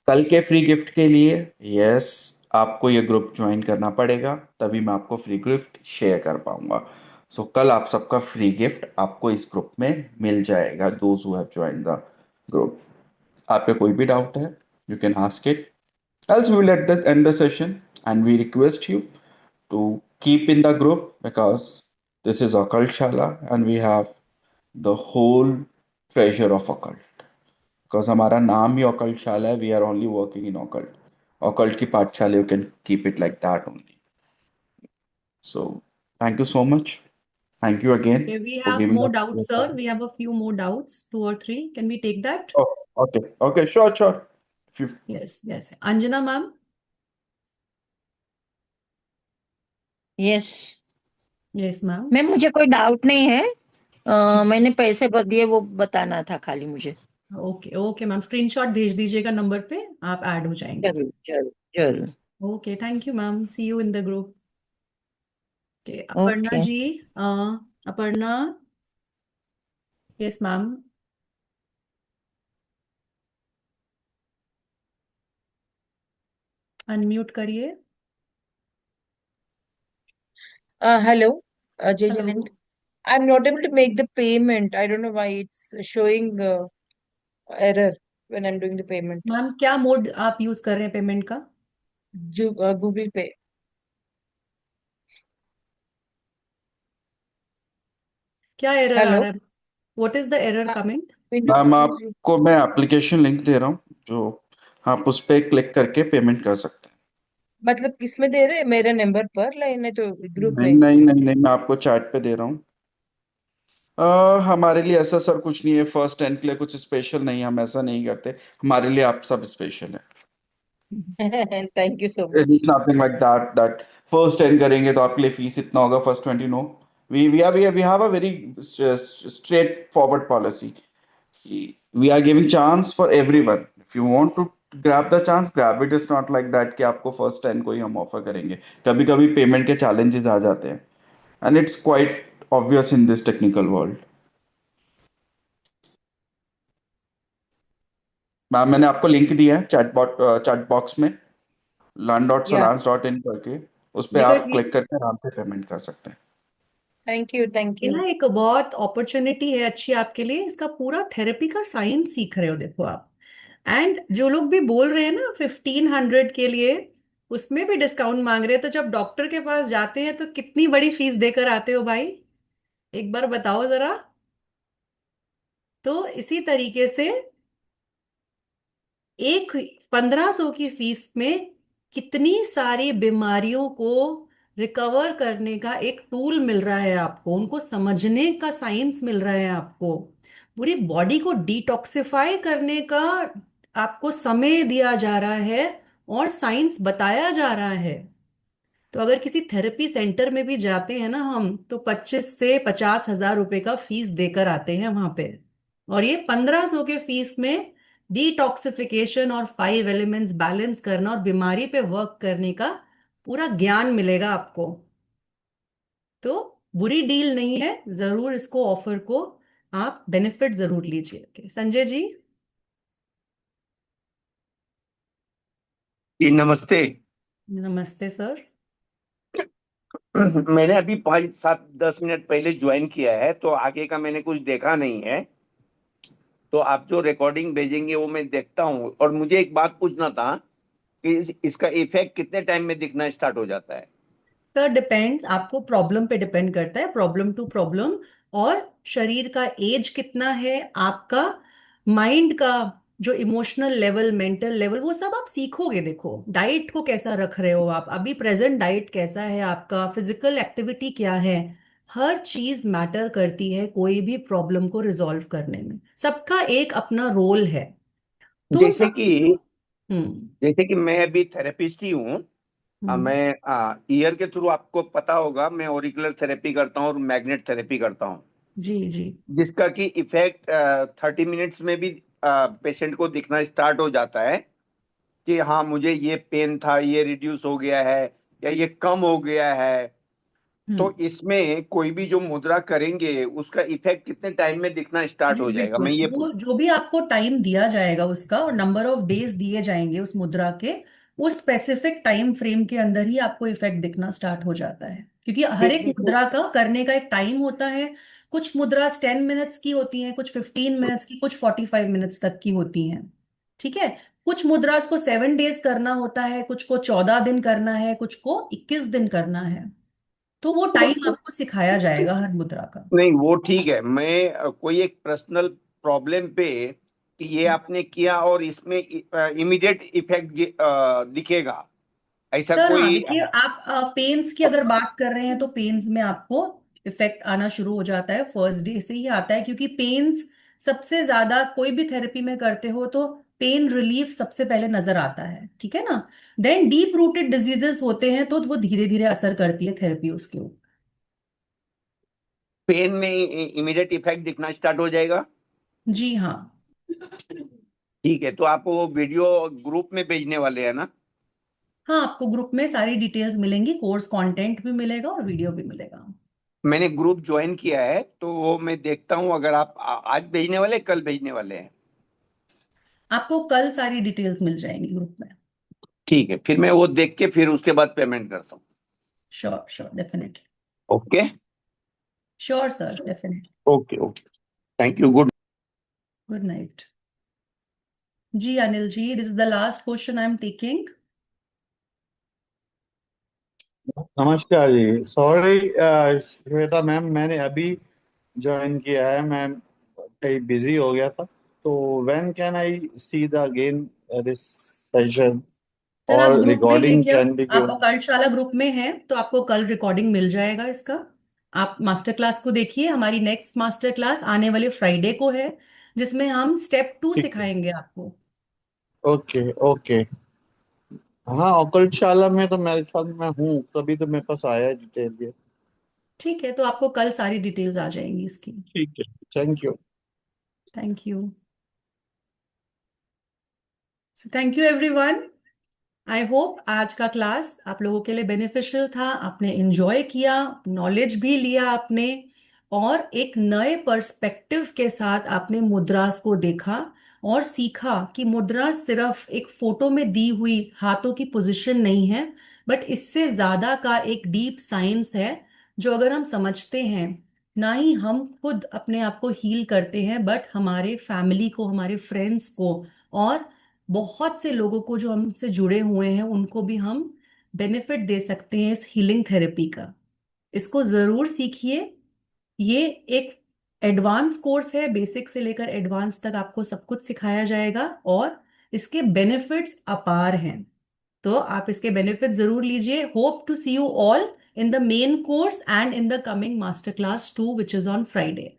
[SPEAKER 2] कल के फ्री गिफ्ट के लिए, यस, आपको ये ग्रुप ज्वाइन करना पड़ेगा, तभी मैं आपको फ्री गिफ्ट शेयर कर पाऊंगा। सो कल आप सबका फ्री गिफ्ट आपको इस ग्रुप में मिल जाएगा, those who have join the group. आप पे कोई भी डाउट है, you can ask it, else we will at the end the session, and we request you to keep in the group, because this is occult shala and we have the whole treasure of occult, because हमारा नाम ही occult shala है, we are only working in occult की पाठशाला, you can keep it like that only. So thank you so much, thank you again
[SPEAKER 1] Okay, we
[SPEAKER 2] for
[SPEAKER 1] have
[SPEAKER 2] giving
[SPEAKER 1] more
[SPEAKER 2] us
[SPEAKER 1] doubts,
[SPEAKER 2] your
[SPEAKER 1] sir.
[SPEAKER 2] time.
[SPEAKER 1] We have a few more doubts, two or three. Can we take that?
[SPEAKER 2] Oh, okay, sure. If you
[SPEAKER 1] Yes, yes. Anjana ma'am.
[SPEAKER 8] Yes
[SPEAKER 1] Yes, ma'am.
[SPEAKER 8] Ma'am, मुझे कोई doubt नहीं है। मैंने पैसे भर दिए, वो बताना था खाली मुझे।
[SPEAKER 1] ओके ओके मैम, स्क्रीनशॉट भेज दीजिएगा नंबर पे, आप ऐड हो जाएंगे।
[SPEAKER 8] जरूर जरूर जरूर।
[SPEAKER 1] Okay, thank you ma'am, see you in the group. Okay, Aparna
[SPEAKER 8] okay.
[SPEAKER 1] जी। अपर्णा। Yes ma'am. अनम्यूट करिए।
[SPEAKER 4] Hello, Jai
[SPEAKER 1] hello.
[SPEAKER 4] Janand. I'm not able to make the payment. I don't know why it's showing error when I'm doing the payment.
[SPEAKER 1] Ma'am, क्या mode आप use कर रहे हैं payment का?
[SPEAKER 4] Google Pay.
[SPEAKER 1] क्या error आ
[SPEAKER 4] Hello.
[SPEAKER 1] रहा है? What is the error coming?
[SPEAKER 4] Windows
[SPEAKER 2] ma'am,
[SPEAKER 4] zero.
[SPEAKER 2] आपको मैं एप्लीकेशन लिंक दे रहा हूँ, जो आप उस पर क्लिक करके पेमेंट कर सकते हैं।
[SPEAKER 4] मतलब किसमें दे रहे हैं? मेरे नंबर पर लाइन है तो ग्रुप
[SPEAKER 2] नहीं
[SPEAKER 4] में।
[SPEAKER 2] नहीं नहीं नहीं, मैं आपको चैट पे दे रहा हूँ। हमारे लिए ऐसा सर कुछ नहीं है, फर्स्ट टेन के लिए कुछ स्पेशल नहीं है, हम ऐसा नहीं करते। हमारे लिए आप सब स्पेशल है।
[SPEAKER 4] Thank you so
[SPEAKER 2] it is
[SPEAKER 4] much.
[SPEAKER 2] Nothing like that first ten करेंगे तो आपके लिए फीस इतना होगा, फर्स्ट 20 नो। We have a very straightforward policy. We are giving chance for everyone, if you want to grab the chance, grab it. Is not like that कि आपको first 10 को ही हम ऑफर करेंगे। कभी कभी पेमेंट के चैलेंजेस आ जाते हैं, and it's quite obvious in this technical world. Ma'am, मैंने आपको लिंक दिया है चैट बॉक्स में,
[SPEAKER 4] Yeah.
[SPEAKER 2] learn.salans.in करके, उस पे
[SPEAKER 1] देखो,
[SPEAKER 2] आप क्लिक करके आराम से पेमेंट कर सकते हैं।
[SPEAKER 4] Thank you. Thank
[SPEAKER 1] ये
[SPEAKER 4] you.
[SPEAKER 1] ना एक बहुत अपॉर्चुनिटी है अच्छी आपके लिए, इसका पूरा थेरेपी का साइंस सीख रहे हो देखो आप। एंड जो लोग भी बोल रहे हैं ना 1500 के लिए, उसमें भी डिस्काउंट मांग रहे हैं, तो जब डॉक्टर के पास जाते हैं तो कितनी बड़ी फीस देकर आते हो भाई, एक बार बताओ जरा। तो इसी तरीके से एक 1500 की फीस में कितनी सारी बीमारियों को रिकवर करने का एक टूल मिल रहा है आपको, उनको समझने का साइंस मिल रहा है आपको, पूरी बॉडी को डिटॉक्सिफाई करने का आपको समय दिया जा रहा है और साइंस बताया जा रहा है। तो अगर किसी थेरेपी सेंटर में भी जाते हैं ना हम, तो 25 से 50 हजार रुपए का फीस देकर आते हैं वहां पे, और ये 1500 के फीस में डिटॉक्सिफिकेशन और 5 एलिमेंट्स बैलेंस करना और बीमारी पे वर्क करने का पूरा ज्ञान मिलेगा आपको। तो बुरी डील नहीं है, जरूर इसको ऑफर को आप बेनिफिट जरूर लीजिए। Okay, संजय जी।
[SPEAKER 9] जी नमस्ते।
[SPEAKER 1] नमस्ते सर।
[SPEAKER 9] मैंने अभी 5 7 10 मिनट पहले ज्वाइन किया है, तो आगे का मैंने कुछ देखा नहीं है। तो आप जो रिकॉर्डिंग भेजेंगे वो मैं देखता हूँ। और मुझे एक बात पूछना था कि इसका इफेक्ट कितने टाइम में दिखना स्टार्ट हो जाता है?
[SPEAKER 1] सर डिपेंड्स, आपको प्रॉब्लम पे डिपेंड करता है, प्रॉब्लम टू प्रॉब्लम, और शरीर का एज कितना है आपका, माइंड का जो इमोशनल लेवल, मेंटल लेवल, वो सब आप सीखोगे। देखो डाइट को कैसा रख रहे हो आप अभी, प्रेजेंट डाइट कैसा है आपका, फिजिकल एक्टिविटी क्या है, हर चीज मैटर करती है कोई भी प्रॉब्लम को रिजॉल्व करने में। सबका एक अपना रोल है, तो उन
[SPEAKER 9] जैसे
[SPEAKER 1] सब
[SPEAKER 9] कि
[SPEAKER 1] चीजों। हम्म।
[SPEAKER 9] जैसे कि मैं अभी थेरेपिस्ट ही हूँ।
[SPEAKER 1] हम्म।
[SPEAKER 9] मैं ईयर के थ्रू आपको पता होगा, मैं ऑरिकुलर थेरेपी करता हूँ और मैग्नेट थेरेपी करता हूँ,
[SPEAKER 1] जी जी।
[SPEAKER 9] जिसका कि इफेक्ट 30 मिनट्स में भी पेशेंट को दिखना स्टार्ट हो जाता है कि हाँ मुझे ये पेन था, ये रिड्यूस हो गया है या ये कम हो गया है। तो
[SPEAKER 1] हम्म।
[SPEAKER 9] इसमें कोई भी जो मुद्रा करेंगे उसका इफेक्ट कितने टाइम में दिखना स्टार्ट
[SPEAKER 1] जी
[SPEAKER 9] हो जाएगा,
[SPEAKER 1] बिल्कुल,
[SPEAKER 9] मैं ये
[SPEAKER 1] वो जो भी आपको टाइम दिया जाएगा उसका, और नंबर ऑफ डेज दिए जाएंगे उस मुद्रा के, उस स्पेसिफिक टाइम फ्रेम के अंदर ही आपको इफेक्ट दिखना स्टार्ट हो जाता है। क्योंकि हर
[SPEAKER 9] फिर
[SPEAKER 1] एक
[SPEAKER 9] देखो,
[SPEAKER 1] मुद्रा का करने का एक टाइम होता है। कुछ मुद्रास 10 मिनट्स की होती हैं, कुछ 15 मिनट्स की, कुछ 45 मिनट्स तक की होती हैं। ठीक है। कुछ मुद्रास को 7 डेज करना होता है, कुछ को 14 दिन करना है, कुछ को 21 दिन करना है। तो वो टाइम आपको सिखाया जाएगा हर मुद्रा का।
[SPEAKER 9] नहीं वो ठीक है, मैं कोई एक पर्सनल प्रॉब्लम पे कि ये आपने किया और इसमें इमीडिएट इफेक्ट दिखेगा, ऐसा
[SPEAKER 1] सर हाँ,
[SPEAKER 9] कोई।
[SPEAKER 1] देखिए आप पेन्स की अगर बात कर रहे हैं तो पेन्स में आपको इफेक्ट आना शुरू हो जाता है फर्स्ट डे से ही आता है, क्योंकि पेन्स सबसे ज्यादा कोई भी थेरेपी में करते हो तो पेन रिलीफ सबसे पहले नजर आता है। ठीक है ना। देन डीप रूटेड डिजीजेस होते हैं तो वो धीरे धीरे असर करती है थेरेपी उसके ऊपर।
[SPEAKER 9] पेन में इमीडिएट इफेक्ट दिखना स्टार्ट हो जाएगा।
[SPEAKER 1] जी हाँ।
[SPEAKER 9] ठीक है, तो आप वो वीडियो ग्रुप में भेजने वाले हैं ना?
[SPEAKER 1] हाँ, आपको ग्रुप में सारी डिटेल्स मिलेंगी, कोर्स कंटेंट भी मिलेगा और वीडियो भी मिलेगा।
[SPEAKER 9] मैंने ग्रुप ज्वाइन किया है तो वो मैं देखता हूँ, अगर आप आज भेजने वाले कल भेजने वाले हैं।
[SPEAKER 1] आपको कल सारी डिटेल्स मिल जाएंगी ग्रुप में।
[SPEAKER 9] ठीक है, फिर मैं वो देख के फिर उसके बाद पेमेंट करता हूँ।
[SPEAKER 1] Sure sure, definitely.
[SPEAKER 9] Okay.
[SPEAKER 1] Sure sir, definitely.
[SPEAKER 9] Okay okay, thank you, good.
[SPEAKER 1] Good night. जी Anil ji, this is the last question I am taking.
[SPEAKER 10] नमस्कार जी। सॉरी श्वेता मैम, मैंने अभी ज्वाइन किया है। मैं कहीं बिजी हो गया था, तो when can I see the again this session,
[SPEAKER 1] sir आप
[SPEAKER 10] और
[SPEAKER 1] ग्रुप में हैं
[SPEAKER 10] रिकॉर्डिंग
[SPEAKER 1] क्या?
[SPEAKER 10] कैन बी
[SPEAKER 1] आप
[SPEAKER 10] गिवन?
[SPEAKER 1] कार्यशाला ग्रुप में हैं तो आपको कल रिकॉर्डिंग मिल जाएगा इसका। आप मास्टर क्लास को देखिए, हमारी नेक्स्ट मास्टर क्लास आने वाले फ्राइडे को है, जिसमें हम स्टेप 2
[SPEAKER 10] ठीक है।
[SPEAKER 1] सिखाएंगे आपको।
[SPEAKER 10] Okay okay. हाँ, औकलशाला में तो मेरे ख्याल में हूँ, तभी तो मेरे पास आया है डिटेल ये।
[SPEAKER 1] ठीक है, तो आपको कल सारी डिटेल्स आ जाएंगी इसकी।
[SPEAKER 10] ठीक है, thank you.
[SPEAKER 1] Thank you. So thank you everyone. I hope आज का क्लास आप लोगों के लिए बेनिफिशियल था, आपने एंजॉय किया, नॉलेज भी लिया आपने, और एक नए पर्सपेक्टिव के साथ आपने मुद्रास को देखा और सीखा कि मुद्रा सिर्फ एक फोटो में दी हुई हाथों की पोजीशन नहीं है, बट इससे ज्यादा का एक डीप साइंस है, जो अगर हम समझते हैं, ना ही हम खुद अपने आप को हील करते हैं, बट हमारे फैमिली को, हमारे फ्रेंड्स को, और बहुत से लोगों को जो हमसे जुड़े हुए हैं उनको भी हम बेनिफिट दे सकते हैं इस हीलिंग थेरेपी का। इसको जरूर सीखिए। ये एक एडवांस कोर्स है, बेसिक से लेकर एडवांस तक आपको सब कुछ सिखाया जाएगा, और इसके बेनिफिट्स अपार हैं। तो आप इसके बेनिफिट जरूर लीजिए। Hope to see you all in the main course and in the coming master class 2 which is on Friday.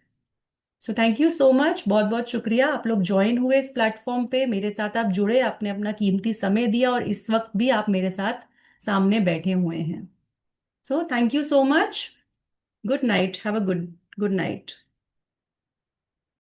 [SPEAKER 1] So thank you so much, बहुत बहुत शुक्रिया आप लोग ज्वाइन हुए इस प्लेटफॉर्म पे, मेरे साथ आप जुड़े, आपने अपना कीमती समय दिया, और इस वक्त भी आप मेरे साथ सामने बैठे हुए हैं। सो thank you so much. Good night, have a good good night.